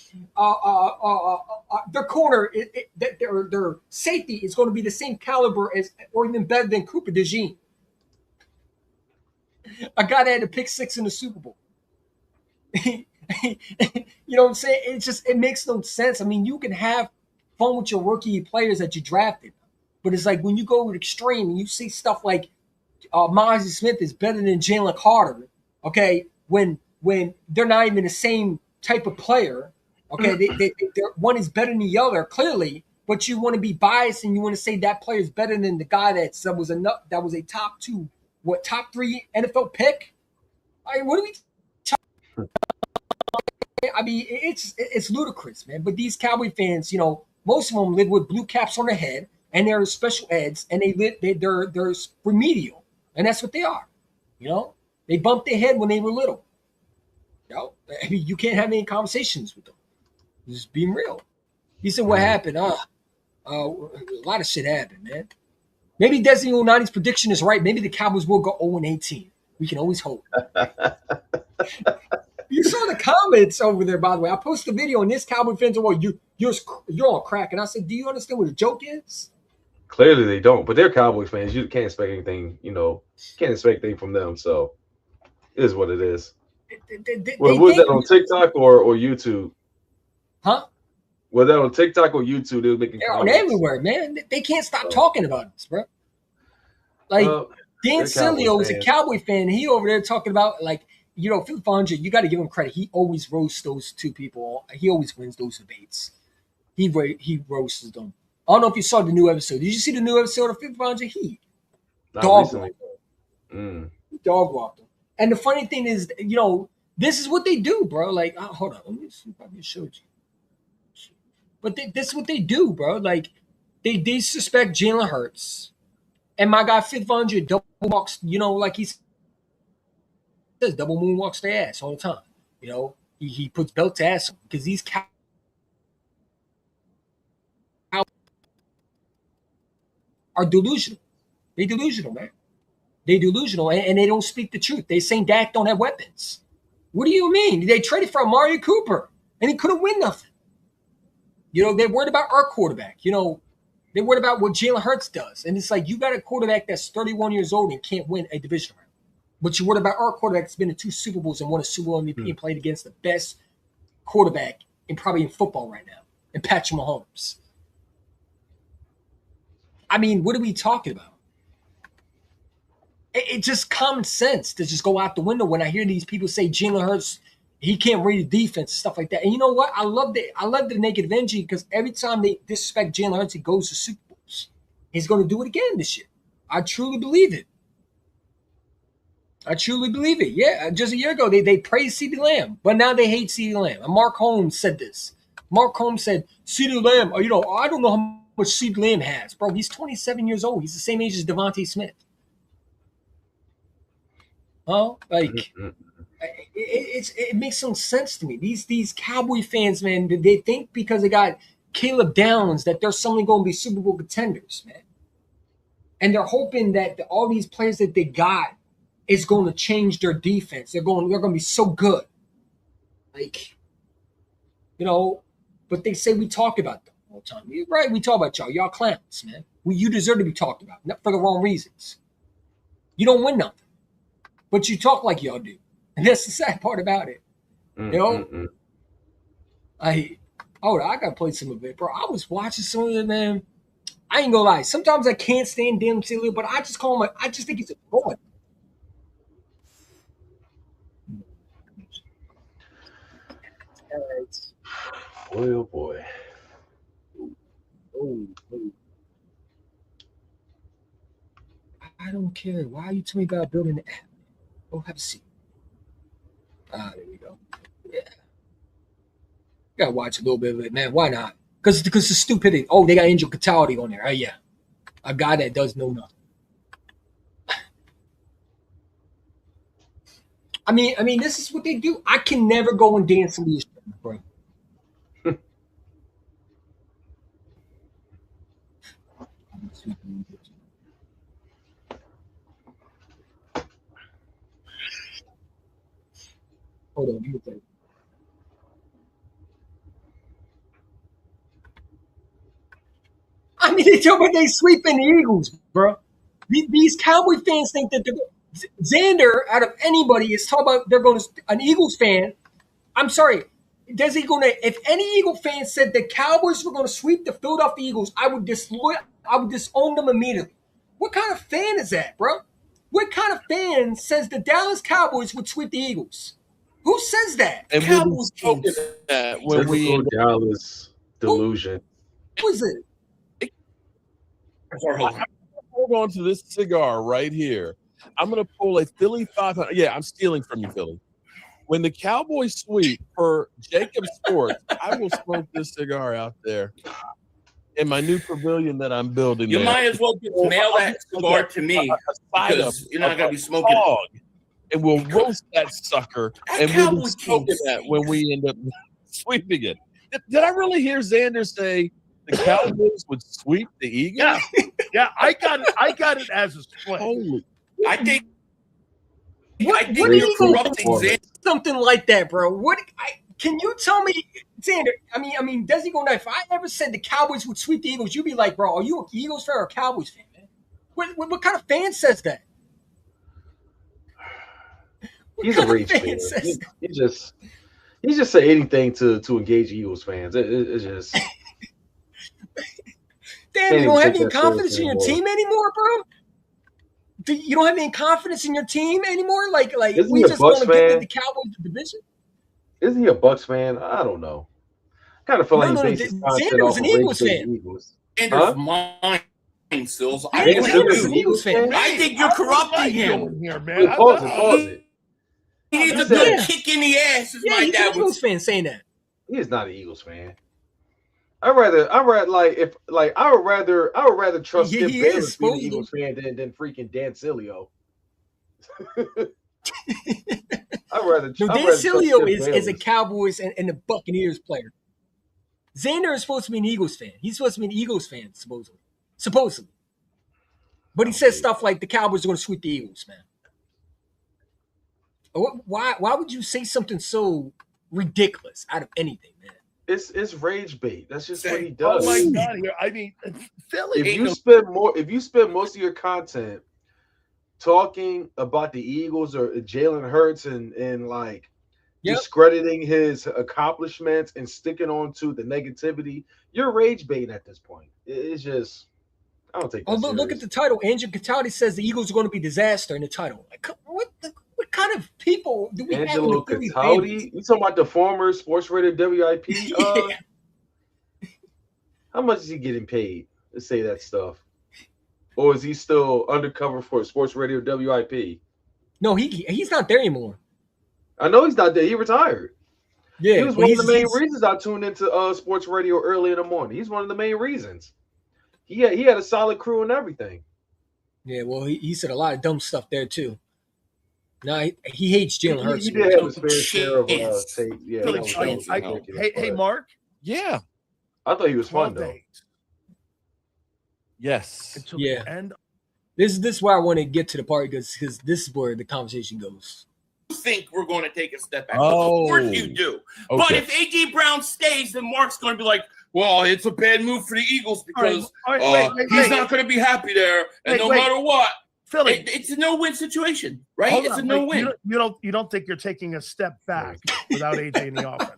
their corner, their safety is going to be the same caliber as, or even better than Cooper DeJean, a guy that had a pick 6 in the Super Bowl. You know what I'm saying? It makes no sense. I mean, you can have fun with your rookie players that you drafted, but it's like when you go to extreme and you see stuff like Mozzie Smith is better than Jalen Carter. Okay, when they're not even the same type of player. Okay, one is better than the other clearly, but you want to be biased and you want to say that player is better than the guy that was a top 3 NFL pick. I mean, what are we? I mean, it's ludicrous, man. But these Cowboy fans, you know, most of them live with blue caps on their head, and they're special eds, and they're remedial, and that's what they are. You know, they bumped their head when they were little. You know, I mean, you can't have any conversations with them. Just being real. He said, "What happened? A lot of shit happened, man. Maybe Desi Unani's prediction is right. Maybe the Cowboys will go 0-18. We can always hope." You saw the comments over there, by the way. I posted a video and this Cowboy fans are, well, you're on crack. And I said, do you understand what a joke is? Clearly they don't, but they're Cowboys fans. You can't expect anything, can't expect anything from them. So it is what it is. Was that on TikTok or YouTube? Huh? Was that on TikTok or YouTube? They were making They're on everywhere, man. They can't stop talking about us, bro. Like, Dan Silio is a Cowboy fan. He over there talking about, like, you know, Phil Fonja, you got to give him credit. He always roasts those two people. He always wins those debates. He roasts them. I don't know if you saw the new episode. Did you see the new episode of Phil Fonja? He dog walked him. Dog walked him. And the funny thing is, you know, this is what they do, bro. Like, hold on. Let me see if I can show you. But this is what they do, bro. Like, they disrespect Jalen Hurts. And my guy, Phil Fonja, double walks, you know, like he's double moonwalks their ass all the time. You know, he puts belt to ass because these cows are delusional. They delusional, man. They delusional, and they don't speak the truth. They saying Dak don't have weapons. What do you mean? They traded for Amari Cooper, and he couldn't win nothing. You know, they're worried about our quarterback. You know, they're worried about what Jalen Hurts does. And it's like, you got a quarterback that's 31 years old and can't win a division round. But you're worried about our quarterback that's been in 2 Super Bowls and won a Super Bowl MVP and played against the best quarterback probably in football right now, and Patrick Mahomes. I mean, what are we talking about? It's just common sense to just go out the window when I hear these people say Jalen Hurts, he can't read the defense, stuff like that. And you know what? I love the negative energy because every time they disrespect Jalen Hurts, he goes to Super Bowls. He's going to do it again this year. I truly believe it. Yeah, just a year ago, they praised CeeDee Lamb, but now they hate CeeDee Lamb. And Mark Holmes said this. Mark Holmes said, CeeDee Lamb, you know, I don't know how much CeeDee Lamb has. Bro, he's 27 years old. He's the same age as Devontae Smith. Huh? Like, it makes some sense to me. These Cowboy fans, man, they think because they got Caleb Downs that they're suddenly going to be Super Bowl contenders, man. And they're hoping that all these players that they got is going to change their defense. They're going to be so good. Like, you know, but they say we talk about them all the time. You're right, we talk about y'all. Y'all clowns, man. You deserve to be talked about, not for the wrong reasons. You don't win nothing, but you talk like y'all do. And that's the sad part about it. You know? I got to play some of it, bro. I was watching some of it, man. I ain't gonna lie. Sometimes I can't stand Dan Silio, but I just call him, I just think he's a boy. Boy, oh boy. I don't care. Why are you telling me about building the app? Oh, have a seat. There we go. Yeah. Gotta watch a little bit of it, man. Why not? Because the stupidity. Oh, they got Angel Cataldi on there. Oh, yeah. A guy that does know nothing. I mean, this is what they do. I can never go and dance in these, bro. Hold on, give me a second. I mean, they tell me they sweeping the Eagles, bro. These Cowboy fans think that Xander, out of anybody, is talking about they're going to an Eagles fan. I'm sorry. Does he going to? If any Eagle fan said the Cowboys were going to sweep the Philadelphia Eagles, I would disown them immediately. What kind of fan is that, bro? What kind of fan says the Dallas Cowboys would sweep the Eagles? Who says that? And Cowboys we'll be smoking that when we Typical Dallas delusion. Who is it? hold on to this cigar right here. I'm going to pull a Philly 500. Yeah, I'm stealing from you, Philly. When the Cowboys sweep per Jacob Sports, I will smoke this cigar out there in my new pavilion that I'm building. You might as well just mail that cigar to me because you're not going to be smoking it. And we'll roast that sucker, and we'll be smoking that when we end up sweeping it. Did I really hear Xander say the Cowboys would sweep the Eagles? Yeah, I got it as a split. Holy. I think What you're corrupting Xander. Something like that, bro. Can you tell me, Xander? I mean, does he go now? If I ever said the Cowboys would sweep the Eagles, you'd be like, bro, are you an Eagles fan or a Cowboys fan, man? What kind of fan says that? He's a rage fan. He just say anything to engage Eagles fans. It's just. Damn, you don't have any confidence in your team anymore, bro? You don't have any confidence in your team anymore? Like we just want to get the Cowboys the division? Isn't he a Bucks fan? I don't know. I kind of feel like he bases Xander was an Eagles fan. Xander's mine, Sills. Xander's an Eagles fan. I think you're corrupting him. Here, man. Pause it. He needs a good kick in the ass. Yeah, he's an Eagles fan saying that. He is not an Eagles fan. I would rather trust Skip Bayless being an Eagles fan than freaking Dan Sileo. Dan Sileo is a Cowboys and the Buccaneers player. Xander is supposed to be an Eagles fan. He's supposed to be an Eagles fan, supposedly. But he says stuff like the Cowboys are going to sweep the Eagles, man. Why would you say something so ridiculous out of anything, man? It's rage bait. That's just what he does. Oh my god! I mean, Philly. If you spend most of your content talking about the Eagles or Jalen Hurts and like discrediting his accomplishments and sticking on to the negativity, you're rage baiting at this point. It's just I don't take that serious. Look at the title. Angel Cataldi says the Eagles are going to be disaster in the title. Like, what kind of people do we Angelo have? Cataldi? You talking about the former Sports Radio WIP? Yeah. How much is he getting paid to say that stuff? Or is he still undercover for Sports Radio WIP? No, he's not there anymore. I know he's not there. He retired. Yeah, he was one of the main reasons I tuned into Sports Radio early in the morning. He's one of the main reasons. He had a solid crew and everything. Yeah, well, he said a lot of dumb stuff there too. No, he hates Jalen Hurts. He did have his fair share of tape. Yeah. Hey, Mark. Yeah. I thought he was fun though. Yes. Yeah. And this is where I want to get to the part because this is where the conversation goes. Think we're going to take a step back. Oh. Of course you do. Okay. But if A.J. Brown stays, then Mark's going to be like, well, it's a bad move for the Eagles because he's not going to be happy there. And no matter what, Philly, it's a no-win situation, right? It's a no-win. You don't think you're taking a step back without A.J. in the offense?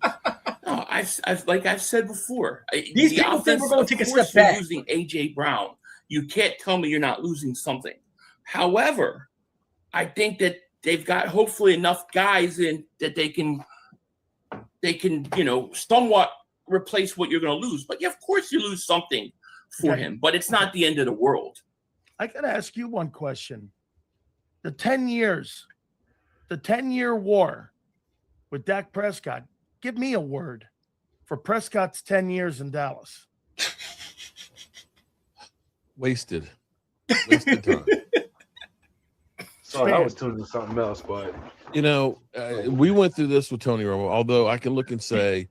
No, I've said before. These people think we're going to take a step back. Losing A.J. Brown, you can't tell me you're not losing something. However, I think that they've got hopefully enough guys in that they can they can, somewhat replace what you're going to lose. But yeah, of course you lose something for him, but it's not the end of the world. I got to ask you one question. The 10-year war with Dak Prescott, give me a word for Prescott's 10 years in Dallas. Wasted time. Sorry, I was tuning to something else, but we went through this with Tony Romo. Although I can look and say,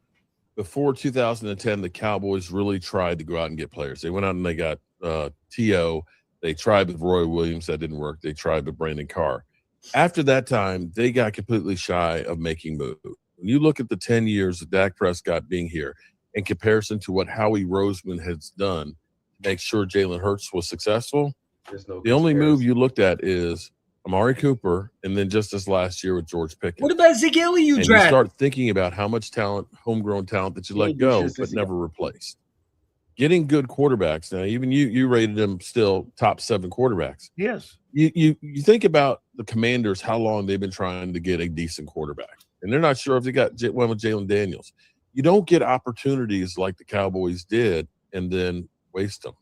before 2010, the Cowboys really tried to go out and get players. They went out and they got T.O. They tried with Roy Williams. That didn't work. They tried with Brandon Carr. After that time, they got completely shy of making moves. When you look at the 10 years of Dak Prescott being here in comparison to what Howie Roseman has done to make sure Jalen Hurts was successful, the only move you looked at is Amari Cooper, and then just this last year with George Pickens. What about Ezekiel you and drafted? You start thinking about how much talent, homegrown talent that you let go but never replaced. Getting good quarterbacks. Now, even you rated him still top 7 quarterbacks. Yes. You think about the Commanders, how long they've been trying to get a decent quarterback. And they're not sure if they got one with Jalen Daniels. You don't get opportunities like the Cowboys did and then waste them.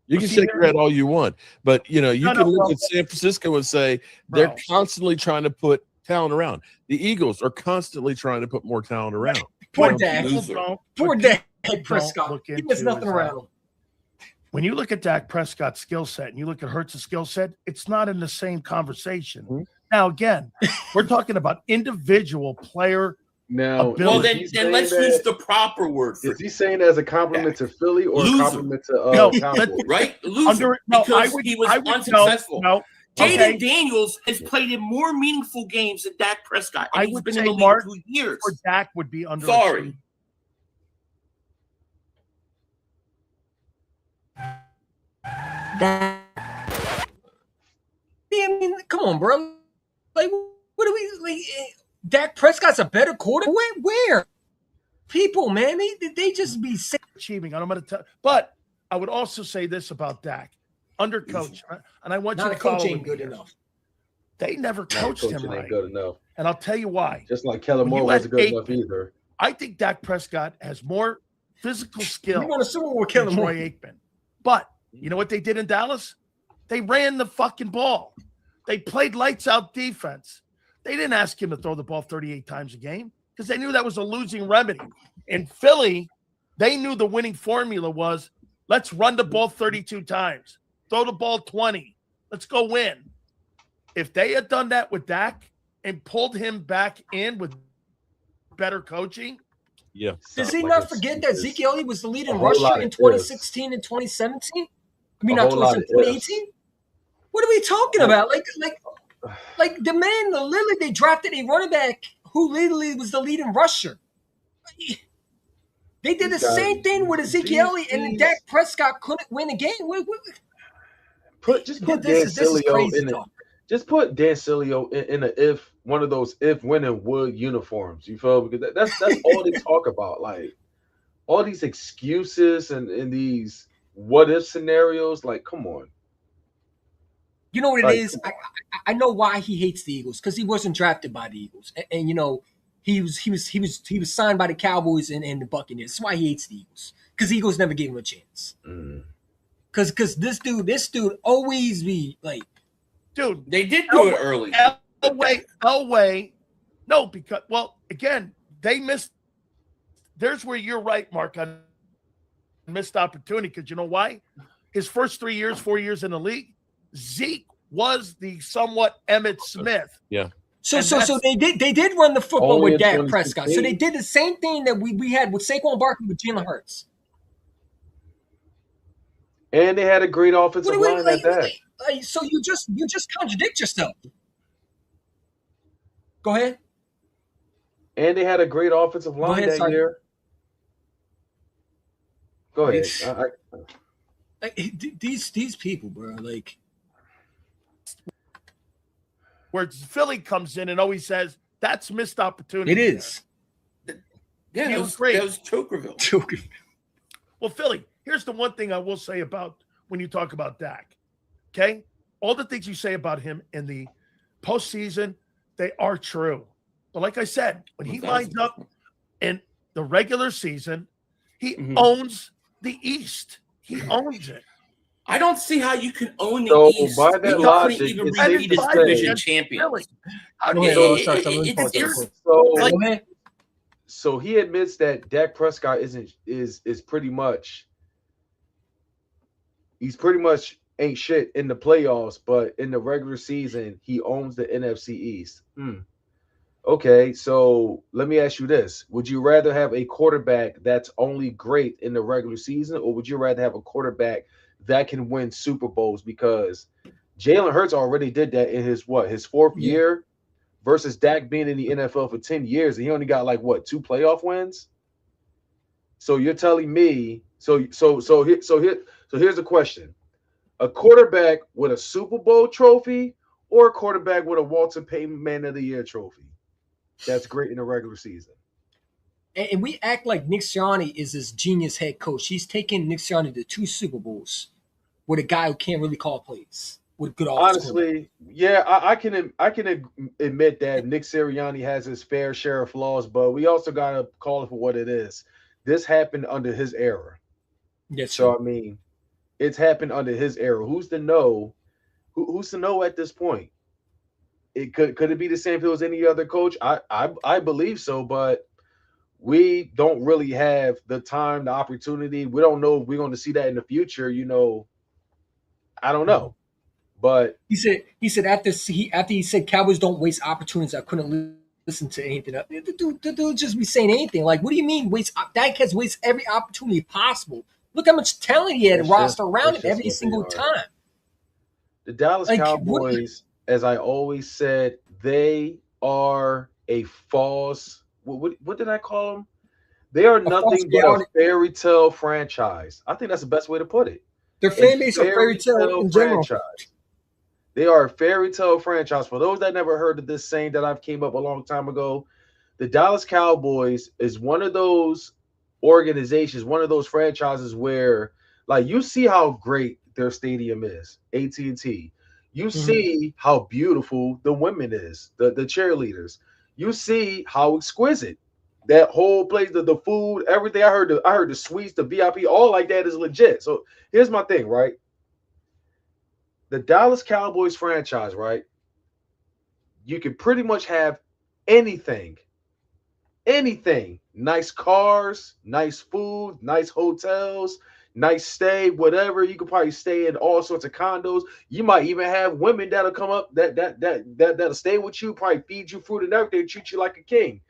You can shake your head all you want, but you can look at San Francisco and say they're constantly trying to put talent around. The Eagles are constantly trying to put more talent around. Poor Dak. Poor Dak Prescott. He has nothing around him. When you look at Dak Prescott's skill set and you look at Hurts' skill set, it's not in the same conversation. Mm-hmm. Now, again, we're talking about individual player. Now, well, then let's use the proper word. Is he saying as a compliment to Philly or a compliment to Cowboys? Right? Loser. Because he was unsuccessful. Jaden Daniels has played in more meaningful games than Dak Prescott. And he's been in the league for 2 years. Or Dak would be under. Sorry. I mean, come on, bro. Like, what do we like? Dak Prescott's a better quarterback. Where? People, man, they just be achieving. I'm going to tell, but I would also say this about Dak, under coach, and I want you to follow coach ain't good enough. They never coached him right. Good enough. And I'll tell you why. Just like Kellen Moore wasn't good enough either. I think Dak Prescott has more physical skill. You want to Super Bowl with Kellen Moore? Troy Aikman. But you know what they did in Dallas? They ran the fucking ball. They played lights out defense. They didn't ask him to throw the ball 38 times a game because they knew that was a losing remedy. In Philly, they knew the winning formula was let's run the ball 32 times, throw the ball 20. Let's go win. If they had done that with Dak and pulled him back in with better coaching. Yeah. Does he not forget that Zeke Elliott was the leading rusher in 2016 and 2017? I mean, not 2018? What are we talking about? Like the man, literally, they drafted a running back who literally was the leading rusher. They did the same thing with Ezekiel Elliott, and then Dak Prescott couldn't win a game. Put Dan Sileo in it. Just put Dan Sileo in one of those winning wood uniforms. You feel? Because that's all they talk about. Like all these excuses and these what if scenarios. Like, come on. You know what it is? I know why he hates the Eagles because he wasn't drafted by the Eagles, and you know he was signed by the Cowboys and the Buccaneers. That's why he hates the Eagles because the Eagles never gave him a chance. Because this dude always be like, dude, they did do it early. Elway, no, because again they missed. There's where you're right, Mark, on missed opportunity because you know why? His first 4 years in the league. Zeke was the somewhat Emmitt Smith. Yeah. So they did run the football with Dak Prescott. So they did the same thing that we had with Saquon Barkley with Jalen Hurts. And they had a great offensive line at that. So you just contradict yourself. Go ahead. And they had a great offensive line that year. Go ahead. These people, bro, like. Where Philly comes in and always says, that's missed opportunity. It is. Yeah, that was great. That was Chokerville. Well, Philly, here's the one thing I will say about when you talk about Dak. Okay? All the things you say about him in the postseason, they are true. But like I said, when he lines up in the regular season. He owns the East. He owns it. I don't see how you can own the So, East. by that You logic, couldn't even it's repeat safe as to division say- champions. So he admits that Dak Prescott is pretty much ain't shit in the playoffs, but in the regular season he owns the NFC East. Okay, so let me ask you this: would you rather have a quarterback that's only great in the regular season, or would you rather have a quarterback that can win Super Bowls? Because Jalen Hurts already did that in his fourth year, versus Dak being in the NFL for 10 years, and he only got 2 playoff wins. So you're telling me here's the question: a quarterback with a Super Bowl trophy, or a quarterback with a Walter Payton Man of the Year trophy that's great in the regular season? And we act like Nick Sirianni is this genius head coach. He's taken Nick Sirianni to 2 Super Bowls with a guy who can't really call plays with good offense. Honestly, yeah, I can admit that Nick Sirianni has his fair share of flaws, but we also gotta call it for what it is. This happened under his era. Yes. So I mean, it's happened under his era. Who's to know? Who's to know at this point? It could it be the same if it was any other coach? I believe so, but we don't really have the time, the opportunity. We don't know if we're going to see that in the future. I don't know. But he said after he said Cowboys don't waste opportunities, I couldn't listen to anything. The dude just be saying anything. Like, what do you mean waste? Dak has wasted every opportunity possible. Look how much talent he had roster around him every single time. The Dallas Cowboys, as I always said, they are a false. What did I call them? They are nothing but a fairy tale franchise. I think that's the best way to put it. Their fan base are fairy tale in general. They are a fairy tale franchise. For those that never heard of this saying that I've came up a long time ago, the Dallas Cowboys is one of those organizations, one of those franchises where, you see how great their stadium is, AT&T. You see how beautiful the women is, the cheerleaders. You see how exquisite that whole place, the food, everything. I heard the suites, the VIP, all like that is legit. So here's my thing, right? The Dallas Cowboys franchise, right? You can pretty much have anything. Nice cars, nice food, nice hotels, nice stay, whatever. You could probably stay in all sorts of condos. You might even have women that'll come up that'll stay with you, probably feed you food and everything, treat you like a king.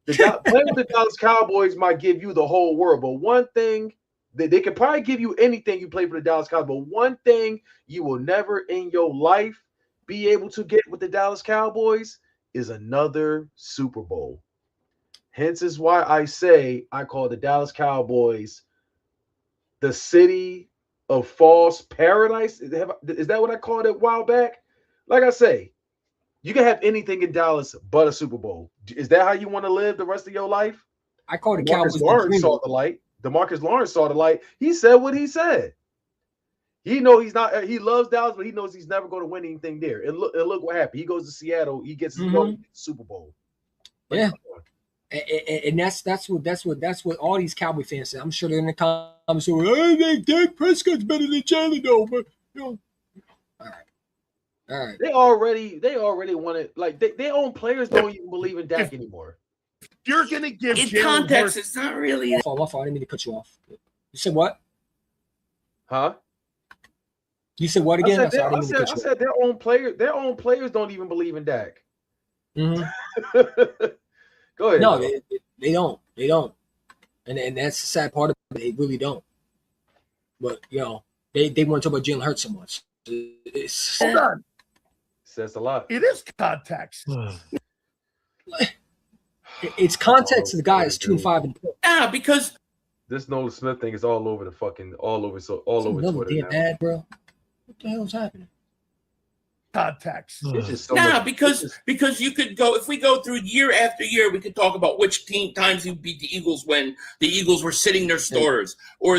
Playing with the Dallas Cowboys might give you the whole world, but one thing they can probably give you anything you play for the Dallas Cowboys, but one thing you will never in your life be able to get with the Dallas Cowboys is another Super Bowl. Hence is why I say I call the Dallas Cowboys the city of false paradise. Is that what I called it a while back? Like I say, you can have anything in Dallas but a Super Bowl. Is that how you want to live the rest of your life? I call the Cowboys. Lawrence saw the light. DeMarcus Lawrence saw the light. He said what he said. He knows he loves Dallas, but he knows he's never going to win anything there. And look what happened. He goes to Seattle. He gets his Super Bowl. Yeah. And that's what all these Cowboy fans say. I'm sure they're in the comments saying, "Hey, Dak Prescott's better than Jalen, though." But all right. They already wanted, their own players don't even believe in Dak anymore. You're gonna give in context, it's not really. My fault. I didn't mean to cut you off. You said what? Huh? You said what again? I said their own players don't even believe in Dak. Go ahead. No, they don't. They don't. And that's the sad part of it. They really don't. But they want to talk about Jalen Hurts so much. Hold on. Says a lot. It is context. It's context of the guy is 2-5. Yeah, because this Nolan Smith thing is all over Twitter damn ad, bro. What the hell is happening? Context. It's just so because you could go, if we go through year after year, we could talk about which times you beat the Eagles when the Eagles were sitting their starters, or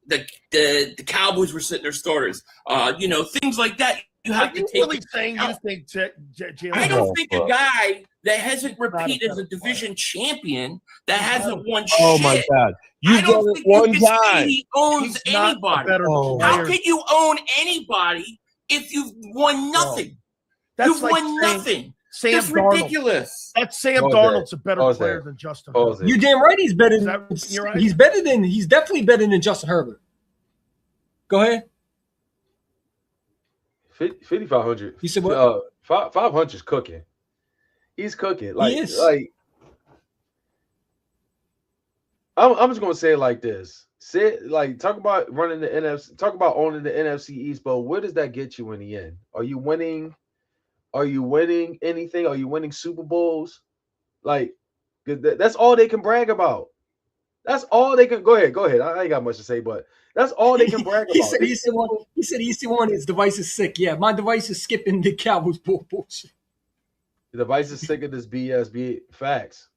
the Cowboys were sitting their starters. Things like that. You have Are to you take really it saying out. you think Jalen? I don't think a guy that hasn't Not a repeated as a better division champion, that He's not hasn't a- won Oh shit. my God! I You've don't done it think one you can say time. he owns He's not a anybody. better Oh. How player. can you own anybody if you've won nothing? That's You've like won saying nothing. Sam That's Darnold. ridiculous. That's Sam Pause Darnold's that. a better Pause player that. than Justin Pause Herbert. it. You damn right he's better Is than that- you're right? he's definitely better than Justin Herbert. Go ahead. 5,500. You said what? 500 is cooking. He's cooking. He is. I'm just gonna say it like this. Talk about running the NFC. Talk about owning the NFC East, but where does that get you in the end? Are you winning? Are you winning anything? Are you winning Super Bowls? That's all they can brag about. That's all they can. Go ahead. I ain't got much to say, but that's all they can brag about. He said Easy one. His device is sick. Yeah, my device is skipping the Cowboys bullshit. The device is sick of this BS. Facts.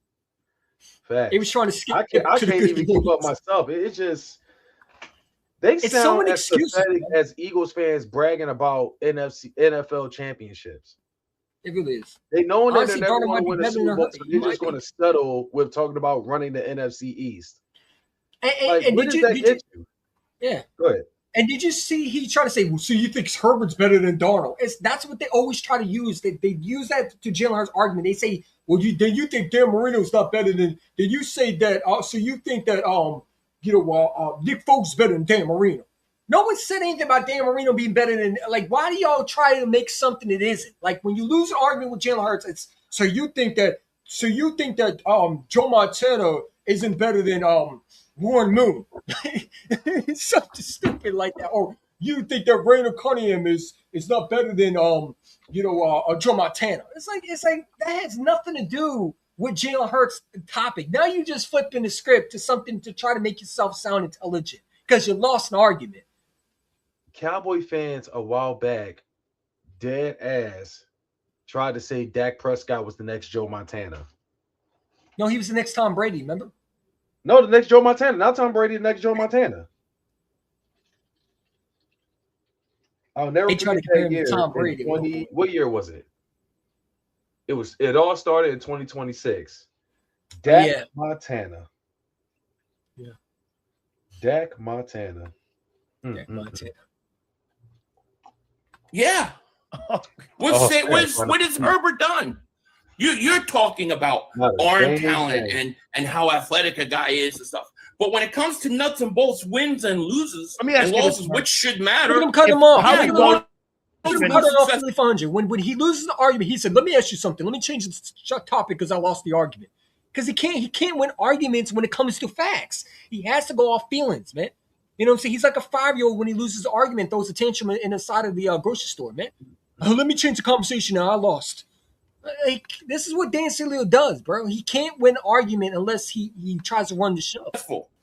He was trying to skip. I can't even keep up myself. It's just they It's so sound many as excuses, pathetic man. as Eagles fans bragging about NFL championships. It really is. They know that Honestly, they're never Darnold going might to be win a better Super than Bowl, Herbert. so He they're might just going be. to settle with talking about running the NFC East. And Where does that get you? Yeah. Go ahead. And did you see he tried to say, well, so you think Herbert's better than Darnold? That's what they always try to use. They use that to Jalen Hurts' argument. They say, well, you think Dan Marino's not better than? Did you say that? So you think that Nick Foles better than Dan Marino? No one said anything about Dan Marino being better than. Like, why do y'all try to make something that isn't? Like when you lose an argument with Jalen Hurts, it's so you think that Joe Montana isn't better than Warren Moon. It's something stupid like that. Or you think that Rainer Cunningham is not better than Joe Montana. It's like that has nothing to do with Jalen Hurts' topic. Now you just flipping the script to something to try to make yourself sound intelligent because you lost an argument. Cowboy fans a while back, dead ass, tried to say Dak Prescott was the next Joe Montana. No, he was the next Tom Brady. Remember? No, the next Joe Montana. Not Tom Brady, the next Joe Montana. I'll never They tried to forget compare that him to year. Tom Brady. What year was it? It all started in 2026. Dak Montana. Yeah. Dak Montana. Dak Montana. Yeah. What has Herbert done? You're talking about arm talent and how athletic a guy is and stuff. But when it comes to nuts and bolts, wins and loses Let me ask and you this, losses, Mark. which should matter. Look at him cut him off. Yeah, Look at him cut it off really fun. When he loses the argument, he said, "Let me ask you something. Let me change the topic because I lost the argument." Because he can't win arguments when it comes to facts. He has to go off feelings, man. You know what I'm saying? He's like a 5-year-old when he loses the argument, throws a tantrum in the side of the grocery store, man. Let me change the conversation now. I lost. Like, this is what Dan Sileo does, bro. He can't win an argument unless he tries to run the show.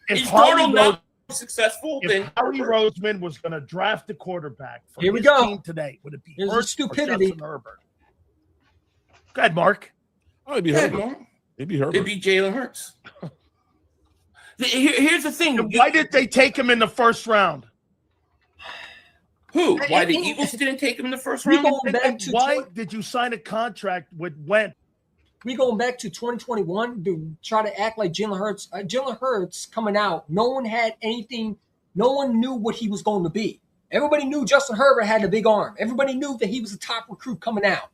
Is Darnold not successful? If Howie Roseman was going to draft a quarterback for Here we his go. team today, would it be Here's Hurts the or stupidity. Justin Herbert? Go ahead, Mark. Oh, it'd be Herbert. It'd be Herbert. It'd be Jalen Hurts. Here's the thing. And why did they take him in the first round? Who? Why the Eagles didn't take him in the first round? Why did you sign a contract with Wentz? We going back to 2021 to try to act like Jalen Hurts. Jalen Hurts coming out. No one had anything. No one knew what he was going to be. Everybody knew Justin Herbert had a big arm. Everybody knew that he was a top recruit coming out.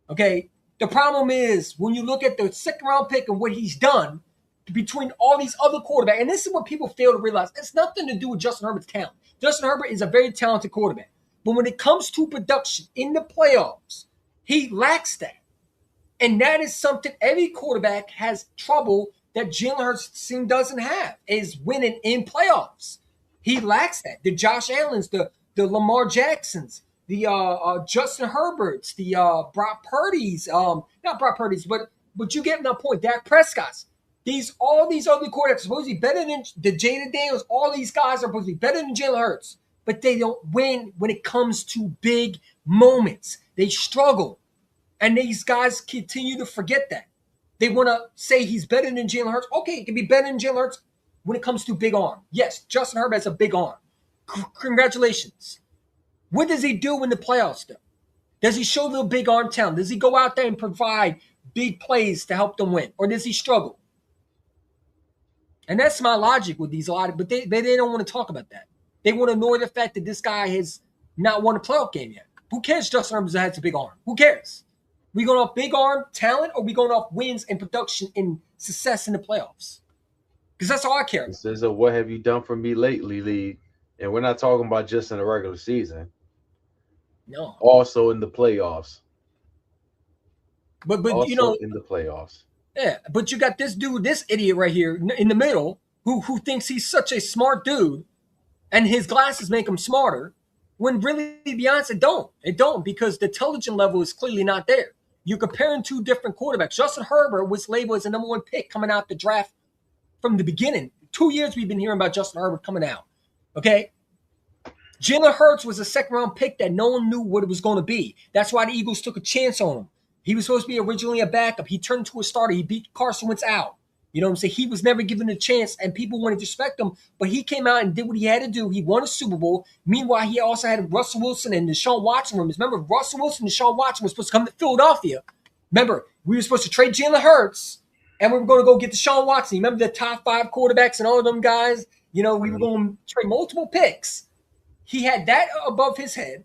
Okay. The problem is when you look at the second round pick and what he's done between all these other quarterbacks, and this is what people fail to realize. It's nothing to do with Justin Herbert's talent. Justin Herbert is a very talented quarterback. But when it comes to production in the playoffs, he lacks that. And that is something every quarterback has trouble that Jalen Hurts doesn't have, is winning in playoffs. He lacks that. The Josh Allens, the Lamar Jacksons, the Justin Herberts, the Brock Purdy's, not Brock Purdy's, but you get my point. Dak Prescott's. All these other quarterbacks are supposed to be better than the Jaden Daniels. All these guys are supposed to be better than Jalen Hurts, but they don't win when it comes to big moments. They struggle. And these guys continue to forget that. They want to say he's better than Jalen Hurts. Okay, he can be better than Jalen Hurts when it comes to big arm. Yes, Justin Herbert has a big arm. Congratulations. What does he do in the playoffs, though? Does he show little big arm talent? Does he go out there and provide big plays to help them win? Or does he struggle? And that's my logic with these a lot, but they don't want to talk about that. They want to ignore the fact that this guy has not won a playoff game yet. Who cares Justin Herbert has a big arm? Who cares? We going off big arm talent, or we going off wins and production and success in the playoffs? Because that's all I care about. This is a what have you done for me lately league. And we're not talking about just in the regular season. No. Also in the playoffs. But also you know, in the playoffs. Yeah, but you got this dude, this idiot right here in the middle, who thinks he's such a smart dude, and his glasses make him smarter. When really, to be honest, it don't, because the intelligence level is clearly not there. You're comparing two different quarterbacks. Justin Herbert was labeled as the number one pick coming out the draft from the beginning. 2 years we've been hearing about Justin Herbert coming out. Okay? Jalen Hurts was a second-round pick that no one knew what it was going to be. That's why the Eagles took a chance on him. He was supposed to be originally a backup. He turned into a starter. He beat Carson Wentz out. You know what I'm saying? He was never given a chance, and people wanted to respect him, but he came out and did what he had to do. He won a Super Bowl. Meanwhile, he also had Russell Wilson and Deshaun Watson rumors. Remember, Russell Wilson and Deshaun Watson were supposed to come to Philadelphia. Remember, we were supposed to trade Jalen Hurts, and we were going to go get Deshaun Watson. You remember the top 5 quarterbacks and all of them guys? You know, we were going to trade multiple picks. He had that above his head.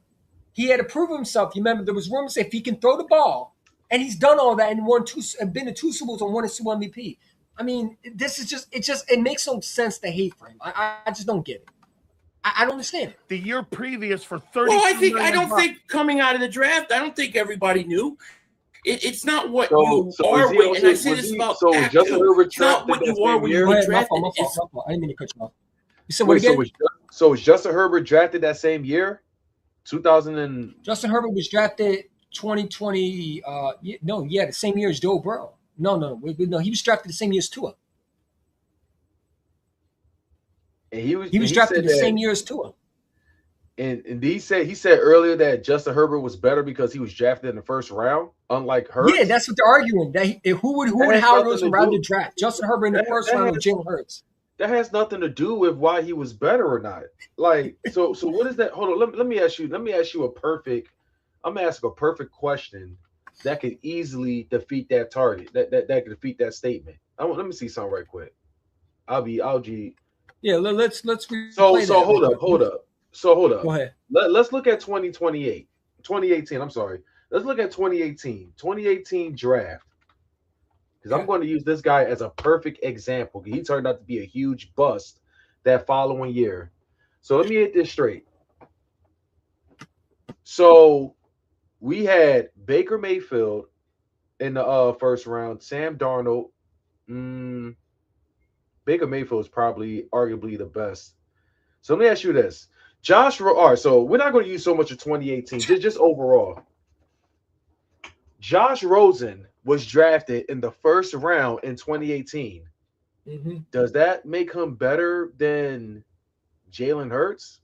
He had to prove himself. You remember, there was rumors if he can throw the ball, and he's done all that and been to 2 Super Bowls and won a Super Bowl MVP. I mean, this is it makes no sense to hate for him. I just don't get it. I don't understand it. The year previous for 30. Well, I don't think coming out of the draft, I don't think everybody knew. It's not what you are with, and I say this about Dak too. It's not what you are when you get drafted. I didn't mean to cut you off. You said what again? So was Justin Herbert drafted that same year? 2000 and Justin Herbert was drafted 2020. The same year as Joe Burrow. No, he was drafted the same year as Tua. And he was drafted the same year as Tua. And he said earlier that Justin Herbert was better because he was drafted in the first round, unlike Hurts. Yeah, that's what they're arguing. Who would Howard Rosen rather draft? Justin Herbert in the first round or Jalen Hurts? That has nothing to do with why he was better or not. Like, so what is that? Hold on, let me ask you a perfect. I'm gonna ask a perfect question that could easily defeat that target. That could defeat that statement. Let me see something right quick. Yeah, let's So hold up. Go ahead. Let's look at 2018. I'm sorry. Let's look at 2018 draft. Because I'm going to use this guy as a perfect example. He turned out to be a huge bust that following year. So let me get this straight. So we had Baker Mayfield in the first round, Sam Darnold. Baker Mayfield is probably arguably the best. So let me ask you this. All right, so we're not going to use so much of 2018, just overall. Josh Rosen was drafted in the first round in 2018. Mm-hmm. Does that make him better than Jalen Hurts?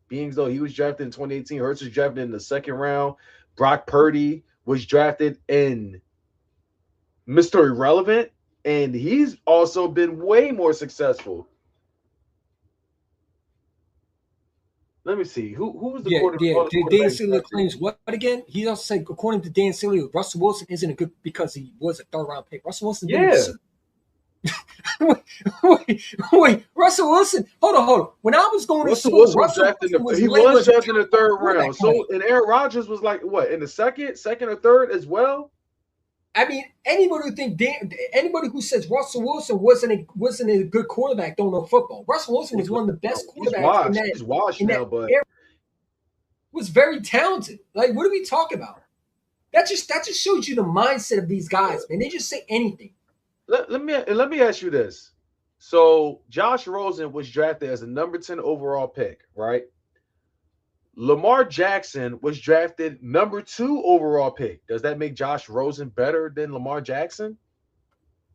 Being as though he was drafted in 2018, Hurts was drafted in the second round. Brock Purdy was drafted in Mr. Irrelevant, and he's also been way more successful. Let me see. Who was the quarterback? Dan Sealy claims what again? He also said, according to Dan Sealy, Russell Wilson isn't a good because he was a third-round pick. Russell Wilson. Wait, Russell Wilson. Hold on. When I was going to school, Russell was drafted in the third round. So, and Aaron Rodgers was like what in the second or third as well. I mean, anybody who says Russell Wilson wasn't a good quarterback don't know football. Russell Wilson was one of the best quarterbacks. He's washed now, but was very talented. Like, what are we talking about? That just shows you the mindset of these guys, man. They just say anything. Let me ask you this. So Josh Rosen was drafted as a number 10 overall pick, right? Lamar Jackson was drafted number 2 overall pick. Does that make Josh Rosen better than Lamar Jackson?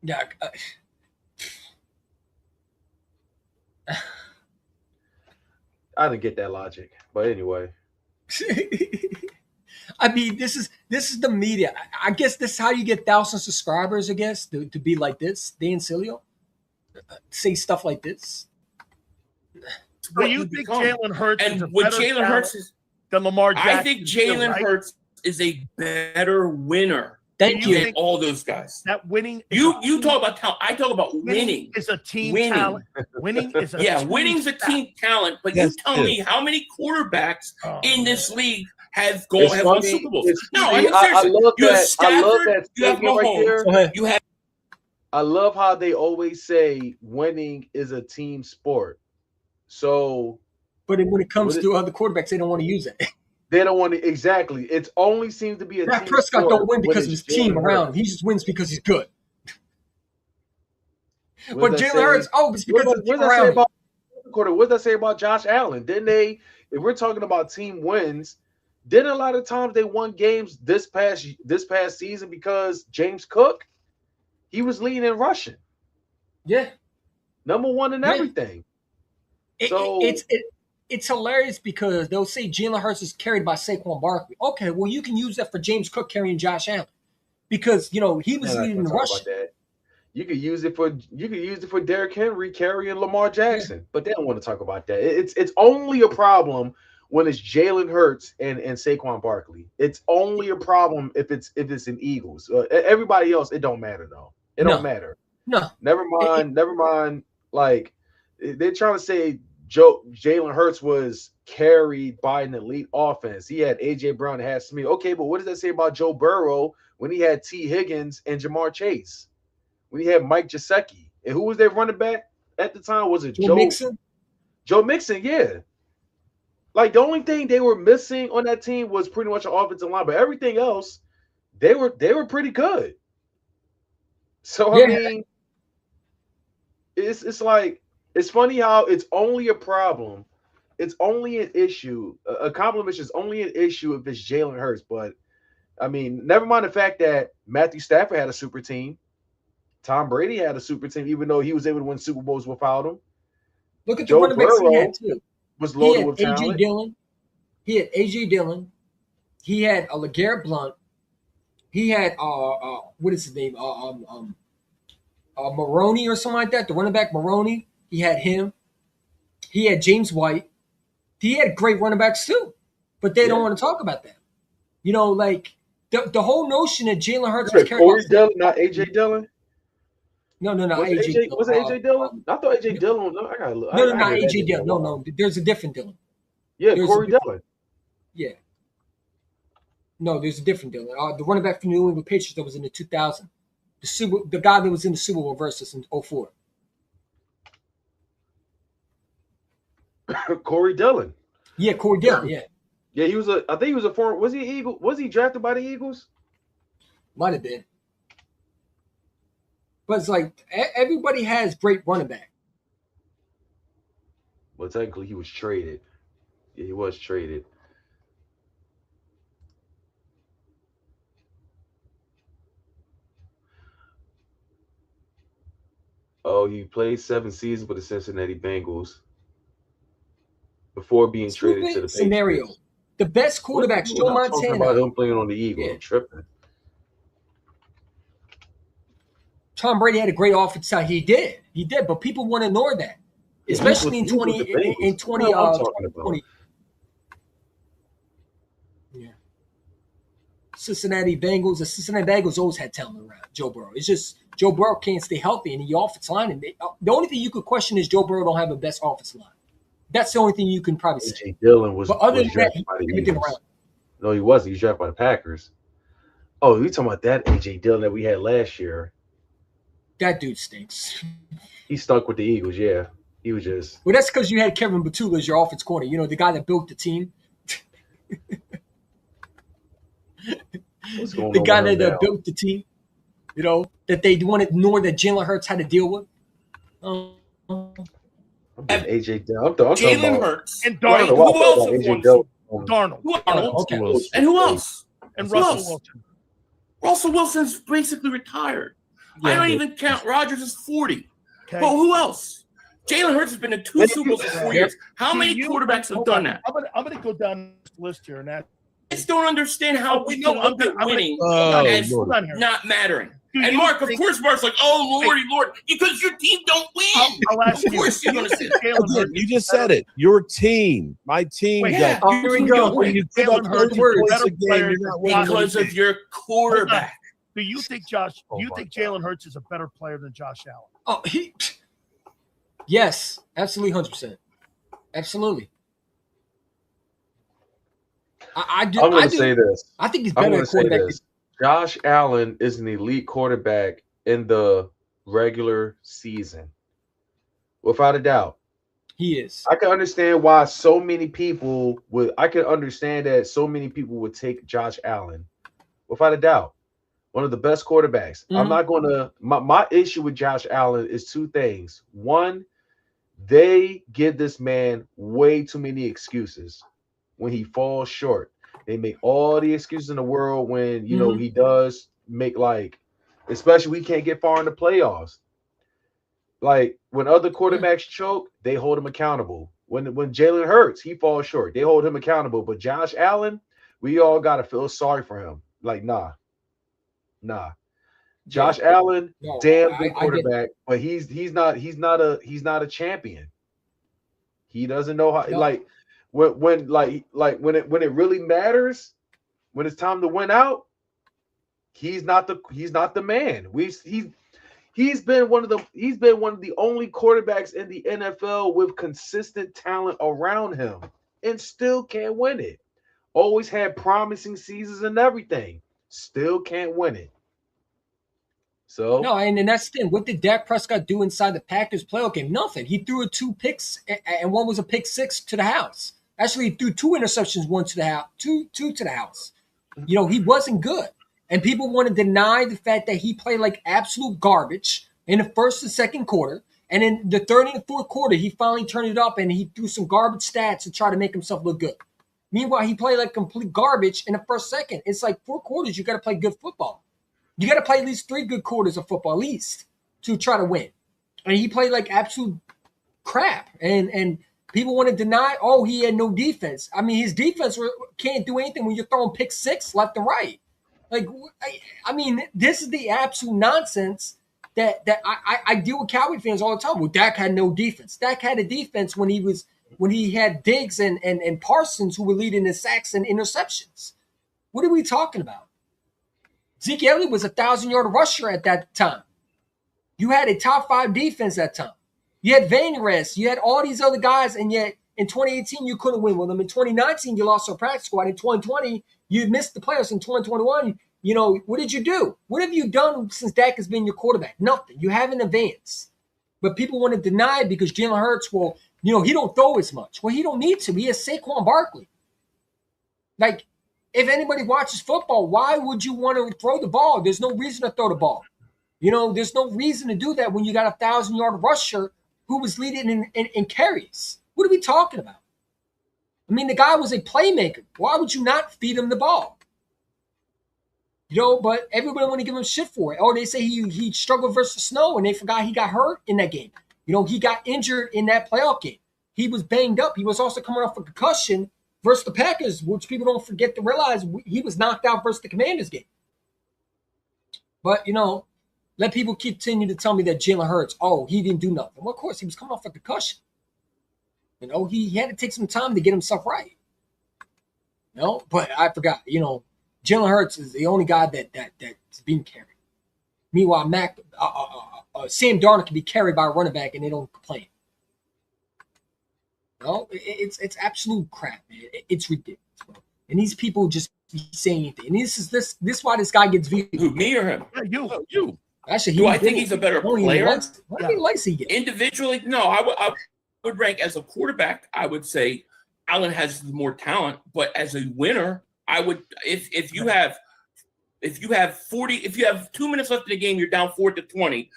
Yeah. I didn't get that logic, but anyway. I mean, this is the media. I guess this is how you get 1,000 subscribers. I guess to be like this, Dan Silio. say stuff like this. Do you think Jalen Hurts is a And with better Jalen Hurts talent than Lamar Jackson? I think Jalen Hurts is a better winner Thank you. than all those guys. That winning. You talk about talent. I talk about winning. Is a team Winning. talent. Winning is a Yeah, team winning's a team talent. But Yes, you tell me how many quarterbacks in this league have It's won funny. Super Bowls? It's No, funny. I mean, I seriously. love You have that. I love Stafford, that you have statement right Mahomes, there. Go ahead. you have I love how they always say winning is a team sport. So, but when it comes to other quarterbacks, they don't want to use it. they don't want to exactly. It only seems to be a Dak team Prescott sport don't win because of when his it's team Jalen around him. Hurts. He just wins because he's good. What But does that Jalen say? Hurts, it's because of the What team does that say around him. about quarter? What does that say about Josh Allen? Didn't they? If we're talking about team wins, didn't a lot of times they won games this past season because James Cook, he was leading in rushing, Yeah. number one in everything. It's hilarious because they'll say Jalen Hurts is carried by Saquon Barkley. Okay, well, you can use that for James Cook carrying Josh Allen because he was leading the rush. You could use it for Derrick Henry carrying Lamar Jackson, but they don't want to talk about that. It's only a problem when it's Jalen Hurts and Saquon Barkley. It's only a problem if it's an Eagles. Everybody else, it don't matter though. It don't matter. No. Never mind. Like they're trying to say Jalen Hurts was carried by an elite offense. He had AJ Brown and had Smith. Okay, but what does that say about Joe Burrow when he had T. Higgins and Jamar Chase? When he had Mike Gesicki. And who was their running back at the time? Was it Joe Mixon? Joe Mixon, yeah. Like the only thing they were missing on that team was pretty much an offensive line, but everything else, they were pretty good. So I mean, it's like it's funny how it's only a problem. It's only an issue. A compliment is only an issue if it's Jalen Hurts. But I mean, never mind the fact that Matthew Stafford had a super team. Tom Brady had a super team, even though he was able to win Super Bowls without him. Look at the running backs he had too. Was loaded with AJ talent. Dillon. He had AJ Dillon. He had LeGarrette Blount. He had what is his name? Maroney or something like that. The running back Maroney. He had him. He had James White. He had great running backs too, but they don't want to talk about that. Like the whole notion that Jalen Hurts was carried. Corey Dillon, not AJ Dillon. No. Was it AJ Dillon? I thought AJ Dillon. I gotta look. No, not AJ Dillon. No. There's a different Dillon. Yeah, Corey Dillon. Yeah. No, there's a different Dillon. The running back from the New England Patriots that was in the 2000. The guy that was in the Super Bowl versus in 2004. Corey Dillon. Yeah, Corey Dillon. Yeah. Yeah, I think he was a former. Was he Eagle? Was he drafted by the Eagles? Might have been. But it's like everybody has great running back. Well, technically, he was traded. Yeah, he was traded. Oh, he played 7 seasons with the Cincinnati Bengals before being traded to the Patriots. Scenario. The best quarterbacks, Joe Montana. Talking about him playing on the Eagles. Yeah. I'm tripping. Tom Brady had a great offensive side. He did, but people want to ignore that, especially in 2020. Yeah, Cincinnati Bengals. The Cincinnati Bengals always had talent around Joe Burrow. It's just Joe Burrow can't stay healthy in the offensive line. And the only thing you could question is Joe Burrow don't have the best offensive line. That's the only thing you can probably say. AJ Dillon was. But other was than that, by the everything Eagles. around. No, he wasn't. He was drafted by the Packers. Oh, we talking about that AJ Dillon that we had last year. That dude stinks. He stunk with the Eagles, yeah. He was just. Well, that's because you had Kevin Batula as your offense corner. The guy that built the team. The guy that built the team. That they wanted more that Jalen Hurts had to deal with. AJ Dillon. Jalen Hurts. And Darnold. Who else have won? Darnold. Okay. And who else? And Russell Wilson. Russell Wilson's basically retired. I don't even count Rodgers as 40. Okay. But who else? Jalen Hurts has been in 2 Super Bowls in 4 years. How many quarterbacks have done that? I'm gonna go down this list here and ask just don't understand how we can look at winning as not mattering. And Mark, of course, Mark's like, oh, Lord, because your team don't win. I'll ask of course you're going to say that. You just said it. Your team, my team. Yeah, here we go. When you put up 30 points a game, you're not winning. Because of your quarterback. Do you think Jalen Hurts is a better player than Josh Allen? Oh, yes, absolutely, 100%, absolutely. I'm going to say this. I think he's better at quarterback. Josh Allen is an elite quarterback in the regular season, without a doubt. He is. I can understand why so many people would. I can understand that so many people would take Josh Allen, without a doubt. One of the best quarterbacks. Mm-hmm. I'm not going to. My issue with Josh Allen is two things. One, they give this man way too many excuses when he falls short. They make all the excuses in the world when, you know, he does make, like, especially we can't get far in the playoffs. Like, when other quarterbacks choke, they hold him accountable. When Jalen Hurts, he falls short, they hold him accountable. But Josh Allen, we all got to feel sorry for him. Like, nah. Josh Allen, damn good quarterback, but he's not a champion. He doesn't know how, like, when it really matters, when it's time to win out, he's not the man. He's been one of the only quarterbacks in the NFL with consistent talent around him and still can't win it. Always had promising seasons and everything, still can't win it. So no, and that's the thing. What did Dak Prescott do inside the Packers playoff game? Nothing. He threw 2 picks, and one was a pick 6 to the house. Actually, he threw 2 interceptions, one to the house, two to the house. You know, he wasn't good. And people want to deny the fact that he played like absolute garbage in the first and second quarter. And in the third and the fourth quarter, he finally turned it up and he threw some garbage stats to try to make himself look good. Meanwhile, he played like complete garbage in the first second. It's like 4 quarters, you got to play good football. You got to play at least 3 good quarters of football, at least, to try to win. And he played like absolute crap. And people want to deny, oh, he had no defense. I mean, his defense can't do anything when you're throwing pick 6 left and right. Like, I mean, this is the absolute nonsense that I deal with Cowboy fans all the time. Well, Dak had no defense. Dak had a defense when he had Diggs and Parsons who were leading the sacks and interceptions. What are we talking about? Zeke Elliott was a 1,000-yard rusher at that time. You had a top 5 defense at that time. You had Van Rest. You had all these other guys, and yet in 2018, you couldn't win with them. In 2019, you lost your practice squad. In 2020, you missed the playoffs. In 2021, you know, what did you do? What have you done since Dak has been your quarterback? Nothing. You haven't advanced. But people want to deny it because Jalen Hurts, well, you know, he don't throw as much. Well, he don't need to. He has Saquon Barkley. Like, if anybody watches football, why would you want to throw the ball? There's no reason to throw the ball. You know, there's no reason to do that when you got a 1,000-yard rusher who was leading in carries. What are we talking about? I mean, the guy was a playmaker. Why would you not feed him the ball? You know, but everybody want to give him shit for it. Oh, they say he struggled versus Snow, and they forgot he got hurt in that game. You know, he got injured in that playoff game. He was banged up. He was also coming off a concussion versus the Packers, which people don't forget to realize he was knocked out versus the Commanders game. But, you know, let people continue to tell me that Jalen Hurts, oh, he didn't do nothing. Well, of course, he was coming off a concussion. You know, he had to take some time to get himself right. You know, but I forgot, you know, Jalen Hurts is the only guy that's being carried. Meanwhile, Sam Darnold can be carried by a running back and they don't complain. No, it's absolute crap, man. It's ridiculous, bro. And these people just saying anything. And this is why this guy gets viewed. Who, me or him? Yeah, you. Actually, do I think he's a better player? What do you like he get? Individually, no. I would rank as a quarterback. I would say Allen has more talent, but as a winner, I would if you have 2 minutes left in the game, you're down 4-20.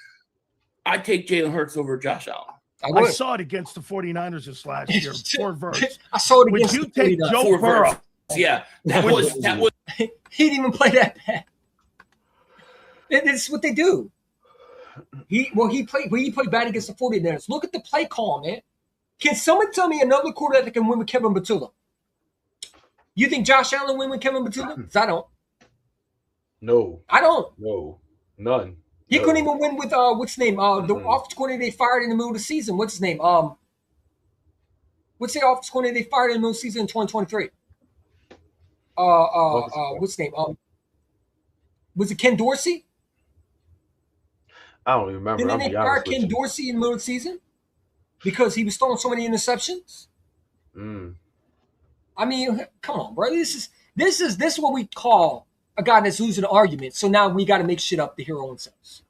I'd take Jalen Hurts over Josh Allen. I saw it against the 49ers this last year. 4 verts. I saw it against Would you take Joe Burrow? Yeah, that was. He didn't even play that bad. That's what they do. He played bad against the 49ers. Look at the play call, man. Can someone tell me another quarterback that can win with Kevin Batula? You think Josh Allen win with Kevin Batuka? Because I don't. No. I don't. No. None. He No. couldn't even win with what's his name? The offensive coordinator they fired in the middle of the season. What's his name? What's the offensive coordinator they fired in the middle of the season in 2023? What's his name? Was it Ken Dorsey? I don't even remember. Didn't they fire Ken Dorsey in the middle of the season because he was throwing so many interceptions? I mean, come on, bro. This is what we call a guy that's losing an argument. So now we got to make shit up to hear our own selves.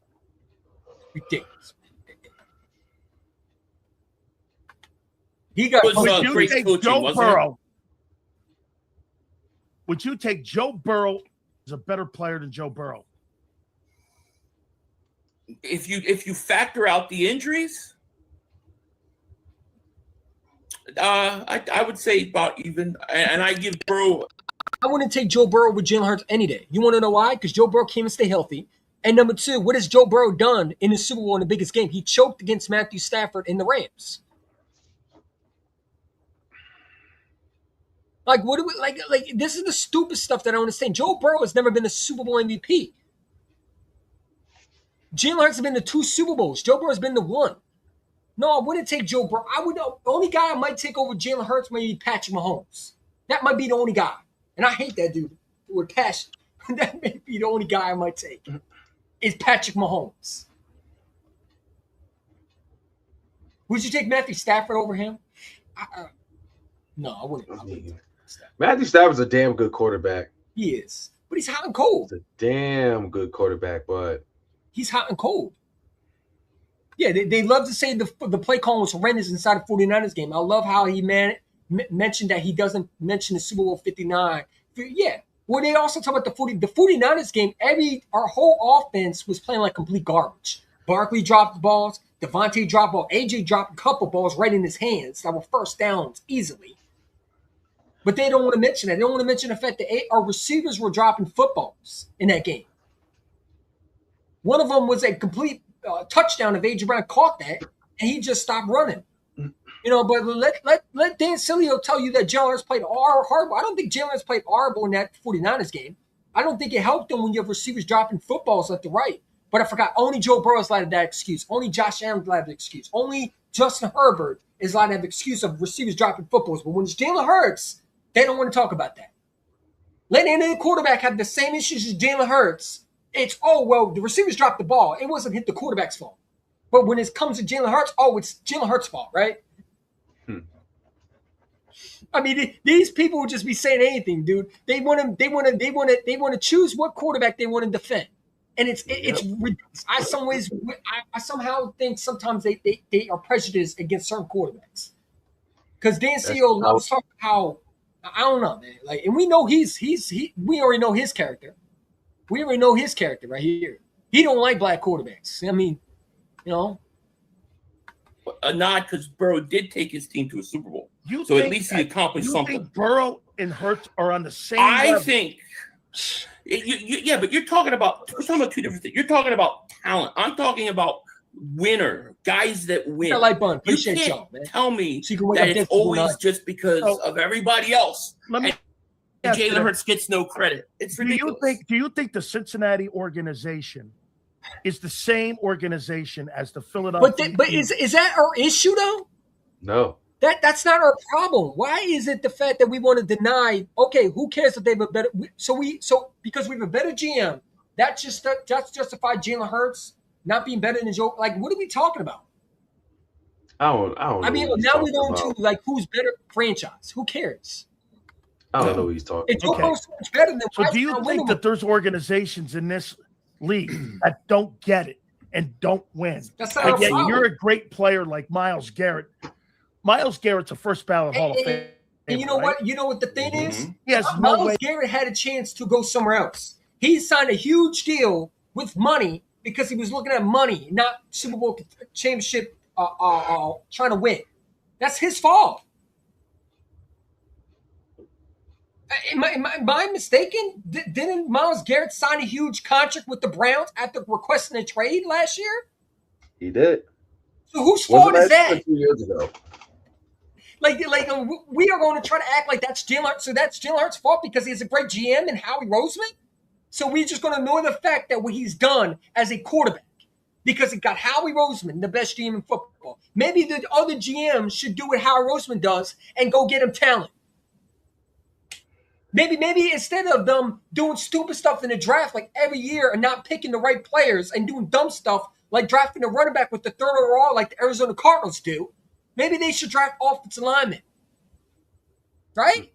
Ridiculous. He got. Would you take Joe Burrow? Would you take Joe Burrow as a better player than Joe Burrow? If you factor out the injuries, I would say about even, and I give Burrow. I wouldn't take Joe Burrow with Jalen Hurts any day. You want to know why? Because Joe Burrow can't stay healthy. And number two, what has Joe Burrow done in the Super Bowl in the biggest game? He choked against Matthew Stafford in the Rams. Like, what do we like? This is the stupid stuff that I don't understand. Joe Burrow has never been a Super Bowl MVP. Jalen Hurts has been to 2 Super Bowls. Joe Burrow has been to 1. No, I wouldn't take Joe Burrow. The only guy I might take over Jalen Hurts might be Patrick Mahomes. That might be the only guy. And I hate that dude with passion. That may be the only guy I might take. Is Patrick Mahomes. Would you take Matthew Stafford over him? No, I wouldn't. Matthew Stafford's a damn good quarterback. He is. But he's hot and cold. He's a damn good quarterback, but he's hot and cold. Yeah, they love to say the play call was horrendous inside the 49ers game. I love how he mentioned that he doesn't mention the Super Bowl 59. Yeah. Well, they also talk about the 49ers game. Our whole offense was playing like complete garbage. Barkley dropped the balls. Devontae dropped the ball. AJ dropped a couple balls right in his hands that were first downs easily. But they don't want to mention that. They don't want to mention the fact that our receivers were dropping footballs in that game. One of them was a complete touchdown if A.J. Brown caught that, and he just stopped running. You know, but let Dan Sileo tell you that Jalen Hurts played horrible. I don't think Jalen Hurts played horrible in that 49ers game. I don't think it helped them when you have receivers dropping footballs left to right. But I forgot, only Joe Burrow's allowed that excuse. Only Josh Allen's allowed that excuse. Only Justin Herbert is allowed to have the excuse of receivers dropping footballs. But when it's Jalen Hurts, they don't want to talk about that. Let any quarterback have the same issues as Jalen Hurts. It's, the receivers dropped the ball. It wasn't hit the quarterback's fault. But when it comes to Jalen Hurts, it's Jalen Hurts' fault, right? I mean, these people would just be saying anything, dude. They want to choose what quarterback they want to defend. And it's ridiculous. I somehow think sometimes they are prejudiced against certain quarterbacks. Because Dan CEO loves talking how, I don't know, man. Like, and we know we already know his character. We already know his character right here. He don't like black quarterbacks. I mean, you know. A nod because Burrow did take his team to a Super Bowl. So at least he accomplished something. You think Burrow and Hurts are on the same level? I think. Yeah, but we're talking about 2 different things. You're talking about talent. I'm talking about winner, guys that win. I like Bun. You can't tell me that it's always just because of everybody else. And Jalen Hurts gets no credit. It's ridiculous. Do you think the Cincinnati organization is the same organization as the Philadelphia? But is that our issue though? No. That's not our problem. Why is it the fact that we want to deny? Okay, who cares if they have a better? So because we have a better GM, that's justified Jalen Hurts not being better than Joe. Like, what are we talking about? I don't. I mean, now we're going to like who's better franchise. Who cares? I don't know what he's talking. It's almost so much better than. So do you think that there's organizations in this league that don't get it and don't win? That's not yet you're a great player like Myles Garrett. Myles Garrett's a first ballot Hall of Fame. And you know what? You know what the thing is? Yes, Myles Garrett had a chance to go somewhere else. He signed a huge deal with money because he was looking at money, not Super Bowl championship, trying to win. That's his fault. Am I mistaken? Didn't Myles Garrett sign a huge contract with the Browns after requesting a trade last year? He did. So whose fault is that? 2 years ago. We are going to try to act like that's Jalen Hurts. So that's Jalen Hurts' fault because he's a great GM and Howie Roseman. So we're just going to ignore the fact that what he's done as a quarterback, because it got Howie Roseman, the best GM in football. Maybe the other GMs should do what Howie Roseman does and go get him talent. Maybe instead of them doing stupid stuff in the draft like every year and not picking the right players and doing dumb stuff like drafting a running back with the 3rd overall like the Arizona Cardinals do, maybe they should draft offensive linemen. Right?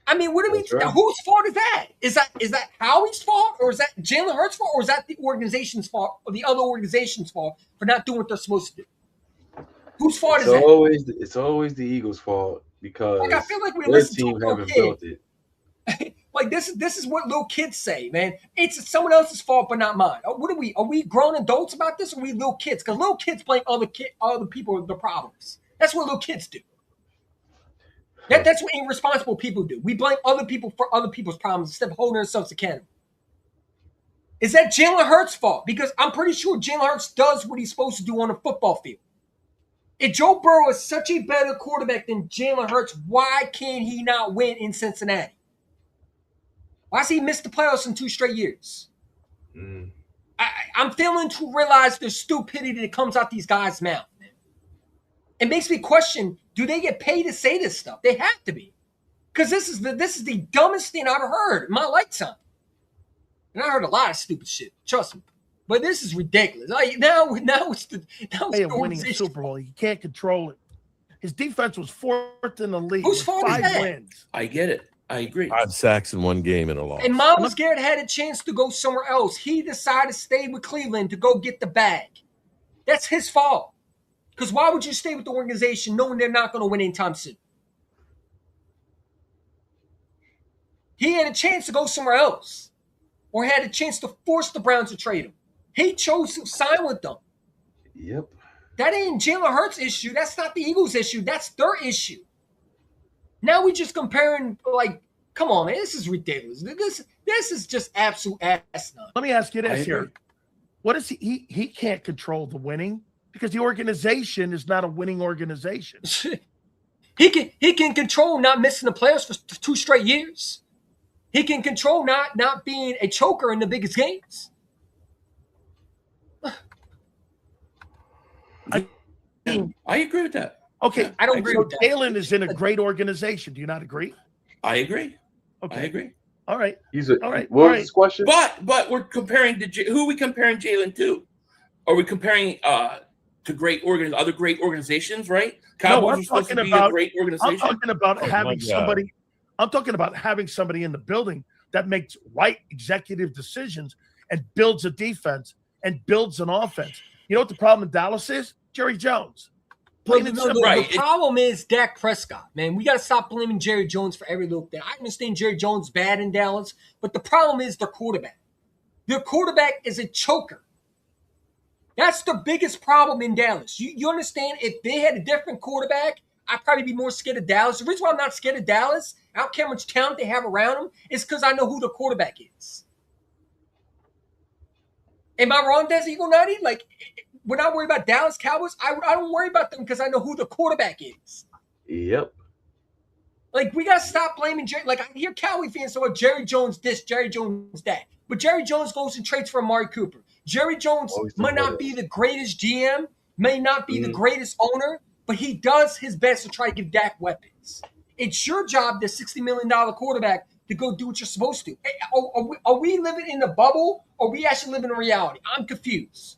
I mean, what do we? Right. Whose fault is that? Is that Howie's fault, or is that Jalen Hurts' fault, or is that the organization's fault, or the other organization's fault for not doing what they're supposed to do? Whose fault is that? It's always the Eagles' fault because I feel like we their listen team to a little haven't kid. built it. Like this is what little kids say, man. It's someone else's fault, but not mine. What are we? Are we grown adults about this, or are we little kids? Because little kids blame other people with the problems. That's what little kids do. That's what irresponsible people do. We blame other people for other people's problems instead of holding ourselves accountable. Is that Jalen Hurts' fault? Because I'm pretty sure Jalen Hurts does what he's supposed to do on a football field. If Joe Burrow is such a better quarterback than Jalen Hurts, why can he not win in Cincinnati? Why has he missed the playoffs in 2 straight years? I'm failing to realize the stupidity that comes out these guys' mouth. It makes me question, do they get paid to say this stuff? They have to be. Because this is the dumbest thing I've ever heard in my lifetime. And I heard a lot of stupid shit, trust me. But this is ridiculous. Now it's the winning a Super Bowl. You can't control it. His defense was 4th in the league. Whose fault is 5 that? wins. I get it. I agree. 5 sacks in 1 game and a loss. And Myles Garrett had a chance to go somewhere else. He decided to stay with Cleveland to go get the bag. That's his fault. Because why would you stay with the organization knowing they're not going to win anytime soon? He had a chance to go somewhere else. Or had a chance to force the Browns to trade him. He chose to sign with them. Yep. That ain't Jalen Hurts' issue. That's not the Eagles' issue. That's their issue. Now we just comparing, like, come on, man. This is ridiculous. This is just absolute asinine. Let me ask you this here. What is he can't control the winning because the organization is not a winning organization. He can control not missing the playoffs for 2 straight years. He can control not being a choker in the biggest games. I agree with that. Okay, I don't agree with that. Jalen is in a great organization. Do you not agree? I agree. Okay. I agree. All right. All right. What was his question? But we're comparing who are we comparing Jalen to? Are we comparing to other great organizations, right? Cowboys are supposed to be a great organization. I'm talking about having somebody. I'm talking about having somebody in the building that makes right executive decisions and builds a defense and builds an offense. You know what the problem in Dallas is? Jerry Jones. The problem is Dak Prescott, man. We got to stop blaming Jerry Jones for every little thing. I understand Jerry Jones bad in Dallas, but the problem is their quarterback. Their quarterback is a choker. That's the biggest problem in Dallas. You understand? If they had a different quarterback, I'd probably be more scared of Dallas. The reason why I'm not scared of Dallas, I don't care how much talent they have around them, is because I know who the quarterback is. Am I wrong, Des Eagle 90? Like, we're not worried about Dallas Cowboys. I don't worry about them because I know who the quarterback is. Yep. Like, we got to stop blaming Jerry. Like, I hear Cowboy fans say, well, Jerry Jones this, Jerry Jones that. But Jerry Jones goes and trades for Amari Cooper. Jerry Jones might not be the greatest GM, may not be the greatest owner, but he does his best to try to give Dak weapons. It's your job, the $60 million quarterback, to go do what you're supposed to. Are we living in a bubble, or are we actually living in reality? I'm confused.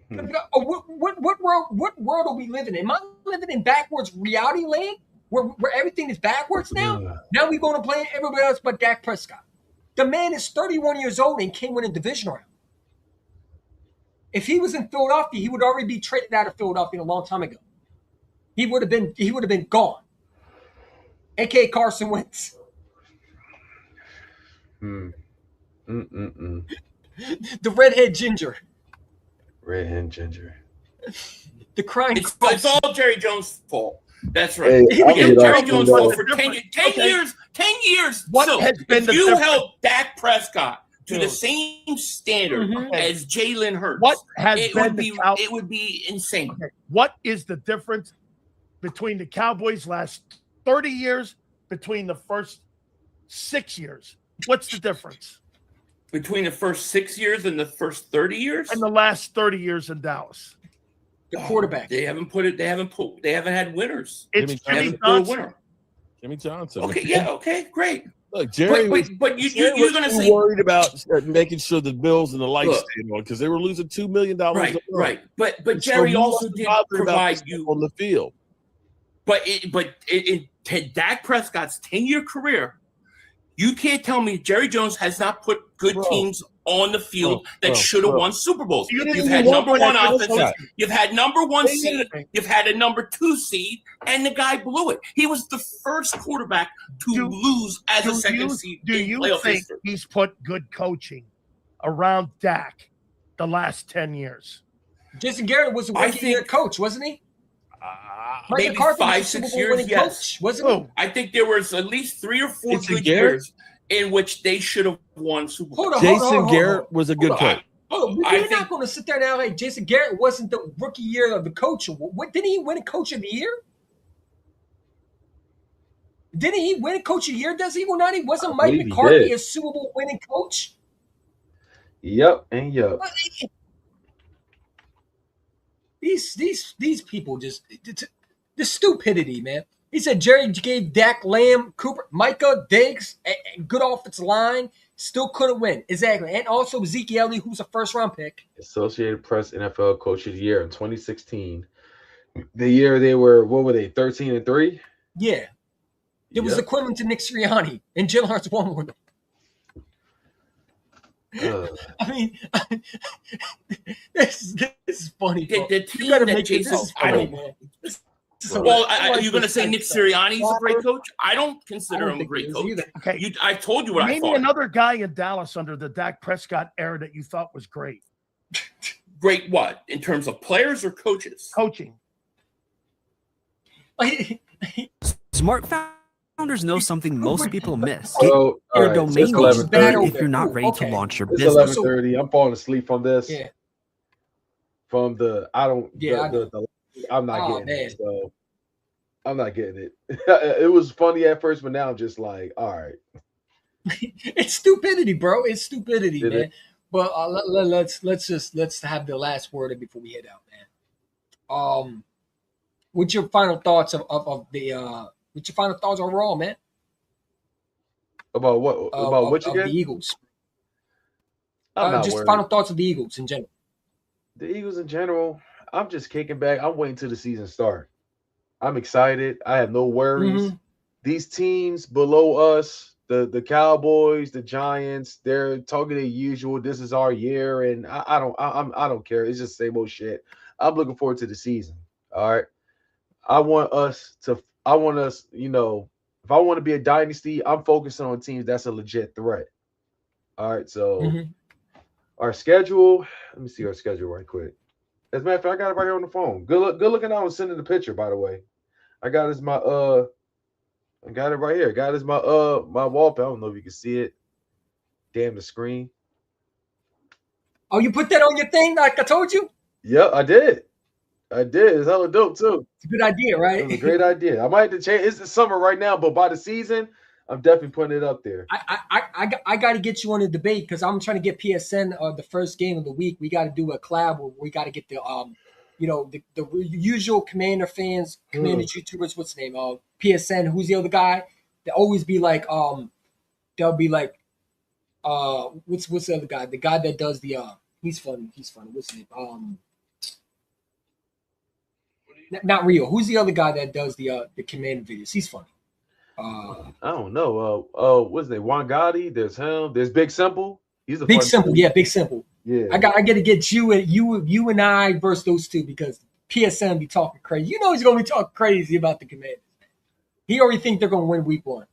What world are we living in? Am I living in backwards reality land where everything is backwards now? Now we're going to blame everybody else but Dak Prescott. The man is 31 years old and can't win a division round. If he was in Philadelphia, he would already be traded out of Philadelphia a long time ago. He would have been gone. AKA Carson Wentz. The redhead ginger. Redhead ginger. The crying. It's all Jerry Jones' fault. That's right. Jerry Jones' fault for 10 years. 10 years. What has been if you held Dak Prescott to the same standard as Jalen Hurts, what has it been would be insane. Okay. What is the difference between the Cowboys last 30 years, between the first 6 years? What's the difference? Between the first 6 years and the first 30 years? And the last 30 years in Dallas. The quarterback. They haven't had winners. It's Jimmy They Jimmy haven't put a Johnson. winner. Jimmy Johnson. Okay, yeah, okay, great. Look, Jerry, But you're was going to too say worried about making sure the Bills and the lights Look. stayed on because they were losing $2 million. right. But So Jerry he also wasn't did bothered about provide the you. stuff on the field. But Dak Prescott's 10-year career, you can't tell me Jerry Jones has not put good teams on the field that should have won Super Bowls. You didn't You've even had want number that one good offense. coach. You've had number one seed. You've had a number 2 seed, and the guy blew it. He was the first quarterback to lose as a second seed Do in you playoff think history. he's put good coaching around Dak the last 10 years? Jason Garrett was a rookie-year coach, wasn't he? Mike Maybe McCarthy was a 5-6 Super Bowl years, winning yes. coach, wasn't he? I think there was at least 3 or 4 Jason good Garrett? years in which they should have won Super Bowl. Hold on, Jason Garrett was a good Hold on. coach. Oh, we're not going to sit there now like Jason Garrett wasn't the rookie year of the coach. What didn't he win a coach of the year? Didn't he win a coach of the year? Does he or not? He wasn't Mike believe he McCarthy did. a Super Bowl winning coach? Yep, and yep. These people just the stupidity, man. He said Jerry gave Dak, Lamb, Cooper, Micah, Diggs, a good offensive line, still couldn't win. Exactly. And also Zeke Elliott, who's a first-round pick. Associated Press NFL Coach of the Year in 2016. The year they were, what were they, 13-3? Yeah. It was equivalent to Nick Sirianni, and Jalen Hurts won with them. I mean, this is funny. The team You gotta that make Jason, this is I funny, don't. man. You're going to say Nick Sirianni's a great coach? I don't consider him a great coach. Okay. I told you what I Name thought. me another guy in Dallas under the Dak Prescott era that you thought was great. Great what? In terms of players or coaches? Coaching. Smart founders know something most people miss. So, Get your all right, domain it's name 11:30. if you're not ready to launch your It's business. 11:30. I'm falling asleep from this. Yeah. From the I'm not Oh, getting man. it. So I'm not getting it. It was funny at first, but now I'm just like, all right. It's stupidity, bro. It's stupidity, Did man. it? But let's have the last word before we head out, man. What's your final thoughts of the what's your final thoughts overall, man? About what? About which of again? the Eagles. I'm not Just worried. final thoughts of the Eagles in general. The Eagles in general, I'm just kicking back. I'm waiting till the season start. I'm excited. I have no worries. These teams below us, the Cowboys, the Giants, they're talking the usual. This is our year, and I don't care. It's just the same old shit. I'm looking forward to the season. All right. I want us, if I want to be a dynasty, I'm focusing on teams that's a legit threat. All right. So our schedule, let me see our schedule right quick. As a matter of fact, I got it right here on the phone. Good looking out and sending the picture, by the way. I got it as my I got it right here. Got it as my my wallpaper. I don't know if you can see it. Damn the screen. Oh, you put that on your thing like I told you? Yep, I did. It's hella dope too. It's a good idea, right? It was a great idea. I might have to change. It's the summer right now, but by the season, I'm definitely putting it up there. I got to get you on the debate because I'm trying to get PSN the first game of the week. We got to do a collab where we got to get the the usual Commander fans, Commander YouTubers. What's the name? PSN. Who's the other guy? They always be like they'll be like what's the other guy? The guy that does the he's funny. What's his name? Not Rio. Who's the other guy that does the Commander videos? He's funny. I don't know. What's his name? Juan Gotti. There's him. There's Big Simple. He's a Big fun Simple. dude. Yeah, Big Simple. Yeah. I got to get you and I versus those two because PSN be talking crazy. You know he's gonna be talking crazy about the Commanders. He already think they're gonna win week 1.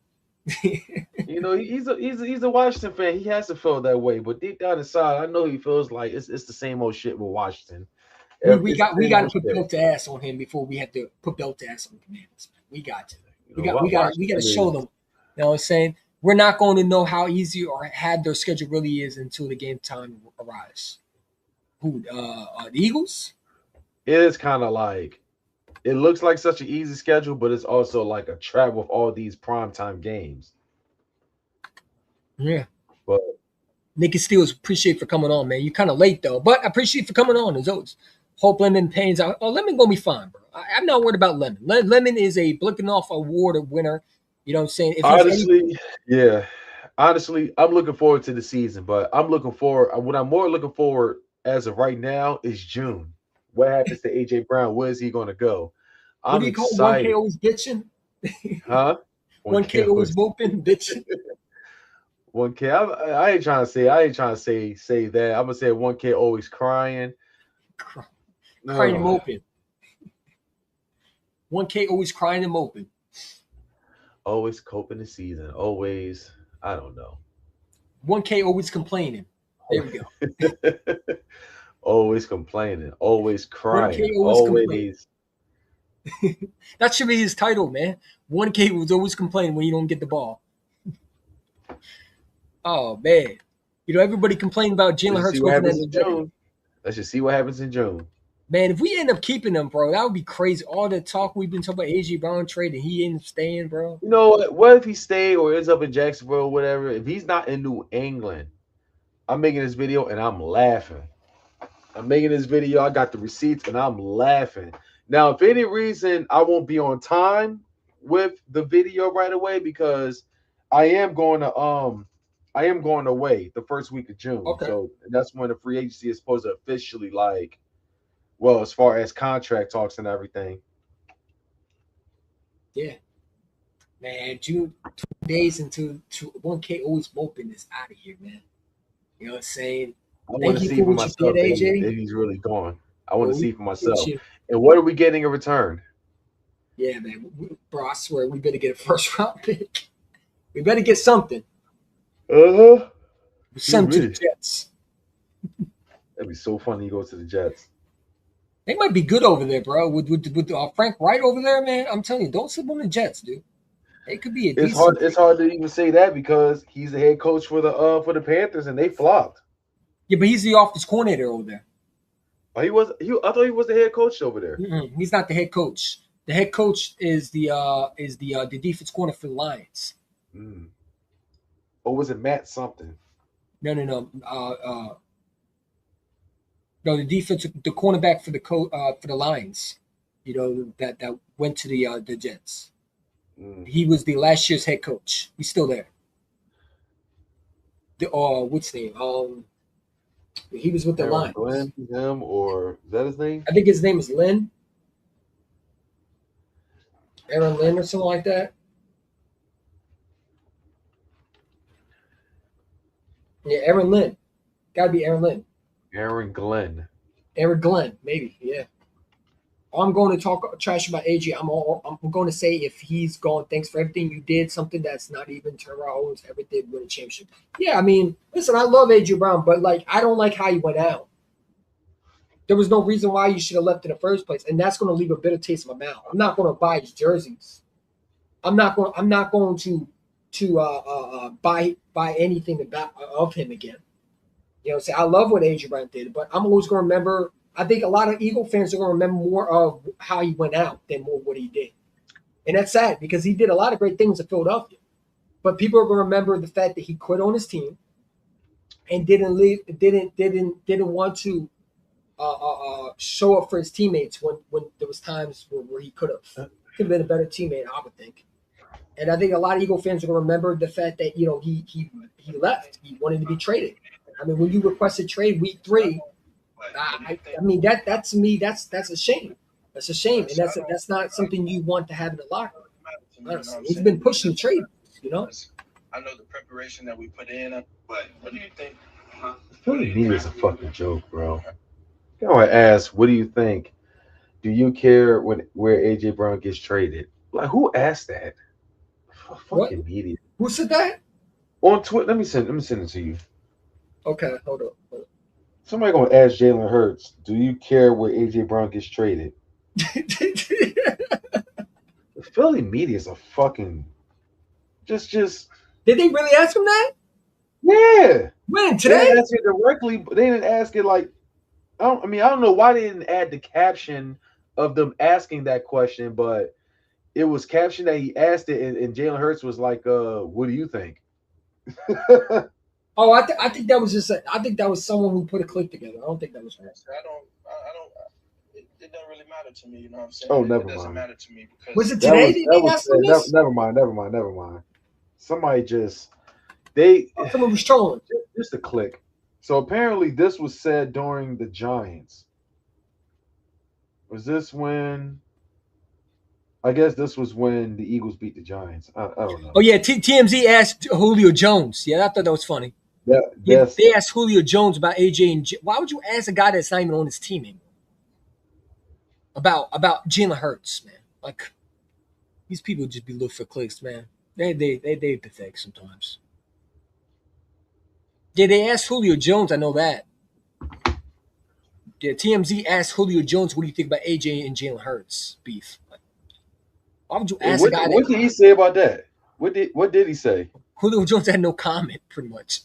He's a Washington fan. He has to feel that way, but deep down inside, I know he feels like it's the same old shit with Washington. We got to put belt to ass on him before we have to put belt to ass on the Commanders. We got to. We got to show them. You know what I'm saying? We're not going to know how easy or hard their schedule really is until the game time arrives. Who? The Eagles? It is kind of like it looks like such an easy schedule, but it's also like a trap with all these primetime games. Yeah. But Nikki Steele, appreciate for coming on, man. You're kind of late though, but I appreciate for coming on as always. Hope Lemon pains out. Oh, Lemon gonna be fine, bro. I'm not worried about Lemon. Lemon is a Blickenoff Award winner. You know what I'm saying? If honestly, yeah. Honestly, I'm looking forward to the season, but I'm looking forward. What I'm more looking forward as of right now is June. What happens to AJ Brown? Where is he going to go? What I'm do you call excited. 1K always bitching? Huh? 1K always moping, bitching. 1K. I ain't trying to say. I ain't trying to say that. I'm gonna say 1K always crying. Crying and moping. 1K always crying and moping. Always coping the season. Always. I don't know. 1K always complaining. There we go. Always complaining. Always crying. 1K always. That should be his title, man. 1K was always complaining when you don't get the ball. Oh man, you know everybody complaining about Jalen Hurts. Let's just see what happens in June. Man, if we end up keeping him, bro, that would be crazy. All the talk we've been talking about AJ Brown trade and he ends up staying, bro. You know what if he stay or ends up in Jacksonville or whatever? If he's not in New England, I'm making this video and I'm laughing. I'm making this video. I got the receipts and I'm laughing. Now, if any reason I won't be on time with the video right away because I am going away the first week of June. Okay. So that's when the free agency is supposed to officially well, as far as contract talks and everything. Yeah. Man, June 2 days into 1K always moping is out of here, man. You know what I'm saying? I want to see for myself if he's really gone. I want to see for myself. And what are we getting in return? Yeah, man. Bro, I swear we better get a first round pick. We better get something. Send to the Jets. That'd be so funny. He goes to the Jets. They might be good over there, bro. With Frank Wright over there, man. I'm telling you, don't sleep on the Jets, dude. They could be a decent. It's hard to even say that because he's the head coach for the Panthers and they flopped. Yeah, but he's the offensive coordinator over there. Oh, I thought he was the head coach over there. Mm-mm, he's not the head coach. The head coach is the defense corner for the Lions. Mm. Or was it Matt something? No. No, the cornerback for the Lions. You know that went to the Jets. Mm. He was the last year's head coach. He's still there. What's his name? He was with the Lions. Glenn, or is that his name? I think his name is Lynn. Aaron Lynn or something like that. Yeah, Aaron Lynn. Gotta be Aaron Lynn. Aaron Glenn, maybe. Yeah. I'm going to talk trash about AJ. I'm going to say if he's gone, thanks for everything you did. Something that's not even Terrell Owens ever did win a championship. Yeah, I mean, listen, I love AJ Brown, but I don't like how he went out. There was no reason why you should have left in the first place, and that's going to leave a bitter taste in my mouth. I'm not going to buy his jerseys. I'm not going to buy anything of him again. You know, say I love what AJ Brown did, but I'm always going to remember. I think a lot of Eagle fans are going to remember more of how he went out than more what he did, and that's sad because he did a lot of great things in Philadelphia. But people are going to remember the fact that he quit on his team and didn't want to show up for his teammates when there was times where he could have been a better teammate, I would think. And I think a lot of Eagle fans are going to remember the fact that he left. He wanted to be traded. I mean, when you requested trade week 3, I mean that to me that's a shame. That's a shame, and that's not something you want to have in the locker room. He's been pushing the trade, you know. I know the preparation that we put in, but what do you think? Philly media is a fucking joke, bro. I want to ask, what do you think? Do you care where AJ Brown gets traded? Like, who asked that? Fucking media. Who said that? On Twitter. Let me send it to you. Okay, hold on. Somebody gonna ask Jalen Hurts, do you care where AJ Brown gets traded? The Philly media is a fucking just. Did they really ask him that? Yeah. When today? They didn't ask it directly, but they didn't ask it like. I don't know why they didn't add the caption of them asking that question, but it was captioned that he asked it, and Jalen Hurts was like, what do you think? Oh, I think that was just I think that was someone who put a clip together. I don't think that was her. It doesn't really matter to me. You know what I'm saying? Oh, It never doesn't mind. matter to me because Was it today they asked him this? Never mind. Somebody just they someone was trolling. Just a click. So apparently this was said during the Giants. Was this when? I guess this was when the Eagles beat the Giants. I don't know. Oh yeah, TMZ asked Julio Jones. Yeah, I thought that was funny. They asked Julio Jones about AJ and why would you ask a guy that's not even on his team anymore about Jalen Hurts, man? Like these people just be looking for clicks, man. They pathetic sometimes. Yeah, they asked Julio Jones. I know that. Yeah, TMZ asked Julio Jones, "What do you think about AJ and Jalen Hurts beef?" Like, why would you ask a guy? What did he say about that? What did he say? Julio Jones had no comment, pretty much.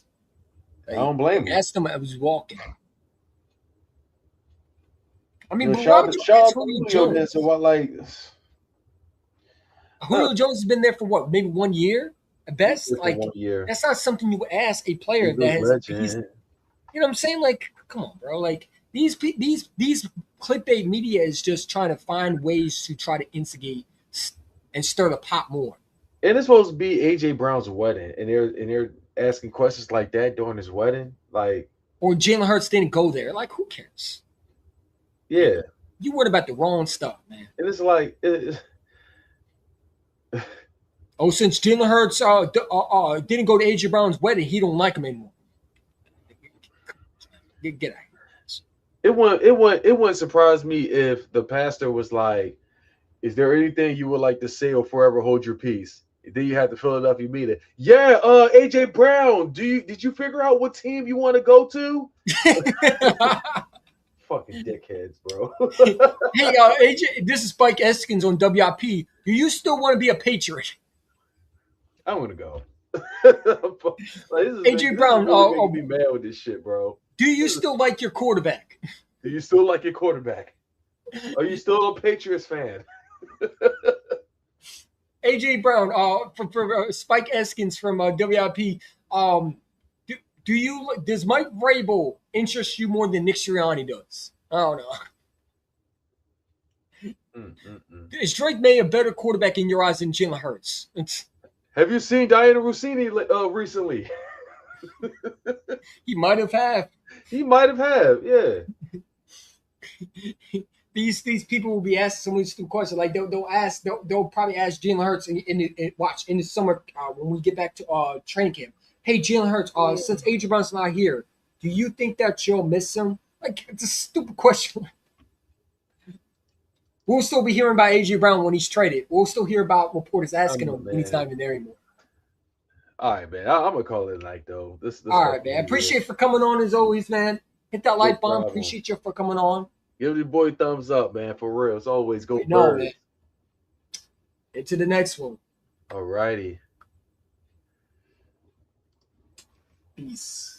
Like, I don't blame him. Asked him, I was walking. I mean, but shout why would you out ask Julio Jones? So what, like, Julio Jones has been there for what, maybe 1 year at best. Like 1 year. That's not something you would ask a player that has. You know what I'm saying? Like, come on, bro. Like these clickbait media is just trying to find ways to try to instigate and stir the pot more. And it's supposed to be AJ Brown's wedding, and they're asking questions like that during his wedding, like. Or Jalen Hurts didn't go there. Like, who cares? Yeah. You worried about the wrong stuff, man. And it's like. Oh, since Jalen Hurts didn't go to AJ Brown's wedding, he don't like him anymore. Get out of here. It wouldn't surprise me if the pastor was like, "Is there anything you would like to say or forever hold your peace?" Then you have the Philadelphia meeting. Yeah, AJ Brown. Did you figure out what team you want to go to? Fucking dickheads, bro. Hey, AJ, this is Spike Eskins on WIP. Do you still want to be a Patriot? I'm gonna go. Like, AJ Brown, really making me mad with this shit, bro. Do you still like your quarterback? Do you still like your quarterback? Are you still a Patriots fan? AJ Brown, for Spike Eskins from WIP. Does Mike Vrabel interest you more than Nick Sirianni does? I don't know. Is Drake May a better quarterback in your eyes than Jalen Hurts? Have you seen Diana Rossini recently? He might have. He might have, yeah. These people will be asking some of these questions. Like they'll probably ask Jalen Hurts in the summer when we get back to training camp. Hey, Jalen Hurts, since AJ Brown's not here, do you think that you'll miss him? Like, it's a stupid question. We'll still be hearing about AJ Brown when he's traded. We'll still hear about reporters asking him when he's not even there anymore. All right, man. I'm gonna call it like though. This all right, man. Appreciate you for coming on as always, man. Hit that like button. Appreciate you for coming on. Give the boy thumbs up, man. For real. It's always go Birds. Man. Into the next one. All righty. Peace.